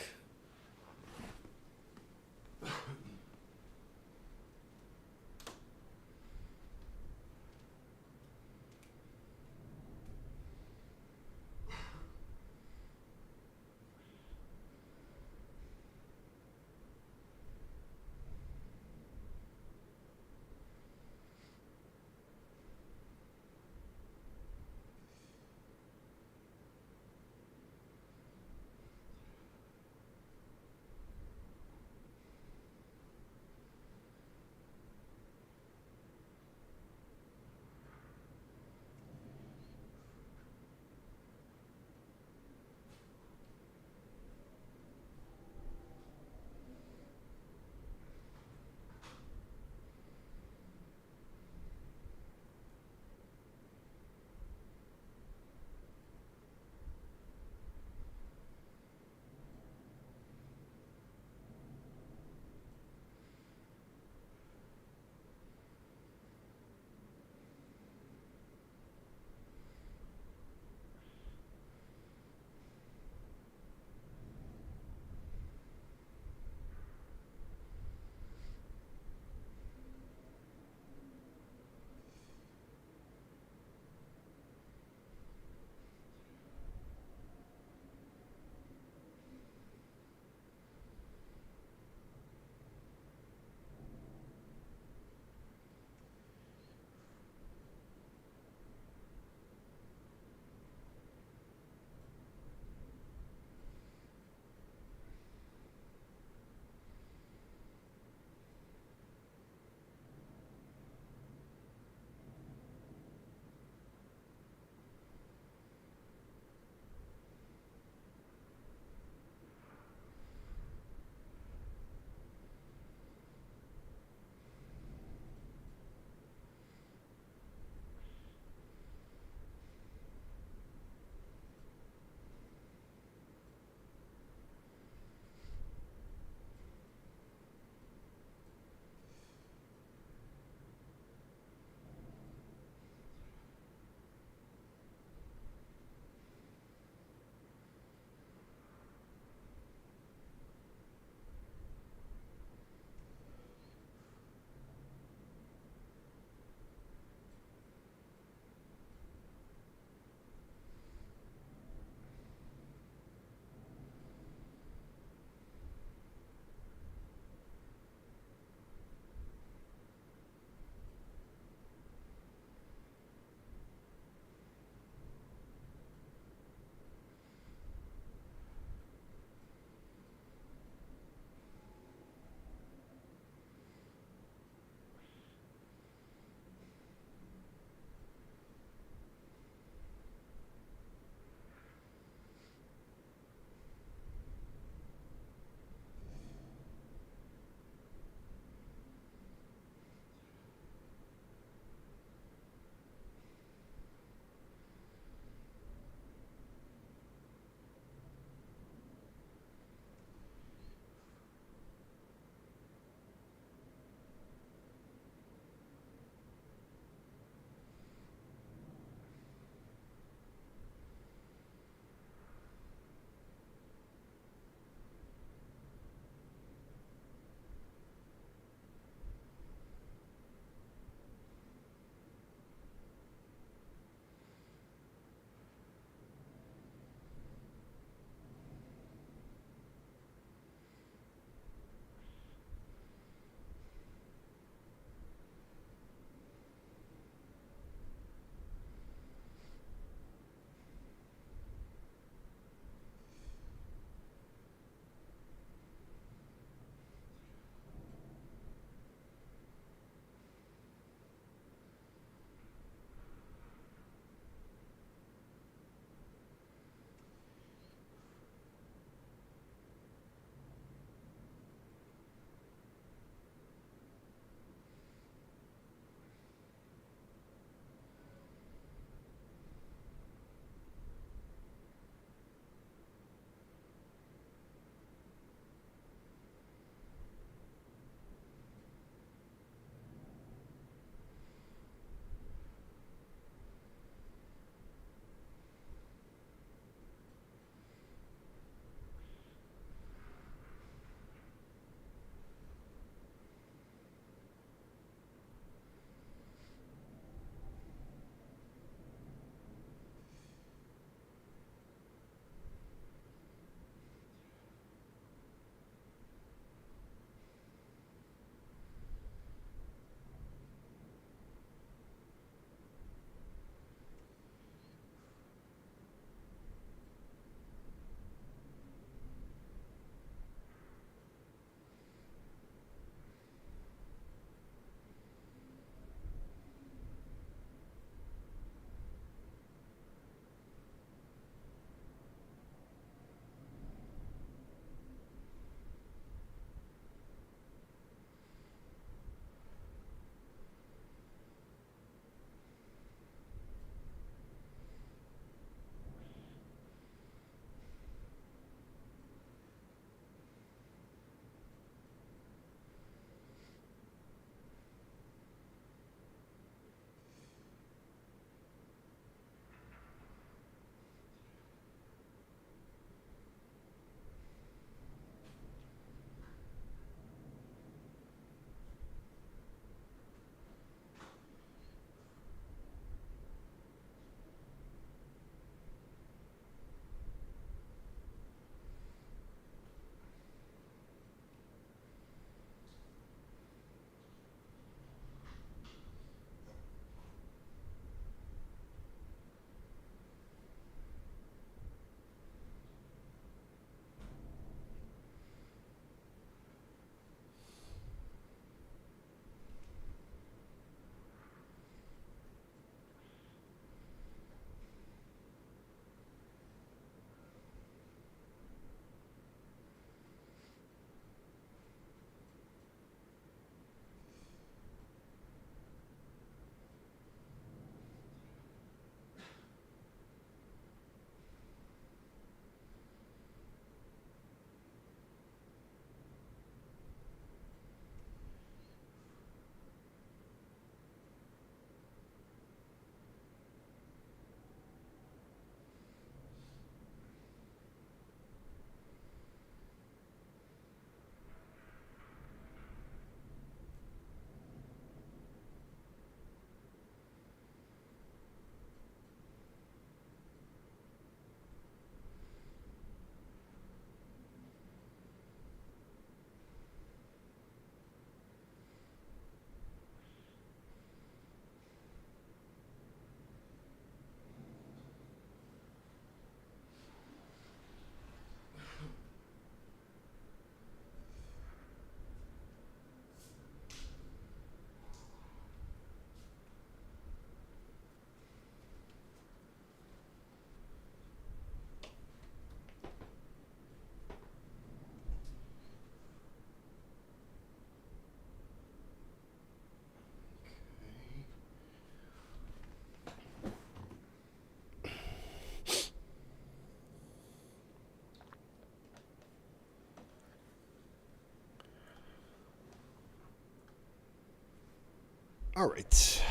All right.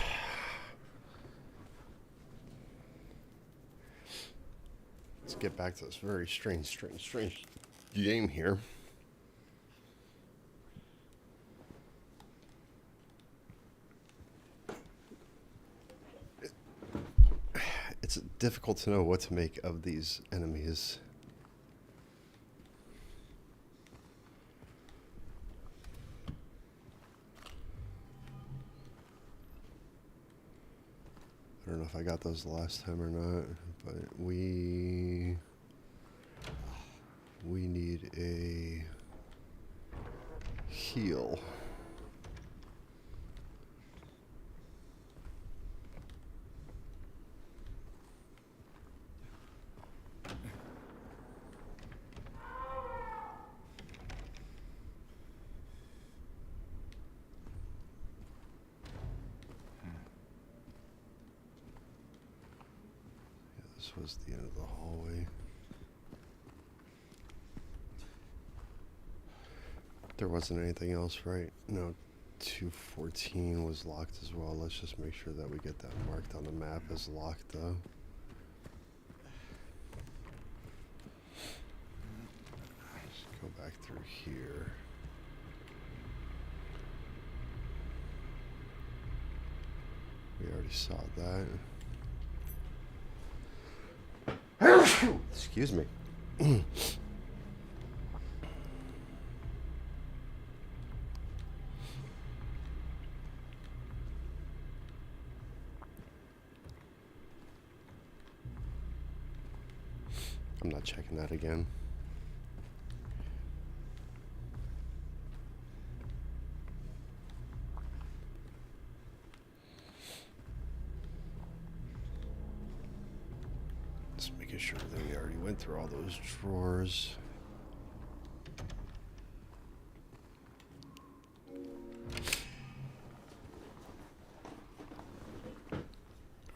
Let's get back to this very strange game here. It's difficult to know what to make of these enemies. I don't know if I got those the last time or not, but we need a heal. This was the end of the hallway. There wasn't anything else, right? No, 214 was locked as well. Let's just make sure that we get that marked on the map as locked, though. Let's go back through here. We already saw that. Excuse me. I'm not checking that again. Just making sure that we already went through all those drawers.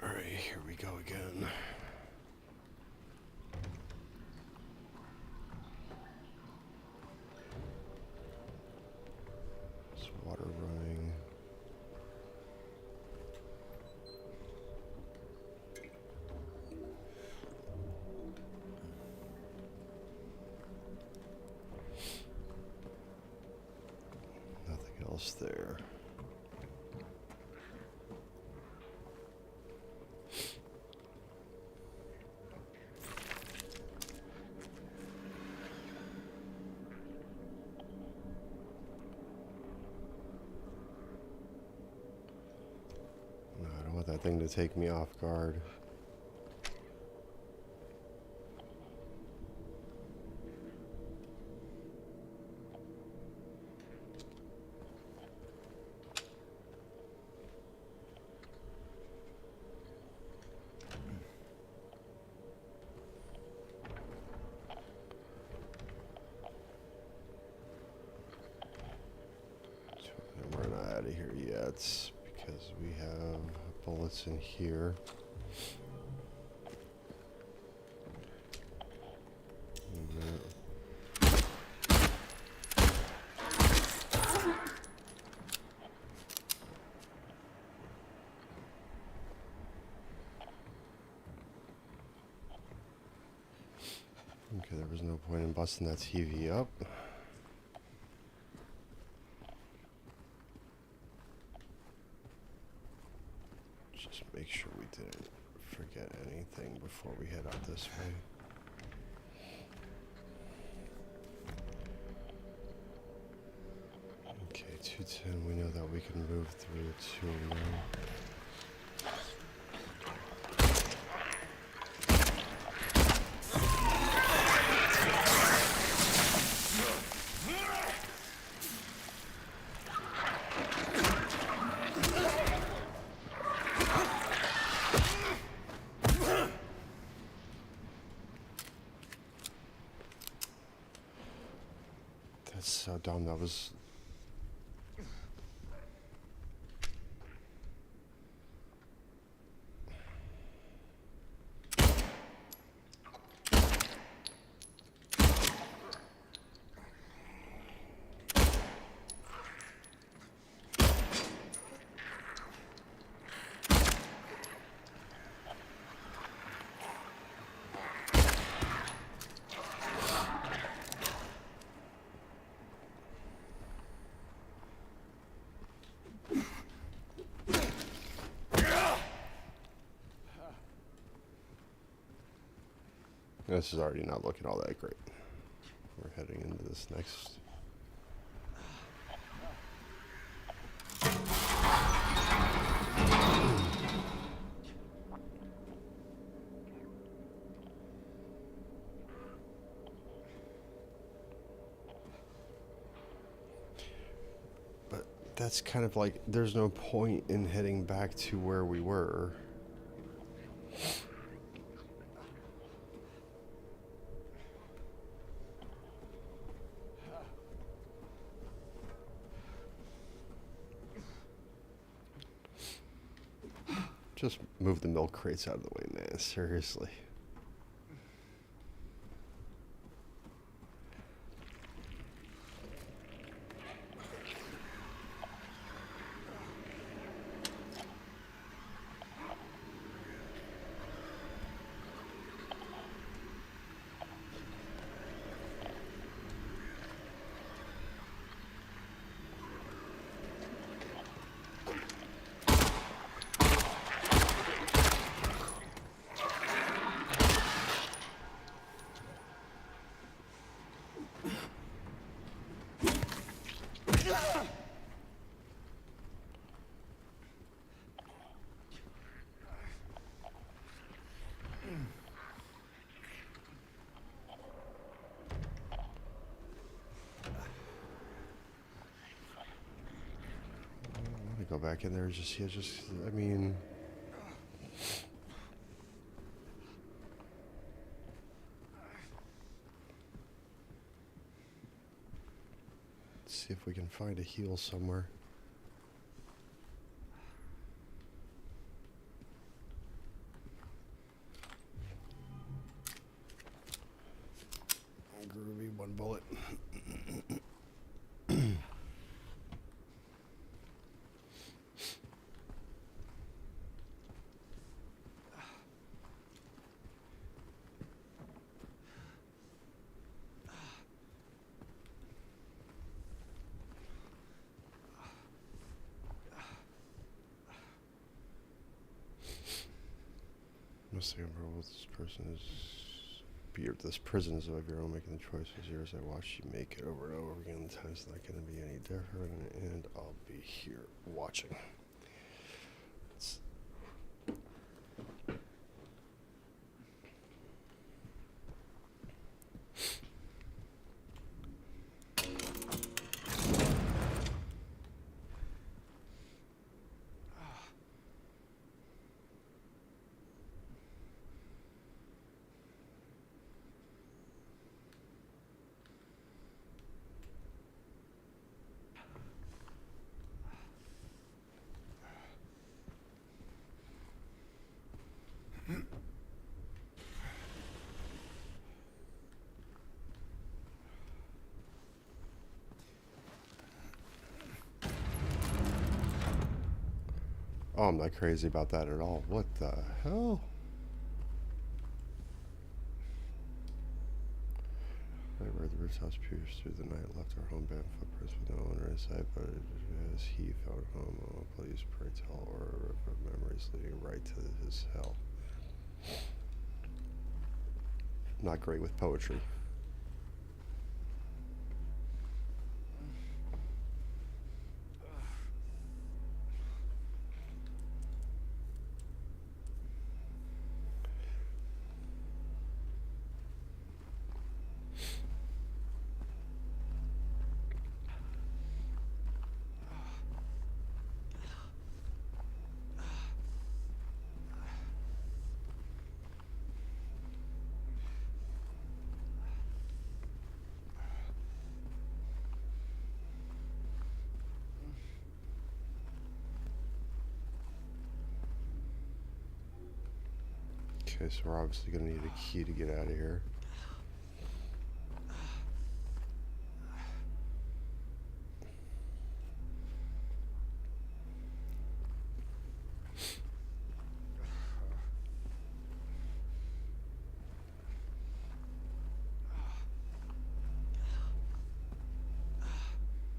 All right, here we go again. There's water running. Nothing else there. No, I don't want that thing to take me off guard. And we're not out of here yet because we have bullets in here. Okay, there was no point in busting that TV up. Just make sure we didn't forget anything before we head out this way. Okay, 210, we know that we can move through 209. That's so dumb. That was... This is already not looking all that great. We're heading into this next. But that's kind of like, there's no point in heading back to where we were. Just move the milk crates out of the way, man. Seriously. Go back in there, just I mean, let's see if we can find a heal somewhere. Groovy, one bullet. Must say, bro, this person is. This prison is of your own making the choices. Yours. I watched you make it over and over again. The time's not going to be any different, and I'll be here watching. Oh, I'm not crazy about that at all. What the hell? I read the rooftops pierced through the night, left our home band footprints with no owner in sight, but as he found home, oh, please pray tell, or a river of memories leading right to his hell. Not great with poetry. Okay, so we're obviously going to need a key to get out of here.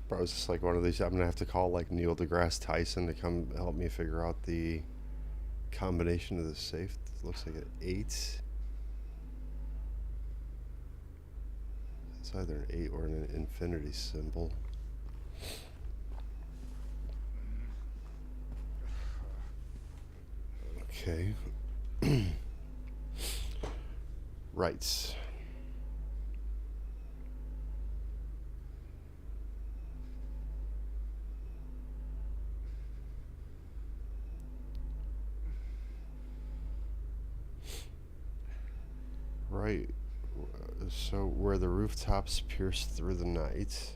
Bro, it's just like one of these. I'm going to have to call like Neil deGrasse Tyson to come help me figure out the combination of the safe. Looks like an 8. It's either an 8 or an infinity symbol. Okay. Right. Right. So where the rooftops pierce through the night.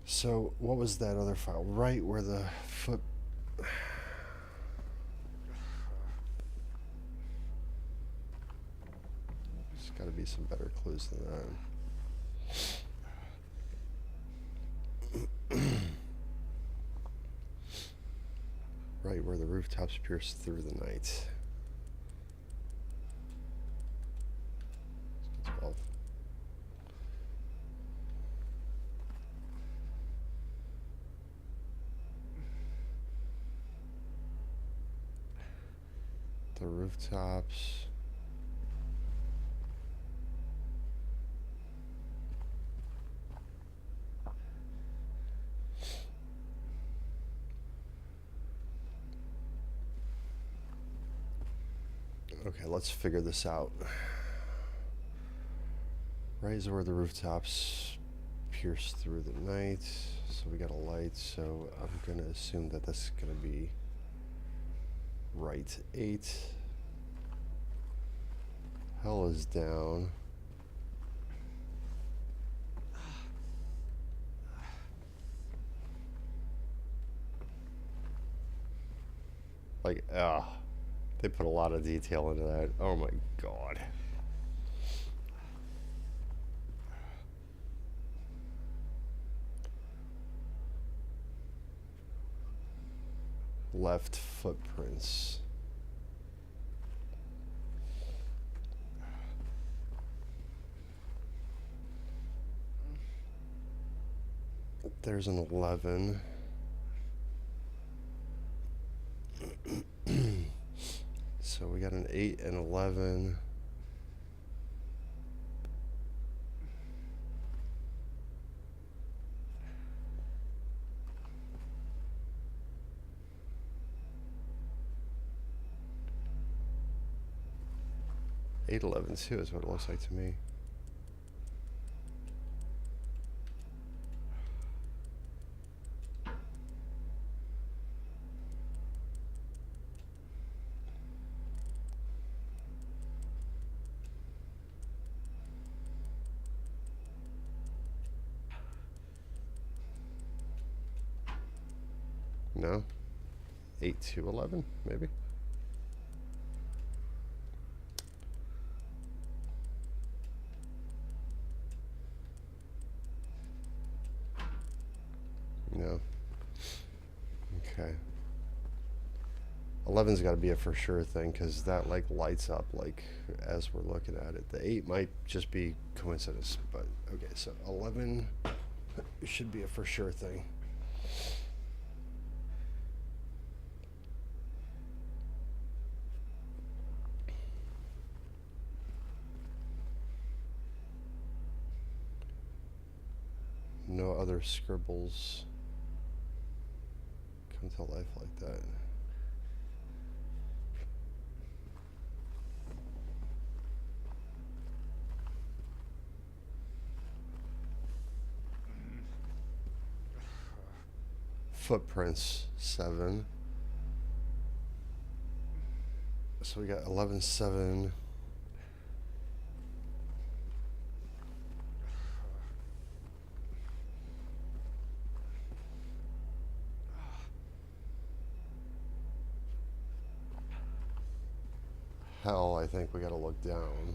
So what was that other file? Right where the foot... There's got to be some better clues than that. Right where the rooftops pierce through the night. 12. The rooftops. Okay, let's figure this out. Right is where the rooftops pierce through the night. So we got a light, so I'm going to assume that this is going to be right 8. Hell is down. Like, they put a lot of detail into that. Oh my god. Left footprints. There's an 11. So we got an 8 and 11. Eight 11 too is what it looks like to me. No? 8 to 11, maybe? No. Okay. 11's got to be a for sure thing because that like lights up like as we're looking at it. The 8 might just be coincidence, but okay, so 11 should be a for sure thing. No other scribbles come to life like that. Footprints 7. So we got 11 7. Hell, I think we gotta look down.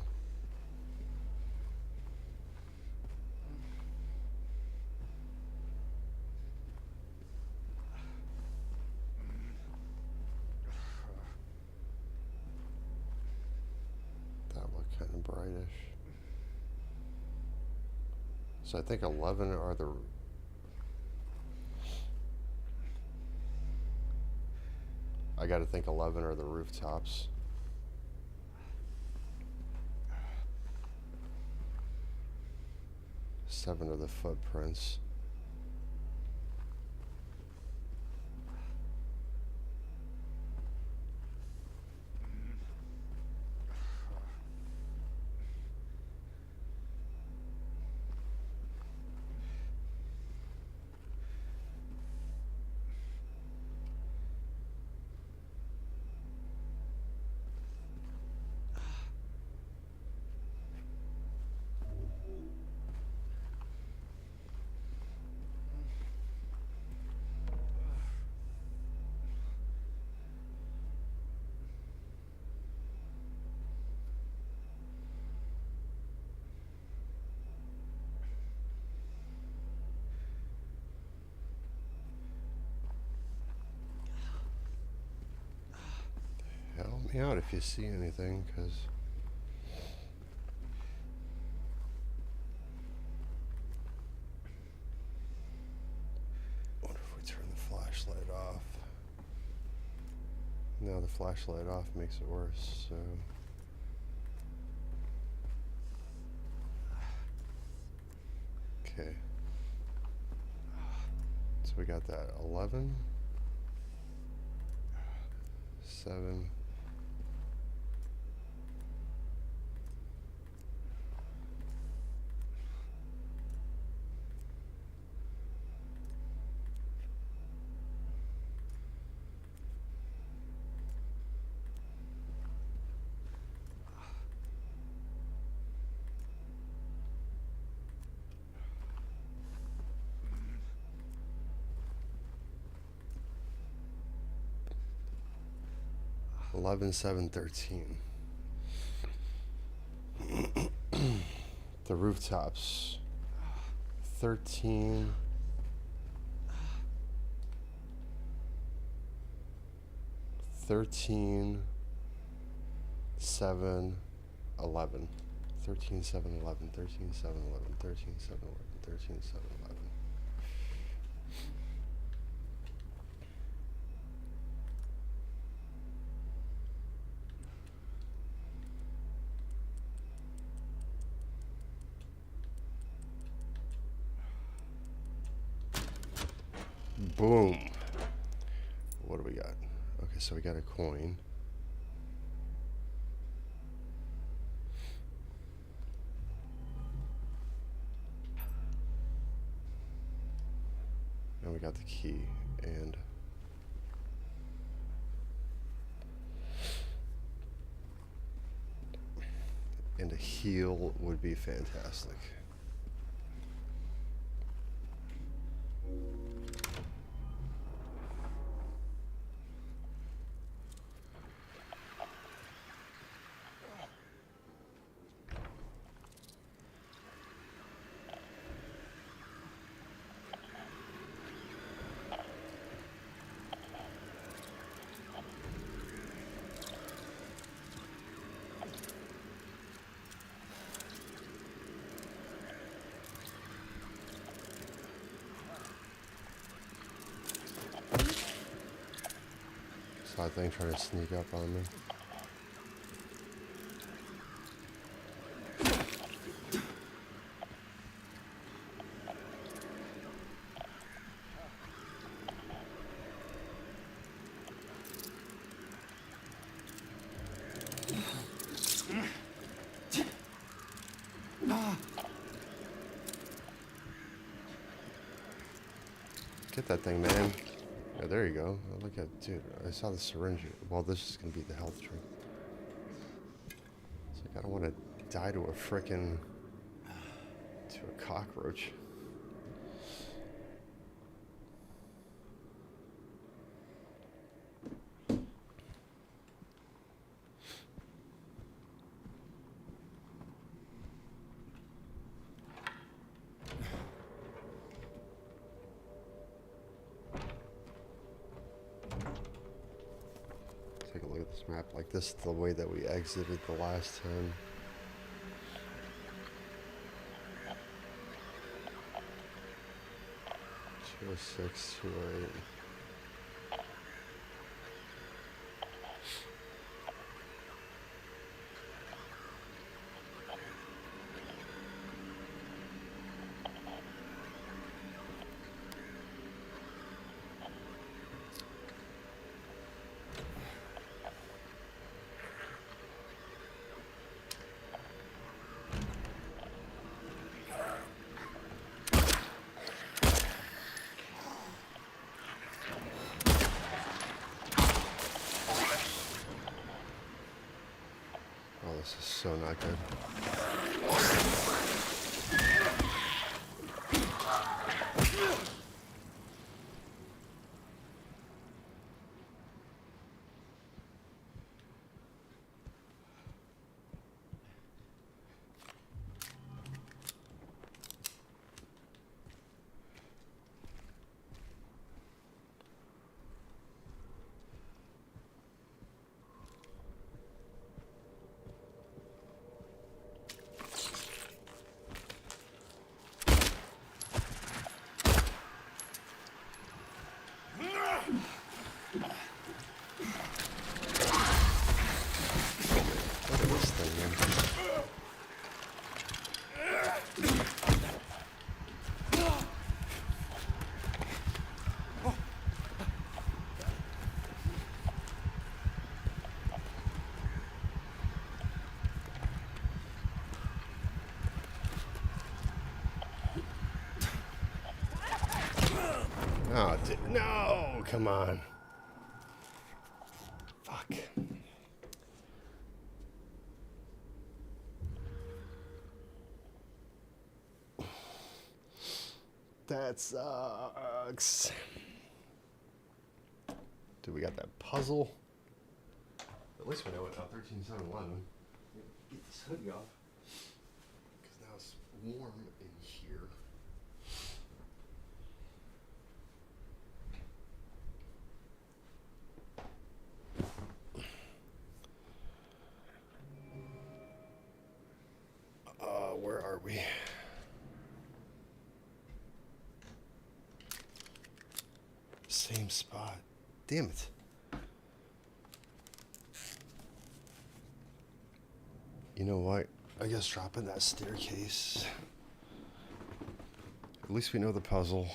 That looked kind of brightish. So I think 11 are the... I gotta think 11 are the rooftops. 7 are the footprints. Help me out if you see anything, because wonder if we turn the flashlight off. No, the flashlight off makes it worse, so okay. So we got that 11, 7. 11, 7, 13. The rooftops. 13. 13, 7, 11. 13, 7, 11. 13, 7, 11. 13, 7, 11. 13, 7, 11. Boom. What do we got? Okay, so we got a coin. And we got the key. And a heal would be fantastic. Saw that thing trying to sneak up on me. Get that thing, man. Yeah, there you go. Oh, look at, dude, I saw the syringe. Well, this is gonna be the health drink. It's like, I don't want to die to a frickin' to a cockroach. Take a look at this map. Like, this is the way that we exited the last time. Two 6, 208. This is so not good. Look at this thing here. Oh, no! Come on. Fuck. That sucks. Dude, we got that puzzle. At least we know it now. 13.7.11. Get this hoodie off. Because now it's warm in here. Where are we? Same spot. Damn it. You know what? I guess dropping that staircase. At least we know the puzzle.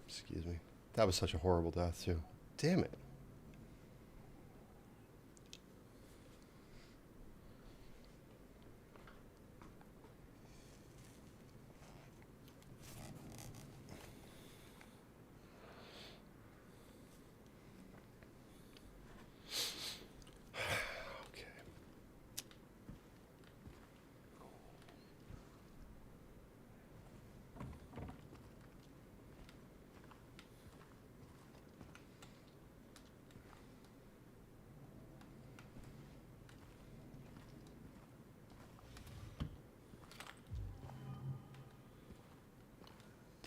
Excuse me. That was such a horrible death, too. Damn it.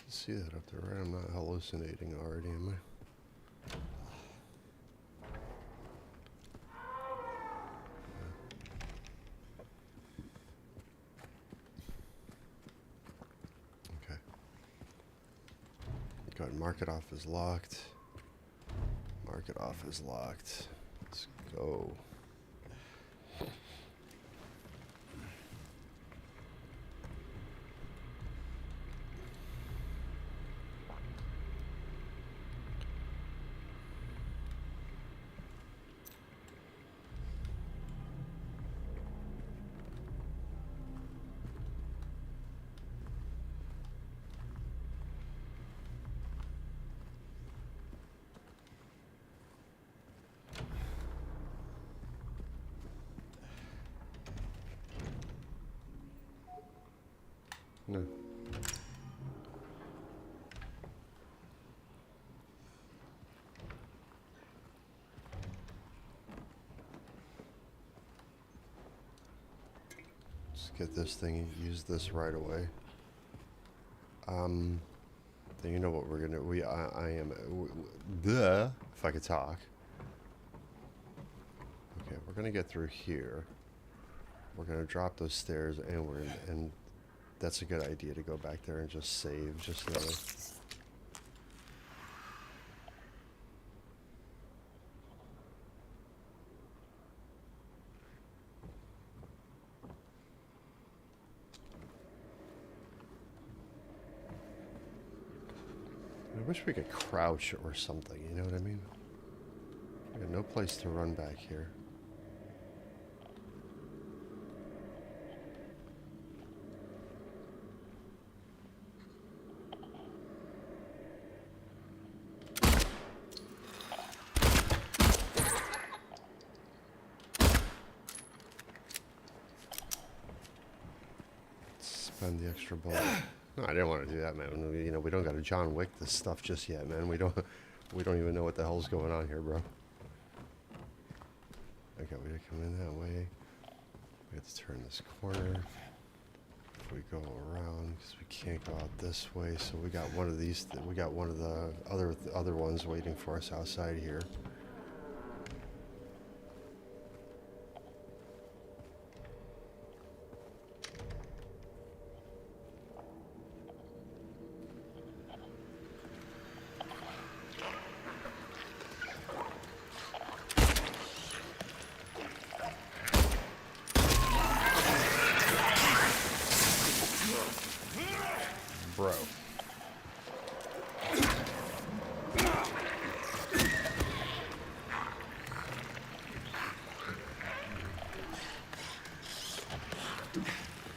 See that up there, right? I'm not hallucinating already, am I? Okay. Go ahead and mark it off as locked. Mark it off as locked. Let's go. No. Let's get this thing and use this right away. Then you know what we're gonna. If I could talk. Okay, we're gonna get through here. We're gonna drop those stairs, and that's a good idea to go back there and just save, just so. I wish we could crouch or something, you know what I mean? I got no place to run back here. the extra bullet. No, I didn't want to do that, man. You know, we don't got to John Wick this stuff just yet, man. We don't even know what the hell's going on here, bro. Okay, we gotta come in that way. We have to turn this corner. If we go around, because we can't go out this way, so we got one of these. We got one of the other ones waiting for us outside here. Bro.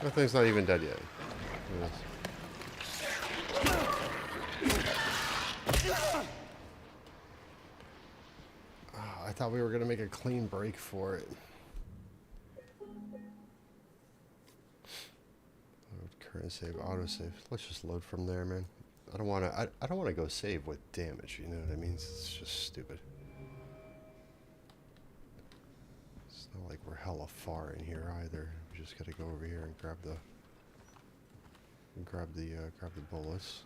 That thing's not even dead yet. Yes. I thought we were going to make a clean break for it. Current save, autosave. Let's just load from there, man. I don't want to. I don't want to go save with damage. You know what I mean? It's just stupid. It's not like we're hella far in here either. We just gotta go over here and grab the bullets.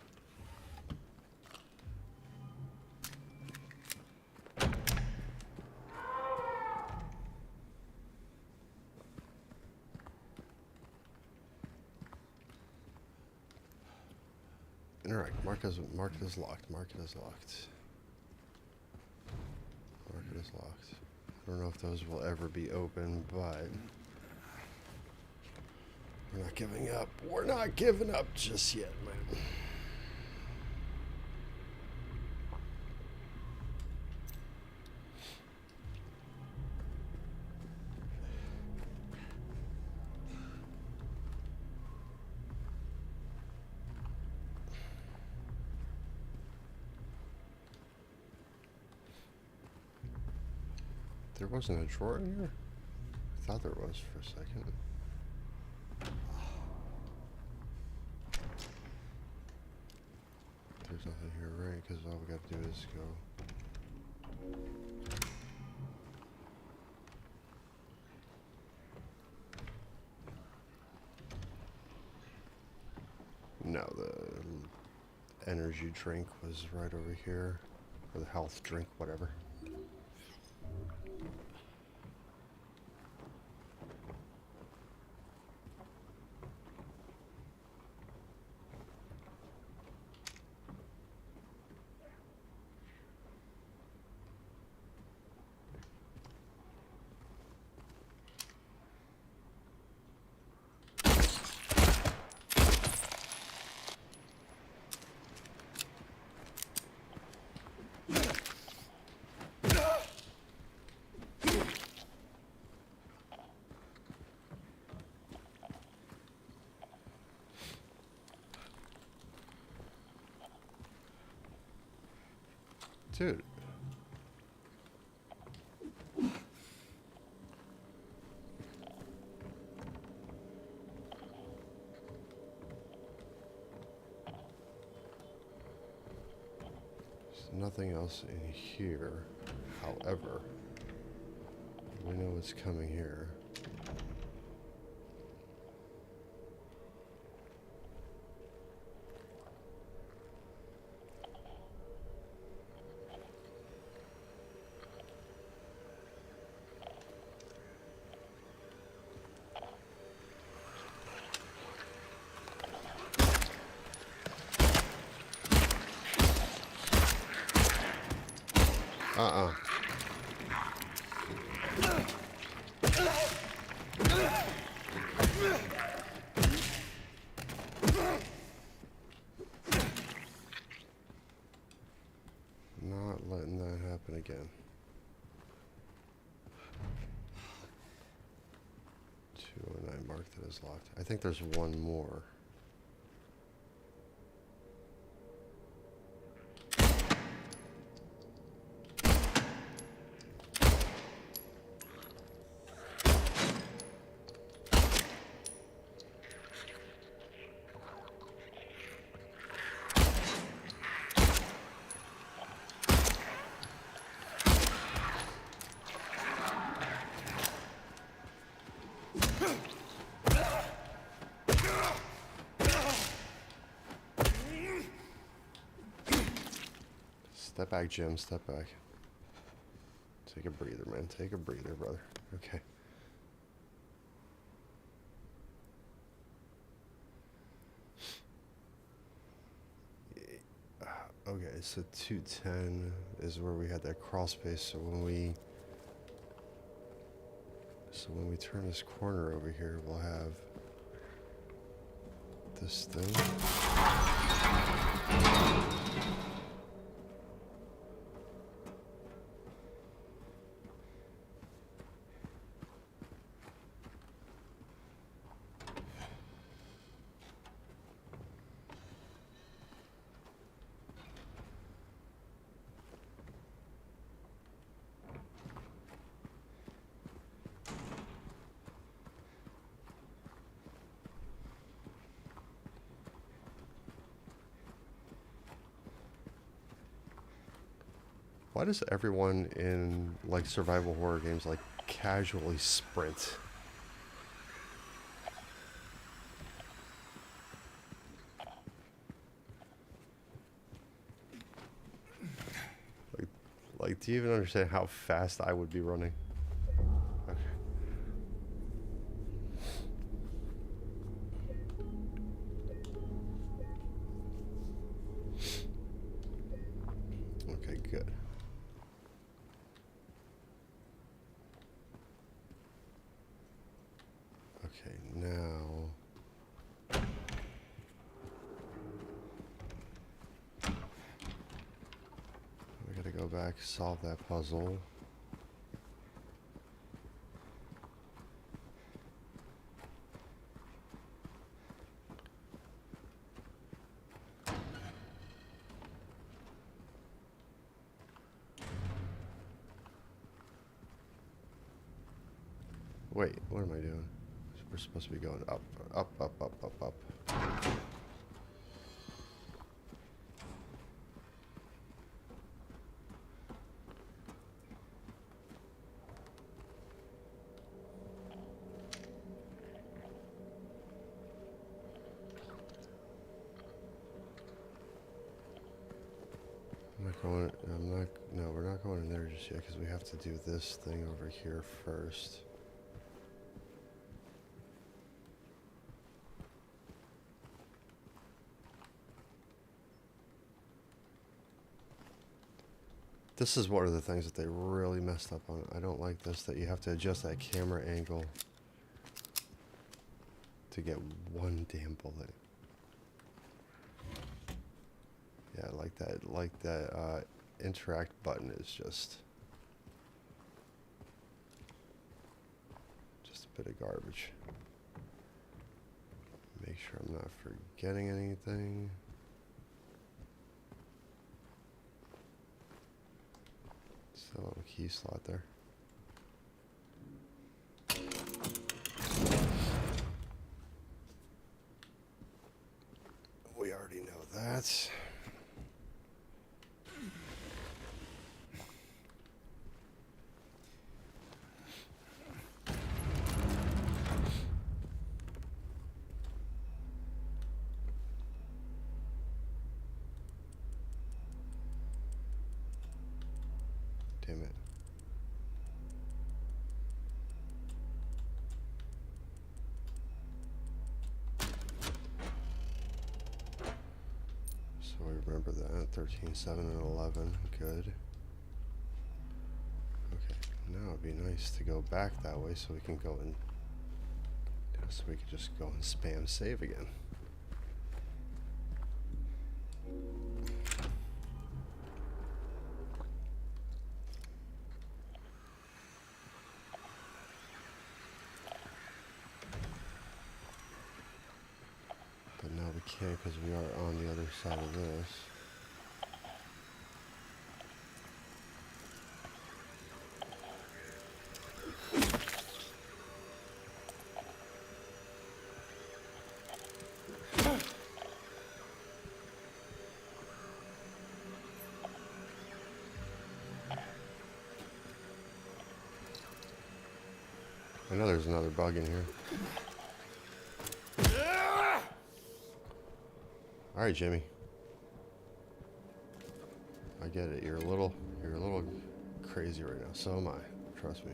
Interact. Mark is locked. Mark it is locked. Mark it is locked. I don't know if those will ever be open, but we're not giving up. We're not giving up just yet, man. There wasn't a drawer in here? I thought there was for a second. There's nothing here, right? Because all we got to do is go. No, the energy drink was right over here. Or the health drink, whatever. Dude. There's nothing else in here. However, we know what's coming here. Not letting that happen again. 209 mark that is locked. I think there's one more. Step back, Jim. Step back. Take a breather, man. Take a breather, brother. Okay. Okay, so 210 is where we had that crawl space. So when we turn this corner over here, we'll have this thing. Why does everyone in like survival horror games like casually sprint? Like, do you even understand how fast I would be running? Okay. Okay, good. Okay, now we gotta go back, solve that puzzle. Wait, what am I doing? We're supposed to be going up, up, up, up, up, up. No, we're not going in there just yet because we have to do this thing over here first. This is one of the things that they really messed up on. I don't like this, that you have to adjust that camera angle to get one damn bullet. Yeah, like that interact button is just a bit of garbage. Make sure I'm not forgetting anything. Just a little key slot there. We already know that. Damn it. So we remember that. 13, 7, and 11. Good. Okay. Now it'd be nice to go back that way so we can go and... So we can just go and spam save again. But now we can't because we are on the other side of this. I know there's another bug in here. Alright, Jimmy. I get it. You're a little crazy right now. So am I. Trust me.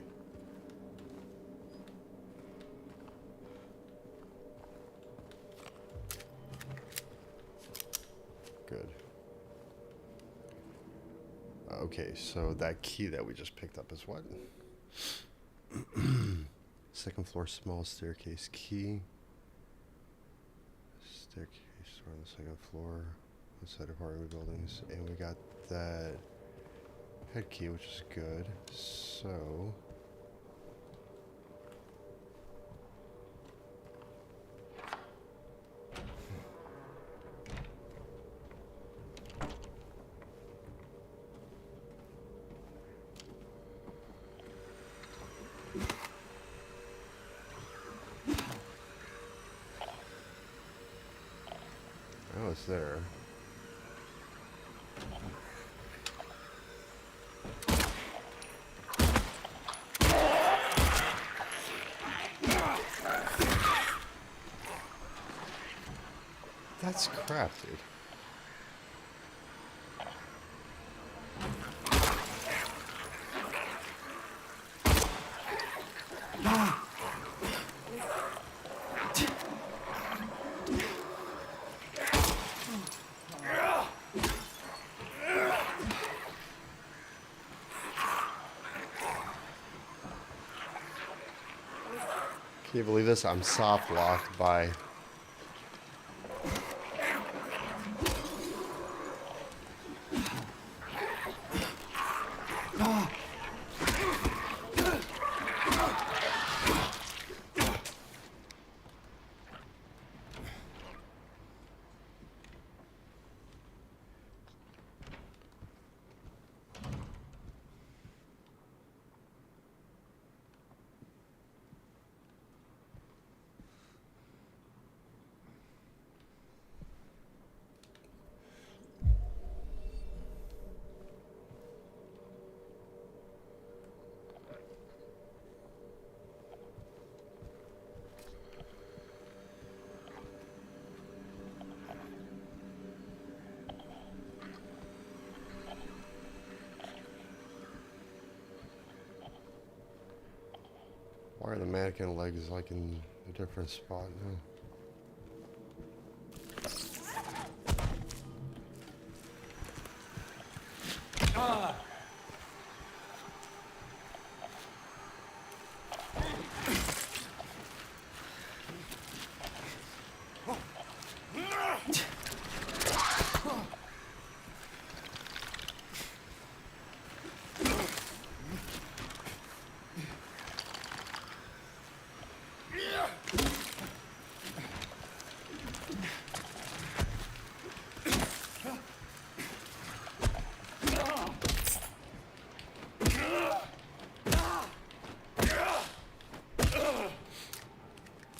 Good. Okay, so that key that we just picked up is what? Second floor, small staircase key. Staircase on the second floor. Outside apartment buildings. And we got that head key, which is good. So... oh, it's there. That's crap, dude. Can you believe this? I'm soft locked by... Why are the mannequin legs like in a different spot now?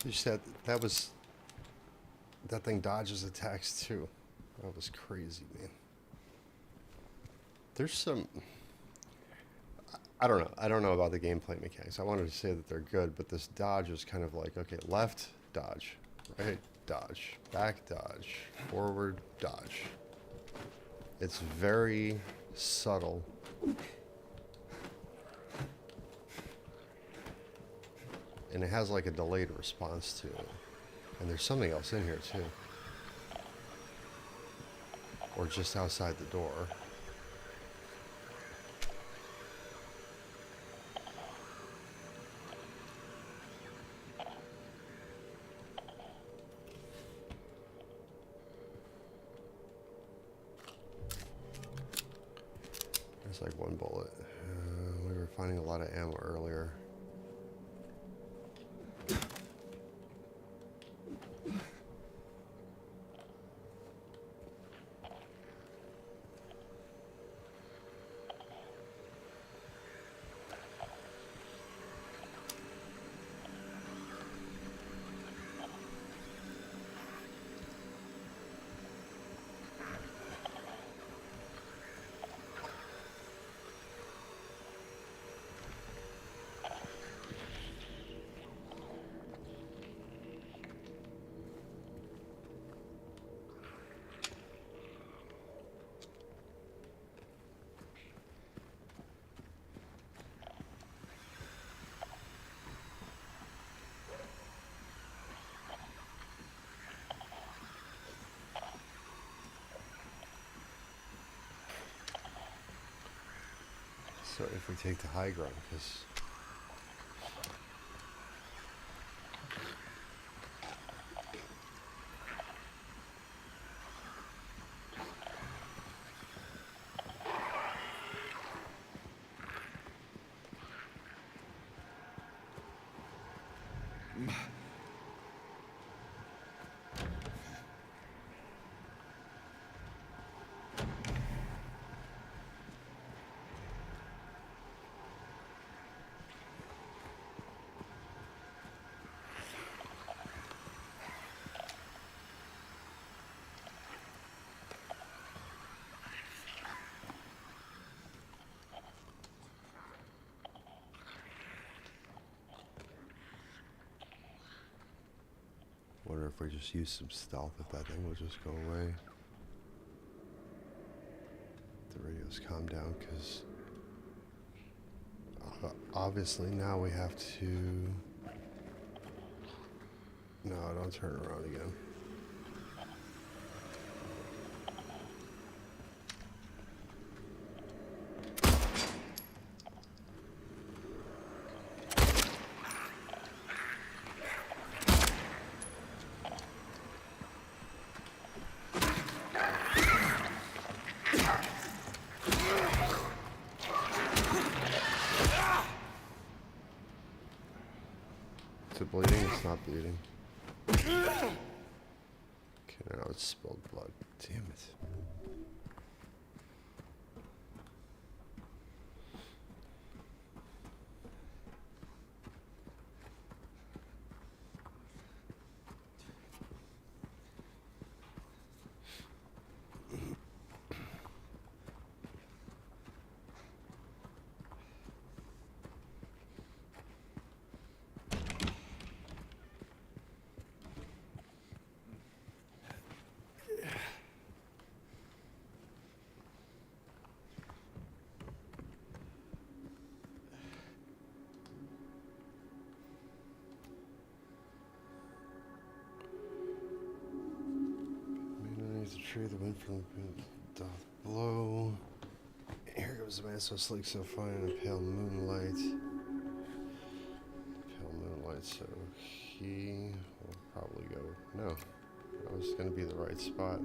You said that was... that thing dodges attacks too. That was crazy, man. There's some... I don't know. I don't know about the gameplay mechanics. I wanted to say that they're good, but this dodge is kind of like, okay, left, dodge. Right, dodge. Back, dodge. Forward, dodge. It's very subtle. And it has like a delayed response to it. And there's something else in here too. Or just outside the door. There's like one bullet. We were finding a lot of ammo earlier. So if we take the high ground, because wonder if we just use some stealth, if that thing will just go away. The radio's calmed down, because obviously now we have to... No, don't turn around again. Is it bleeding? It's not bleeding. Okay, now it's spilled blood. Damn it. The tree, the wind from the doth blow. Here goes the man so sleek, so fine in a pale moonlight. Pale moonlight, so he will probably go. No, that was going to be the right spot.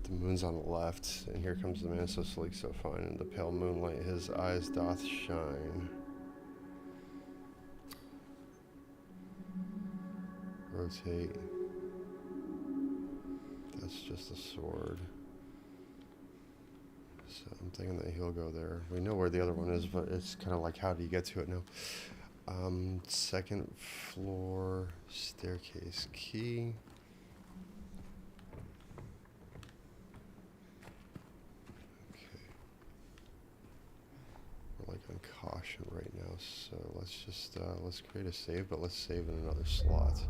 The moon's on the left, and here comes the man so sleek, so fine in the pale moonlight. His eyes doth shine. Rotate. That's just a sword. So I'm thinking that he'll go there. We know where the other one is, but it's kind of like, how do you get to it now? Second floor staircase key. Okay. We're like on caution right now, so let's just let's create a save, but let's save in another slot.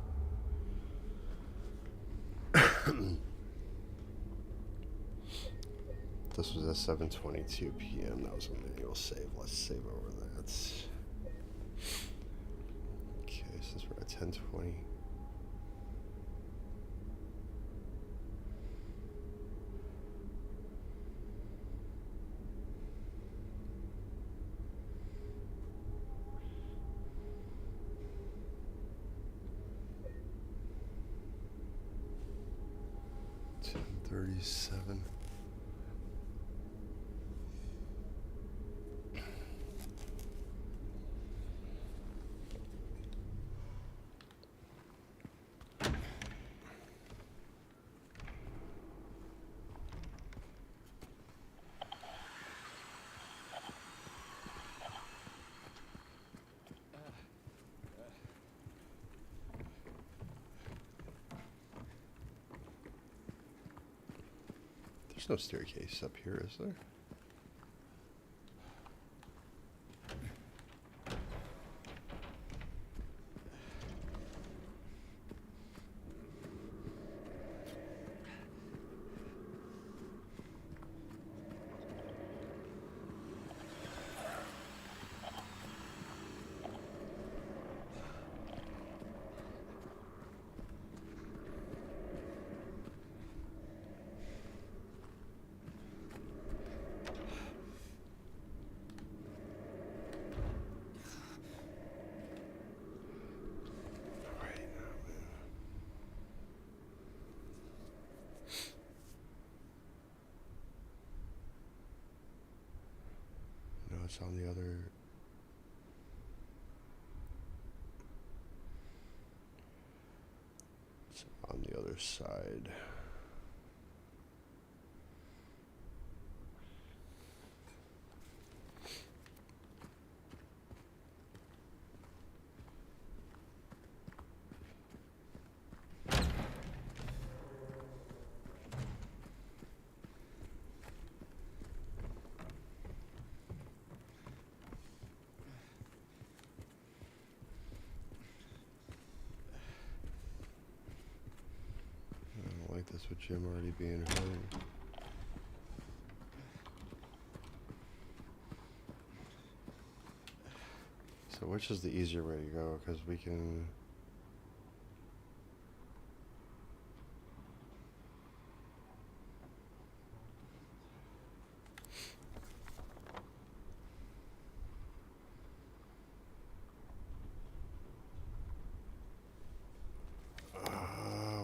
This was at 7:22 p.m. That was a manual save. Let's save over that. Okay, since we're at 10:20. $10:37. There's no staircase up here, is there? it's on the other. It's on the other side. Like this with Jim already being home. So which is the easier way to go? Because we can...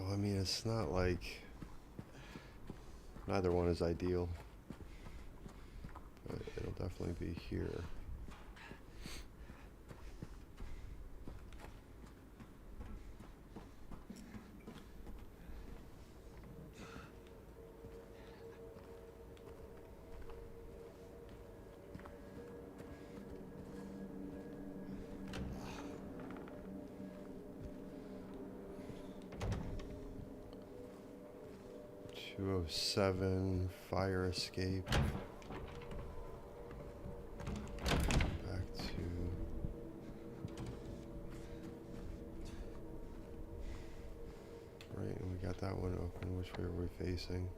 I mean, it's not like... Neither one is ideal. But it'll definitely be here. .207 fire escape. Back to... Right, and we got that one open. Which way are we facing?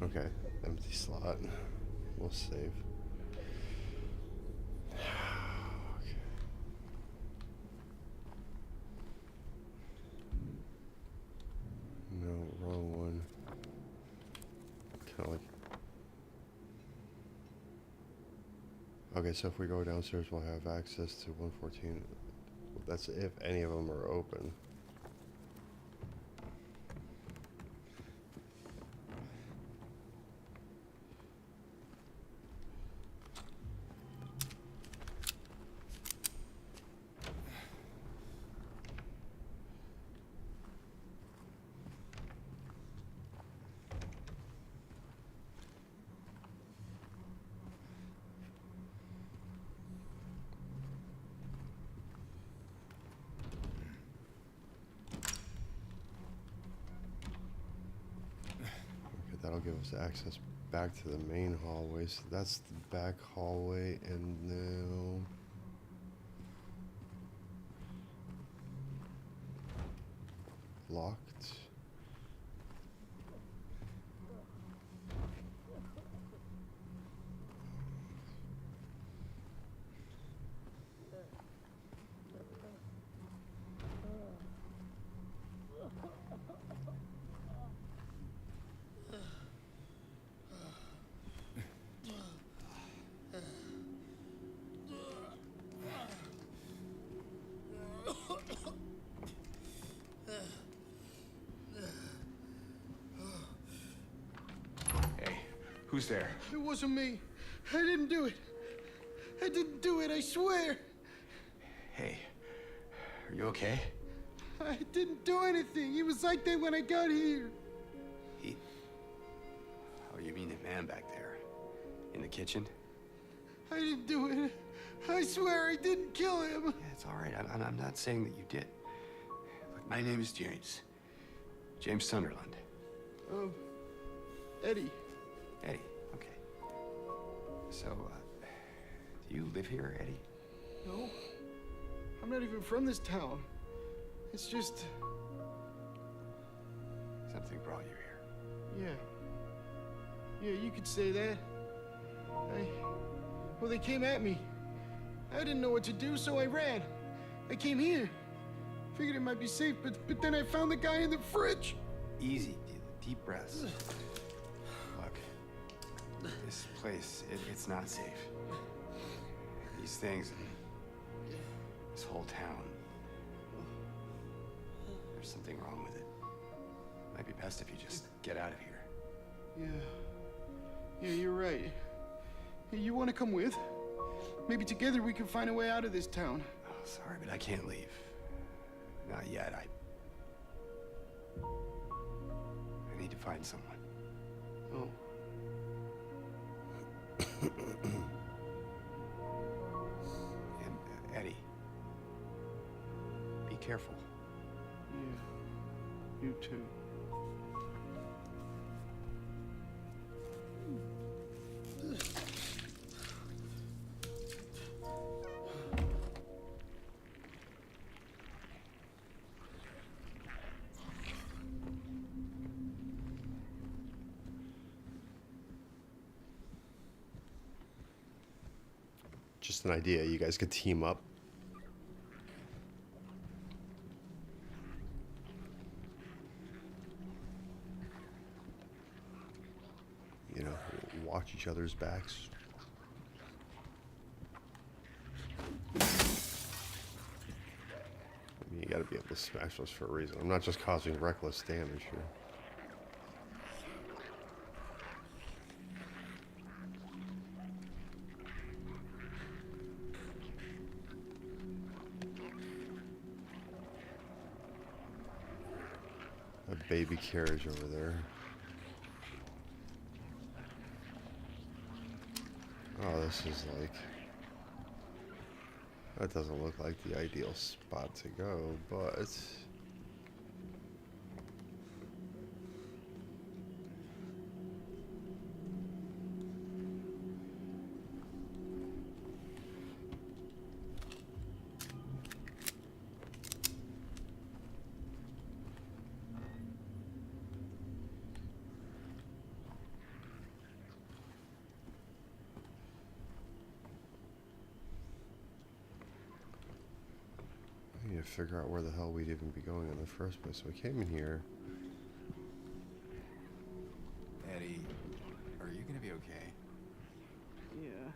Okay, empty slot. We'll save. Okay. No, wrong one. Kind of like... Okay, so if we go downstairs, we'll have access to 114. That's if any of them are open. That'll give us access back to the main hallway. So that's the back hallway, and now locked. Who's there? It wasn't me. I didn't do it. I didn't do it, I swear. Hey, are you okay? I didn't do anything. He was like that when I got here. He... Oh, you mean the man back there? In the kitchen? I didn't do it. I swear I didn't kill him. Yeah, it's all right. I'm not saying that you did. Look, my name is James. James Sunderland. Eddie. Eddie, okay. So, do you live here, Eddie? No. I'm not even from this town. It's just... Something brought you here. Yeah. Yeah, you could say that. Well, they came at me. I didn't know what to do, so I ran. I came here. Figured it might be safe, but then I found the guy in the fridge. Easy, deep breaths. Look, this place, it's not safe. These things, this whole town, there's something wrong with it. Might be best if you just get out of here. Yeah, you're right. Hey, you want to come with? Maybe together we can find a way out of this town. Oh, sorry, but I can't leave. Not yet. I need to find someone. Oh. And Eddie, be careful. Yeah. You too. Just an idea. You guys could team up. You know, watch each other's backs. I mean, you gotta be able to smash those for a reason. I'm not just causing reckless damage here. A baby carriage over there. Oh, this is like... That doesn't look like the ideal spot to go, but... I need to figure out where the hell we'd even be going in the first place. So we came in here. Eddie, are you gonna be okay? Yeah,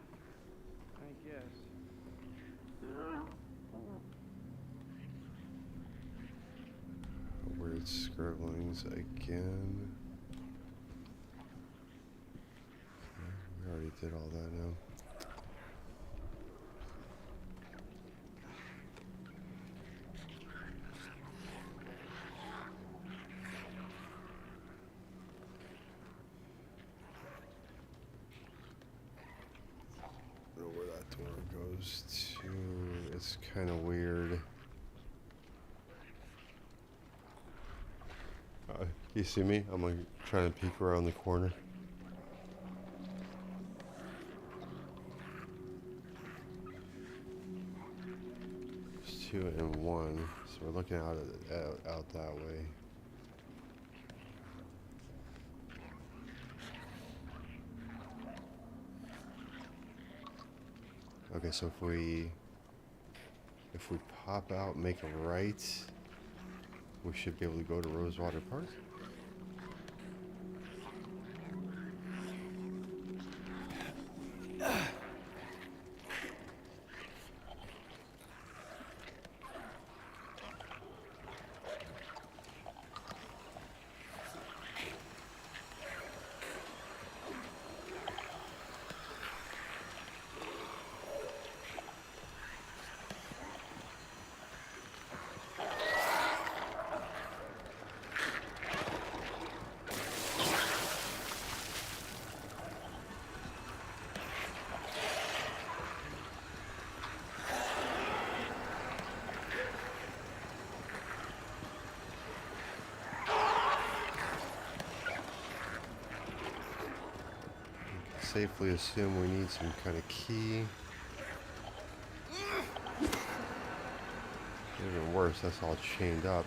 I guess. Weird scribblings again. We already did all that now. I don't know where that door goes to. It's kind of weird. You see me? I'm like trying to peek around the corner. There's 2 and 1, so we're looking out that way. Okay, so if we pop out, make a right, we should be able to go to Rosewater Park. safely assume we need some kind of key. Even worse, that's all chained up.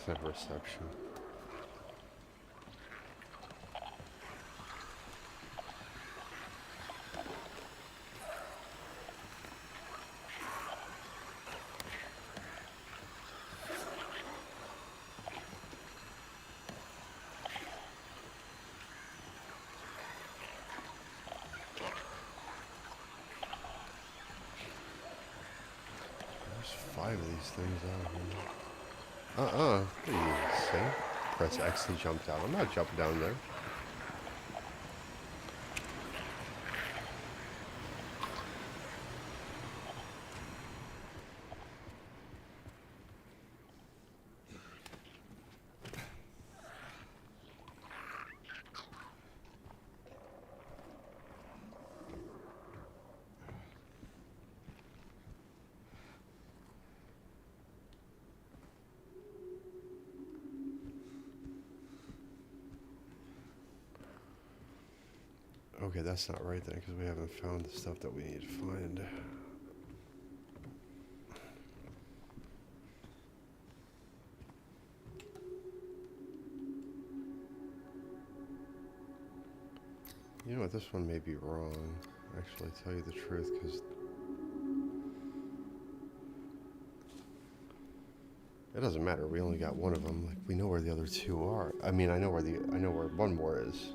That reception. There's 5 of these things out here. What do you say? Press X to jump down. I'm not jumping down there. Okay, that's not right then, because we haven't found the stuff that we need to find. You know what, this one may be wrong. Actually, tell you the truth, because it doesn't matter. We only got one of them. Like, we know where the other 2 are. I mean, I know where one more is.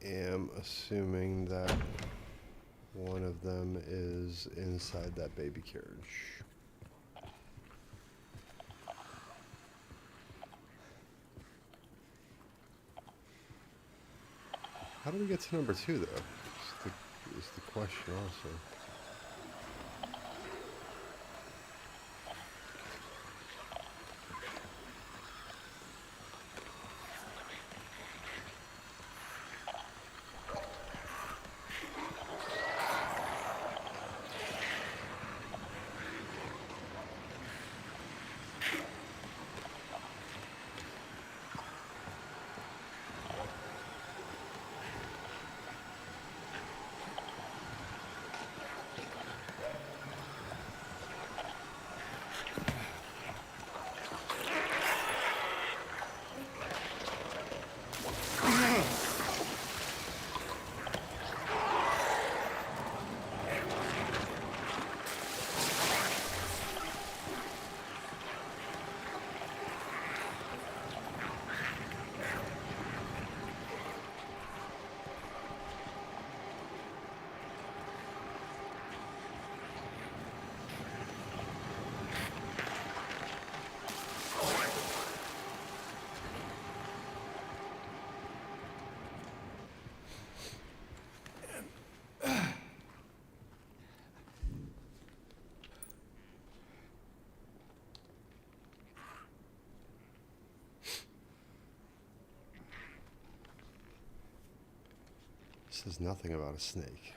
Am assuming that one of them is inside that baby carriage. How do we get to number 2 though? Is the question also. Says nothing about a snake.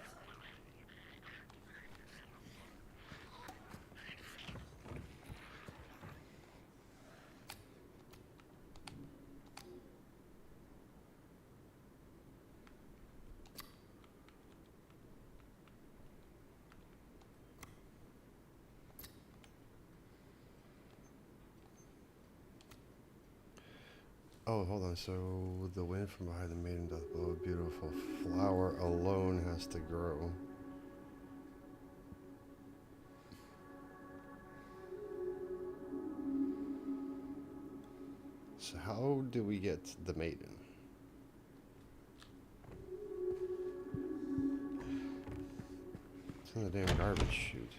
Oh, hold on. So the wind from behind the maiden doth blow. A beautiful flower alone has to grow. So how do we get the maiden? It's in the damn garbage chute.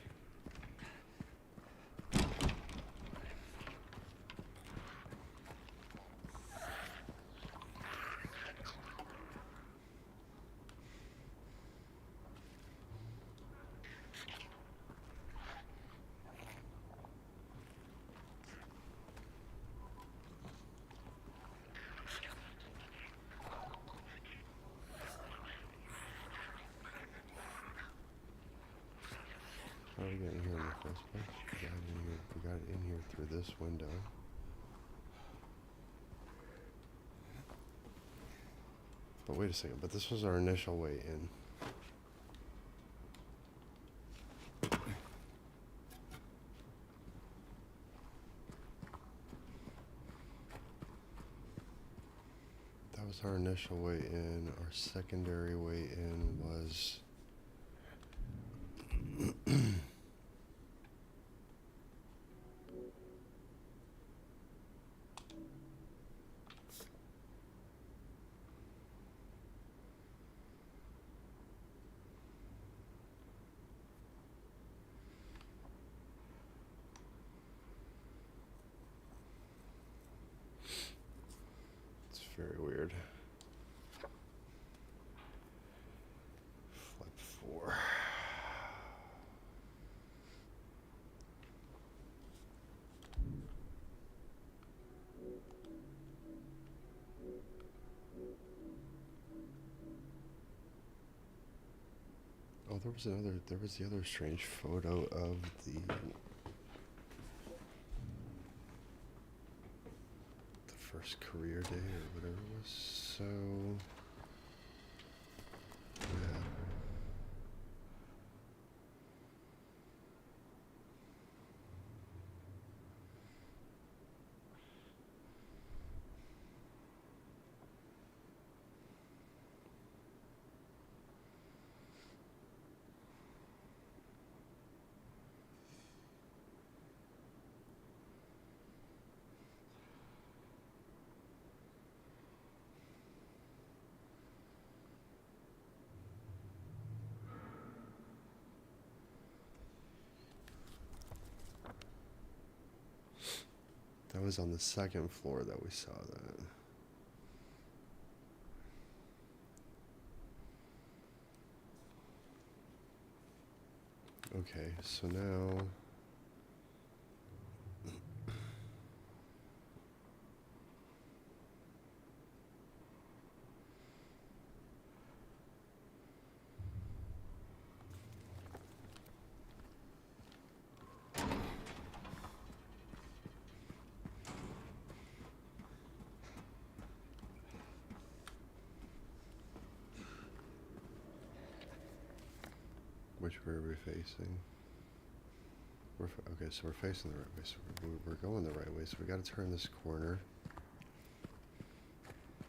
How are we getting here in the first place? We got it in here through this window. But wait a second, but this was our initial way in. That was our initial way in. Our secondary way in was... It's very weird. Flip 4. Oh, there was the other strange photo of the first career day or whatever it was. So, yeah. That was on the second floor that we saw that. Okay, so now... Which way are we facing? Okay, so we're facing the right way. So we're going the right way. So we got to turn this corner.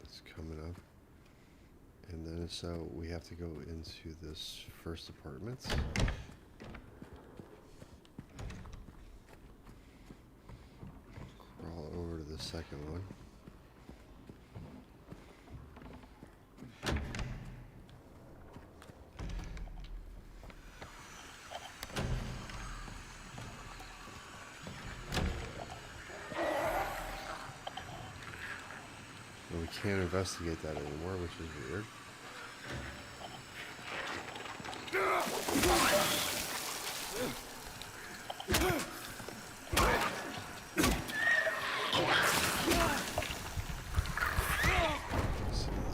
It's coming up. And then so we have to go into this first apartment. Crawl over to the second one. We can't investigate that anymore, which is weird.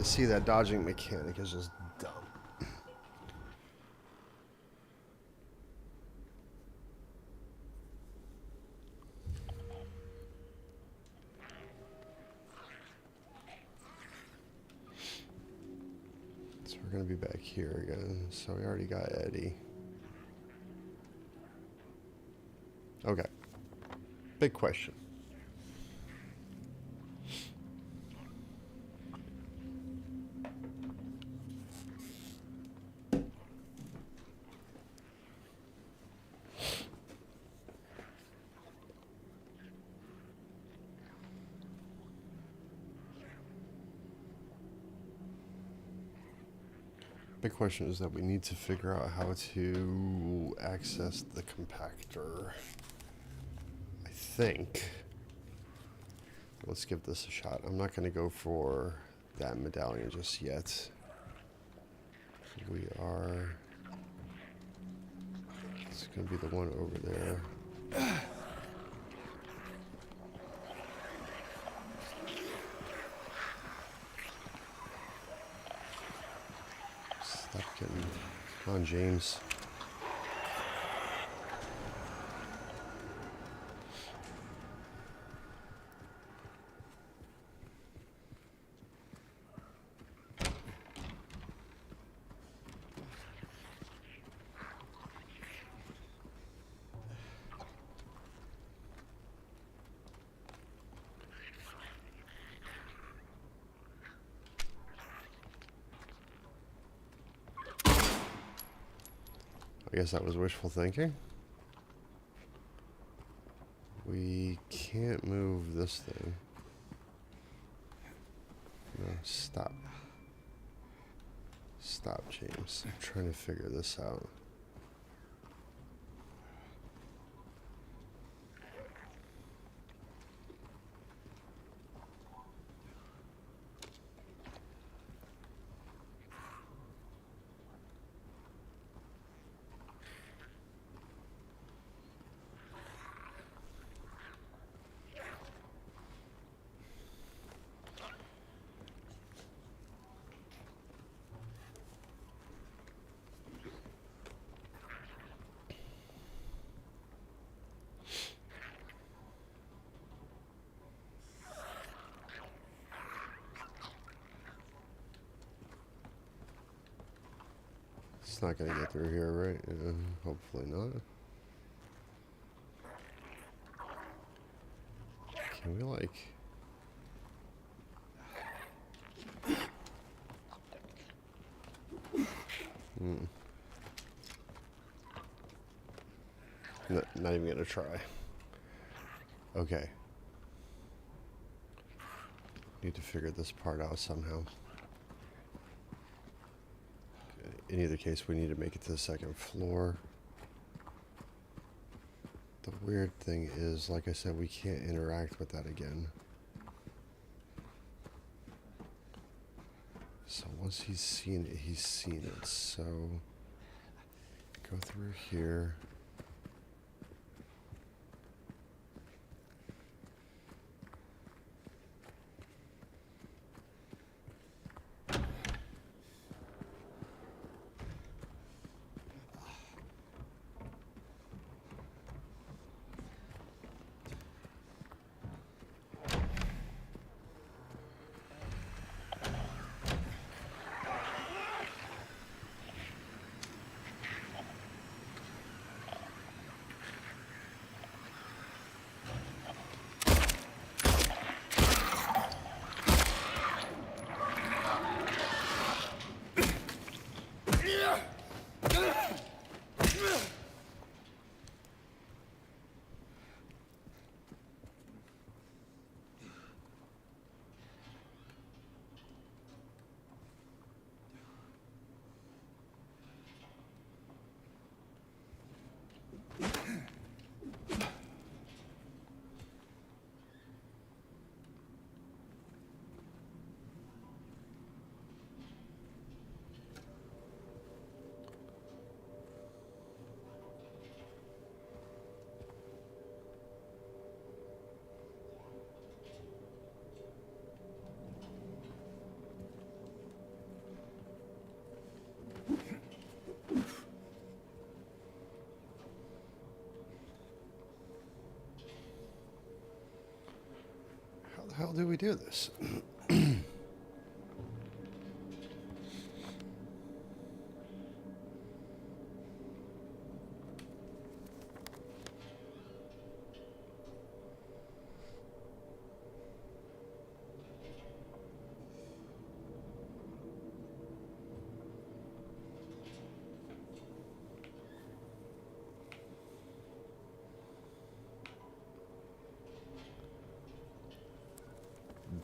See, that dodging mechanic is just dumb. We're gonna be back here again, so we already got Eddie. Okay. Big question. big question is that we need to figure out how to access the compactor. I think. Let's give this a shot. I'm not going to go for that medallion just yet. We are... It's going to be the one over there. Stop getting... Come on, James. I guess that was wishful thinking. We can't move this thing. No, stop. Stop, James. I'm trying to figure this out. It's not gonna get through here, right? Yeah, hopefully not. Can we, like... Not even gonna try. Okay. Need to figure this part out somehow. In either case, we need to make it to the second floor. The weird thing is, like I said, we can't interact with that again. So once he's seen it, he's seen it. So go through here. How do we do this?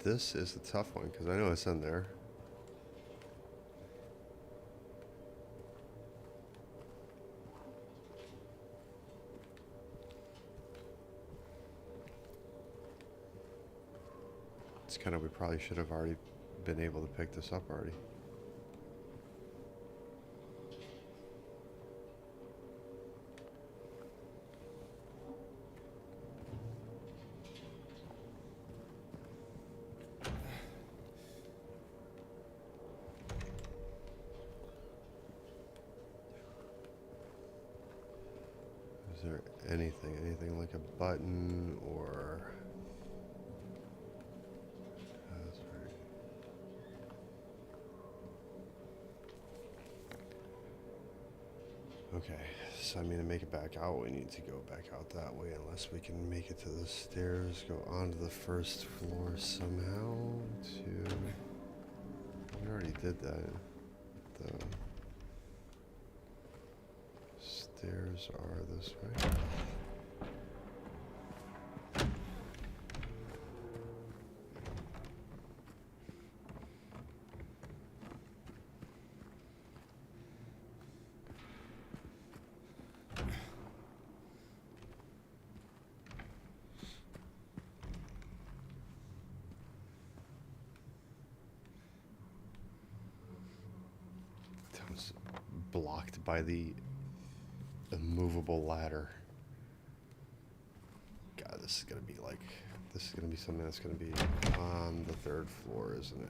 This is a tough one because I know it's in there. It's kind of, we probably should have already been able to pick this up already. Is there anything like a button or... Okay, so I mean to make it back out, we need to go back out that way unless we can make it to the stairs, go onto the first floor somehow to... We already did that. The stairs are this way. Blocked by the immovable ladder. God, this is gonna be like, this is gonna be something that's gonna be on the 3rd floor, isn't it?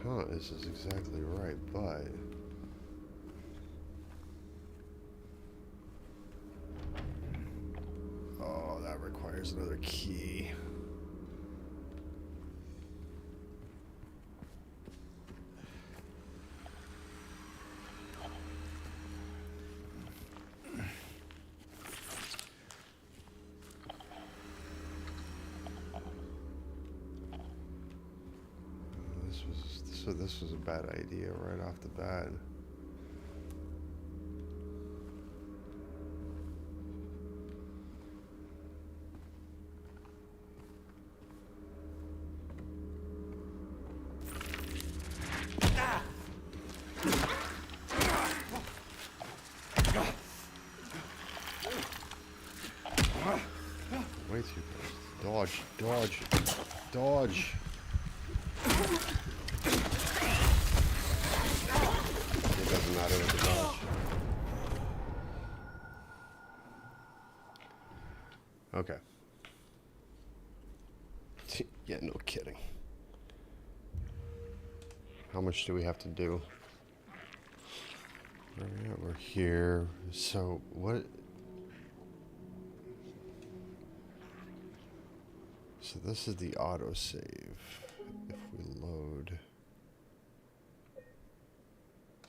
Huh, this is exactly right, but... Oh, that requires another key. So this was a bad idea right off the bat. Way too close. Dodge, dodge, dodge. It doesn't matter what the dodge. Okay. Yeah, no kidding. How much do we have to do? Alright, we're here. So, what... So this is the autosave. If we load...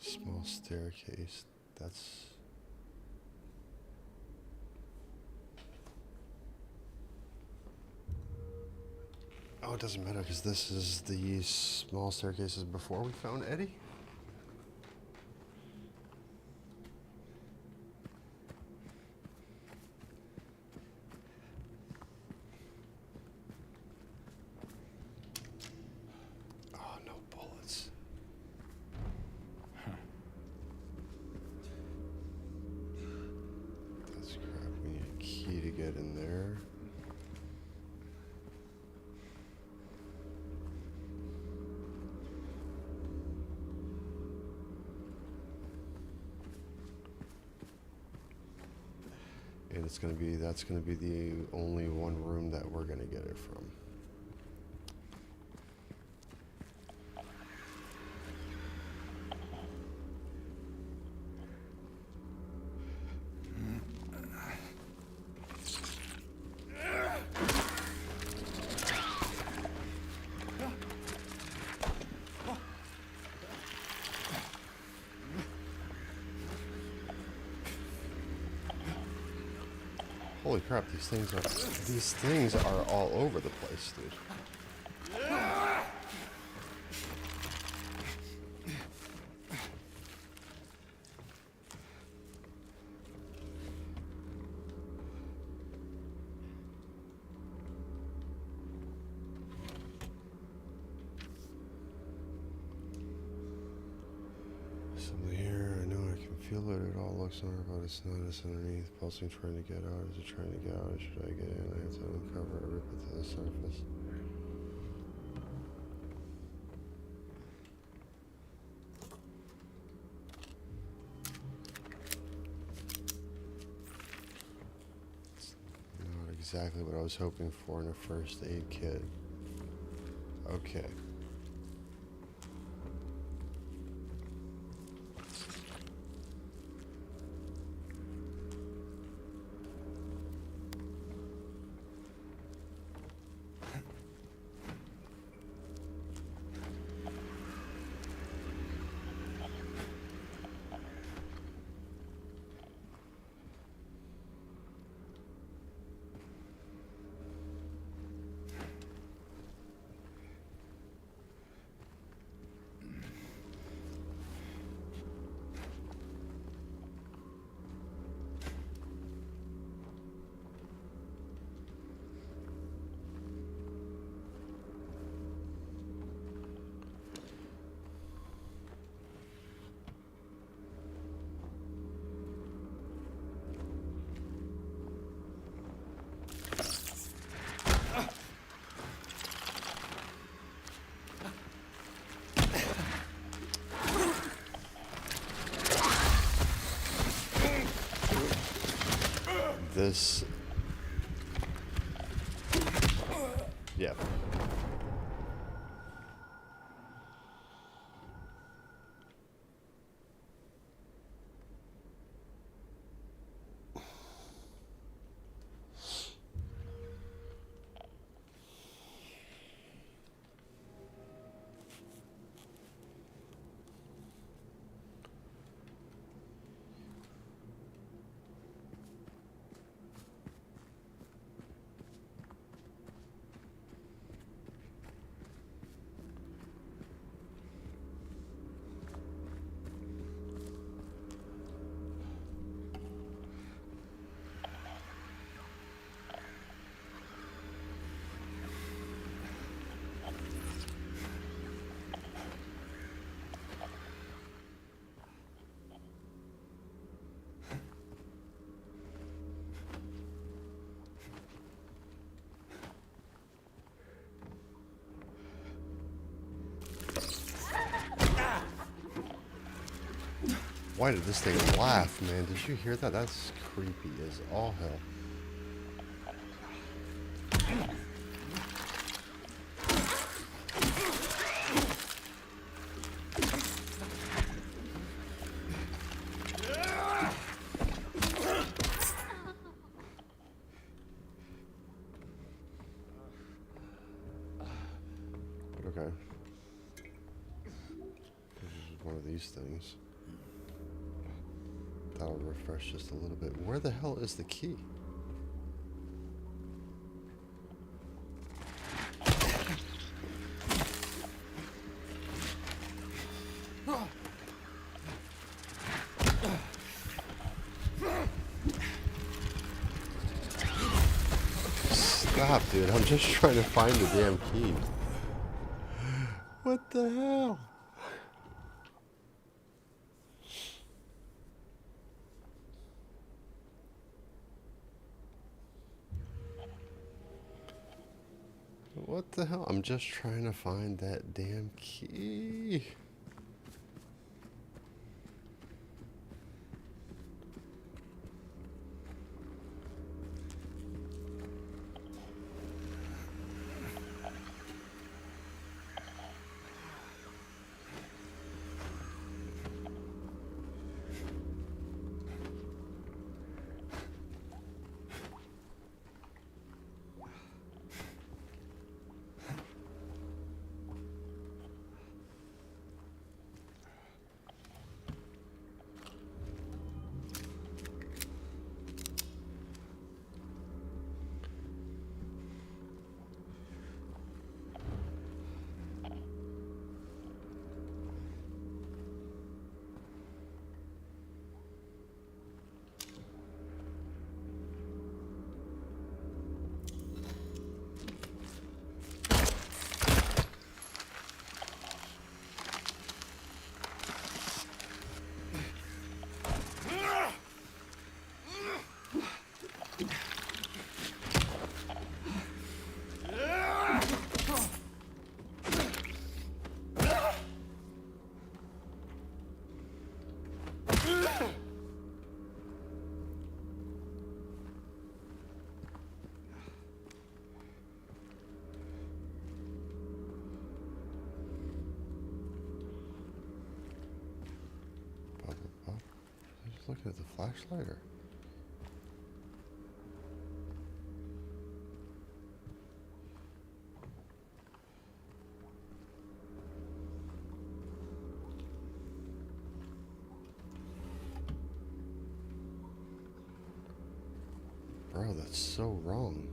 Small staircase, that's... Oh, it doesn't matter because this is the small staircases before we found Eddie. Oh, no bullets. That's crap. We need a key to get in there. And it's gonna be, that's gonna be the only one room that we're gonna get it from. Holy crap, these things are all over the place, dude. Something here. I know I can feel it. It all looks hard, but it's not. It's underneath. Pulsing, trying to get out. Is it trying to get out? Or should I get in? I have to uncover it, rip it to the surface. Not exactly what I was hoping for in a first aid kit. Okay. This, yeah. Why did this thing laugh, man? Did you hear that? That's creepy as all hell. Okay. This is one of these things. That'll refresh just a little bit. Where the hell is the key? Stop, dude. I'm just trying to find the damn key. What the hell? What the hell? I'm just trying to find that damn key. looking at the flashlight or? Bro, that's so wrong.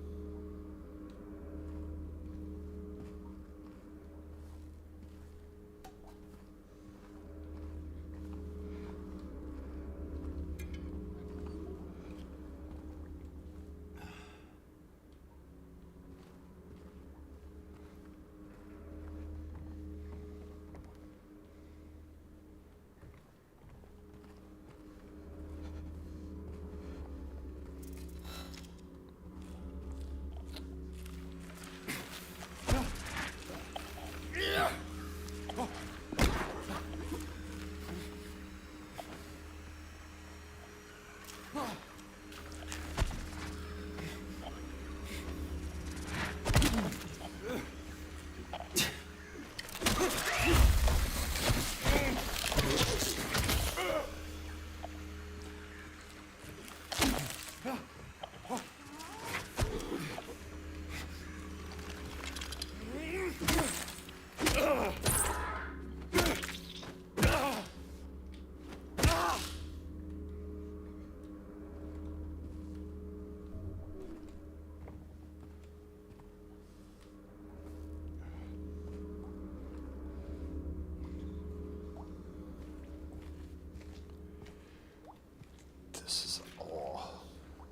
This is all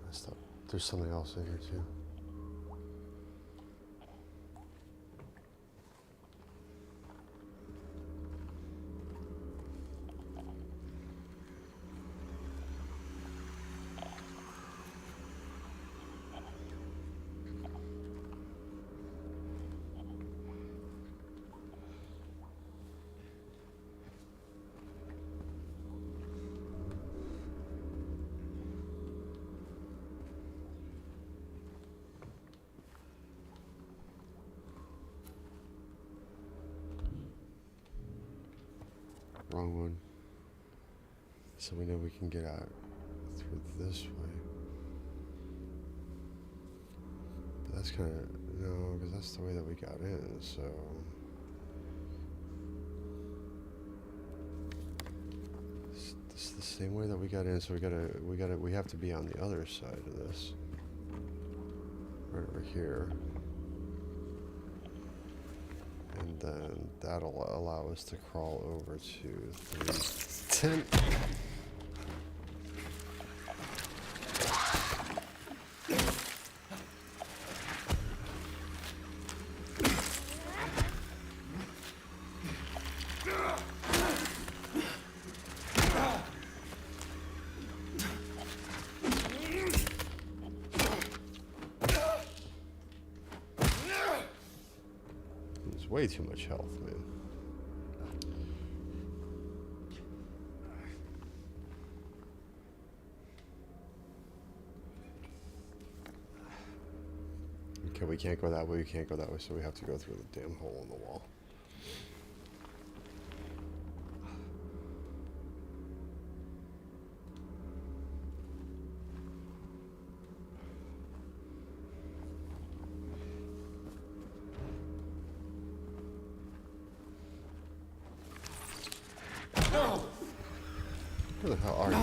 messed up. There's something else in here too. Wrong one. So we know we can get out through this way. But that's kind of, no, because that's the way that we got in, so. This is the same way that we got in, so we have to be on the other side of this. Right over here. And then that'll allow us to crawl over to 310. Way too much health, man. Okay, we can't go that way, we can't go that way, so we have to go through the damn hole in the wall. Where the hell are you?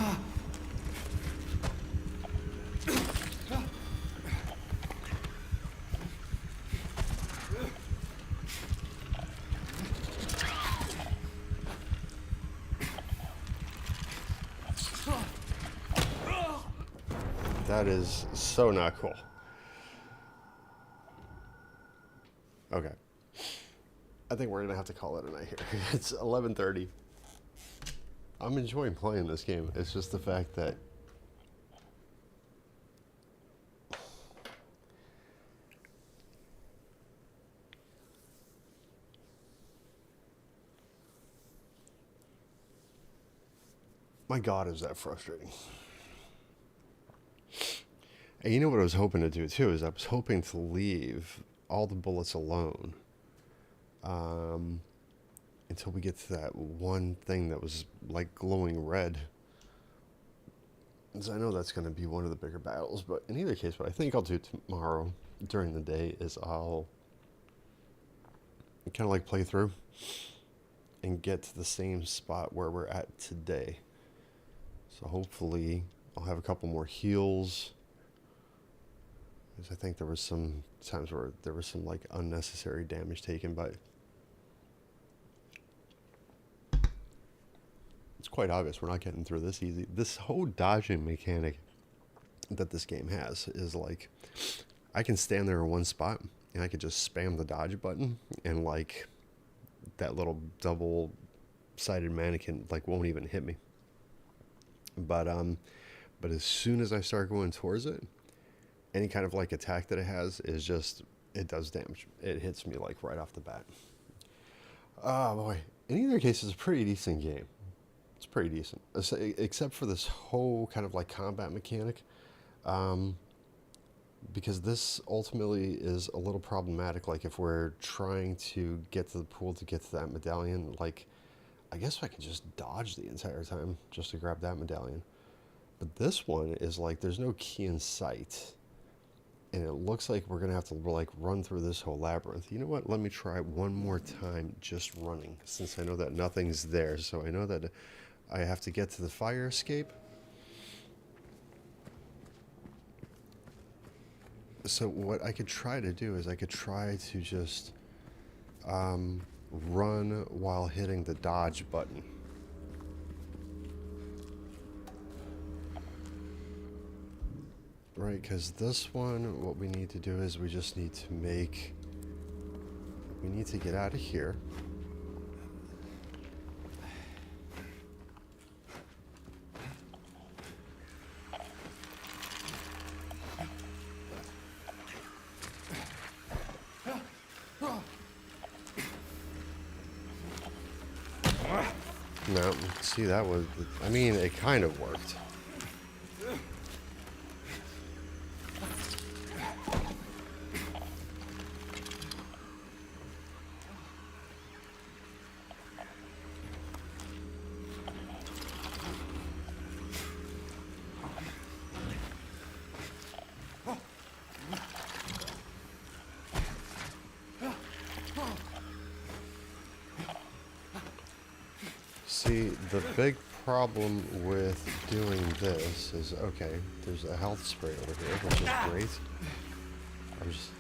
That is so not cool. Okay. I think we're gonna have to call it a night here. It's 11:30. I'm enjoying playing this game. It's just the fact that my God, is that frustrating. And you know what I was hoping to do too is I was hoping to leave all the bullets alone until we get to that one thing that was like glowing red So I know that's going to be one of the bigger battles, but in either case, what I think I'll do tomorrow during the day is I'll kind of like play through and get to the same spot where we're at today. So hopefully I'll have a couple more heals, because I think there was some times where there was some like unnecessary damage taken, but it's quite obvious we're not getting through this easy. This whole dodging mechanic that this game has is like, I can stand there in one spot and I could just spam the dodge button, and like that little double-sided mannequin like won't even hit me. But as soon as I start going towards it, any kind of like attack that it has is just, it does damage. It hits me like right off the bat. Oh boy. In either case, it's a pretty decent game. It's pretty decent, except for this whole kind of like combat mechanic, because this ultimately is a little problematic. Like if we're trying to get to the pool to get to that medallion, like I guess I can just dodge the entire time just to grab that medallion. But this one is like there's no key in sight, and it looks like we're gonna have to like run through this whole labyrinth. You know what? Let me try one more time just running, since I know that nothing's there. So I know that I have to get to the fire escape. So what I could try to do is I could try to just run while hitting the dodge button. Right, because this one, what we need to do is we just need to we need to get out of here. No, see, that was, I mean, it kind of worked. See, the big problem with doing this is, okay, there's a health spray over here, which is great. I'm just...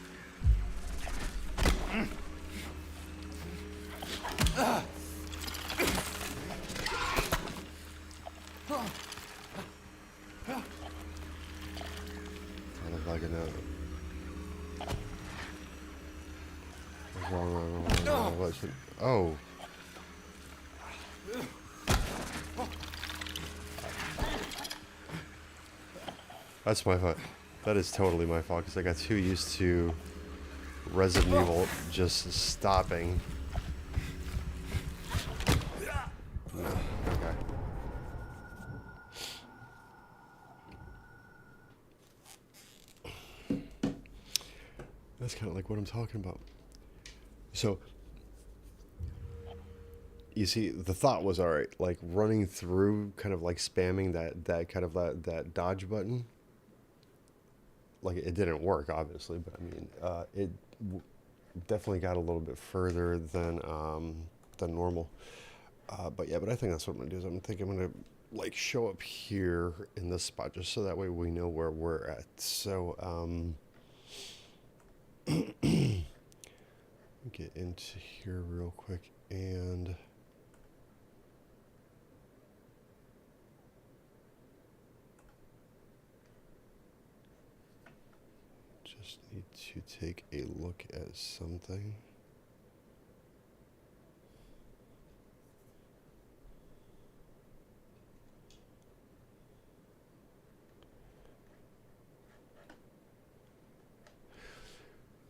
kind of like wrong. Oh. That's my fault. That is totally my fault, because I got too used to Resident Evil just stopping. No, okay. That's kind of like what I'm talking about. So, you see, the thought was, all right, like running through, kind of like spamming that dodge button. Like, it didn't work, obviously, but I mean, it definitely got a little bit further than normal. But yeah, but I think that's what I'm gonna do. Is I'm gonna like show up here in this spot, just so that way we know where we're at. So get into here real quick and. Just need to take a look at something.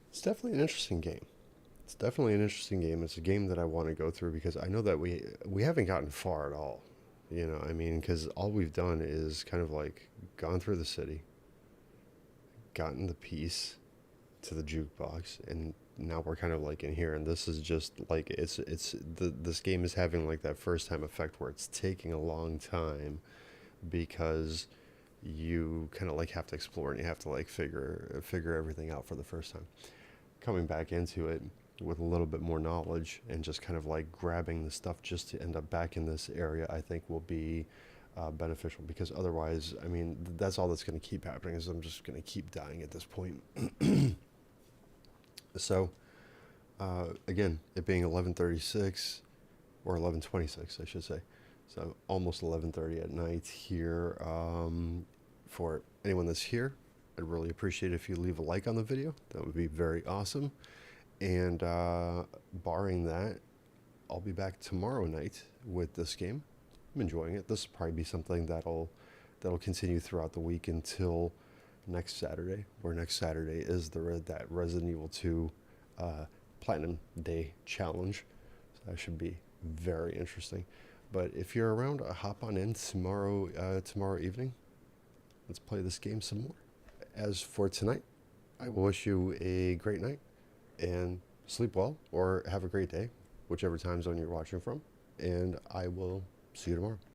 It's definitely an interesting game. It's definitely an interesting game. It's a game that I want to go through, because I know that we haven't gotten far at all. You know, I mean, because all we've done is kind of like gone through the city, gotten the piece to the jukebox, and now we're kind of like in here, and this is just like this game is having like that first time effect where it's taking a long time, because you kind of like have to explore and you have to like figure everything out for the first time. Coming back into it with a little bit more knowledge and just kind of like grabbing the stuff just to end up back in this area, I think will be beneficial, because otherwise, I mean, that's all that's going to keep happening is I'm just going to keep dying at this point. So, again, it being 11:36 or 11:26, I should say. So almost 11:30 at night here. For anyone that's here, I'd really appreciate it if you leave a like on the video. That would be very awesome. And barring that, I'll be back tomorrow night with this game. I'm enjoying it. This will probably be something that'll continue throughout the week until next Saturday, where next Saturday is that Resident Evil 2 Platinum Day challenge. So that should be very interesting. But if you're around, hop on in tomorrow evening. Let's play this game some more. As for tonight, I will wish you a great night and sleep well, or have a great day, whichever time zone you're watching from. And I will see you tomorrow.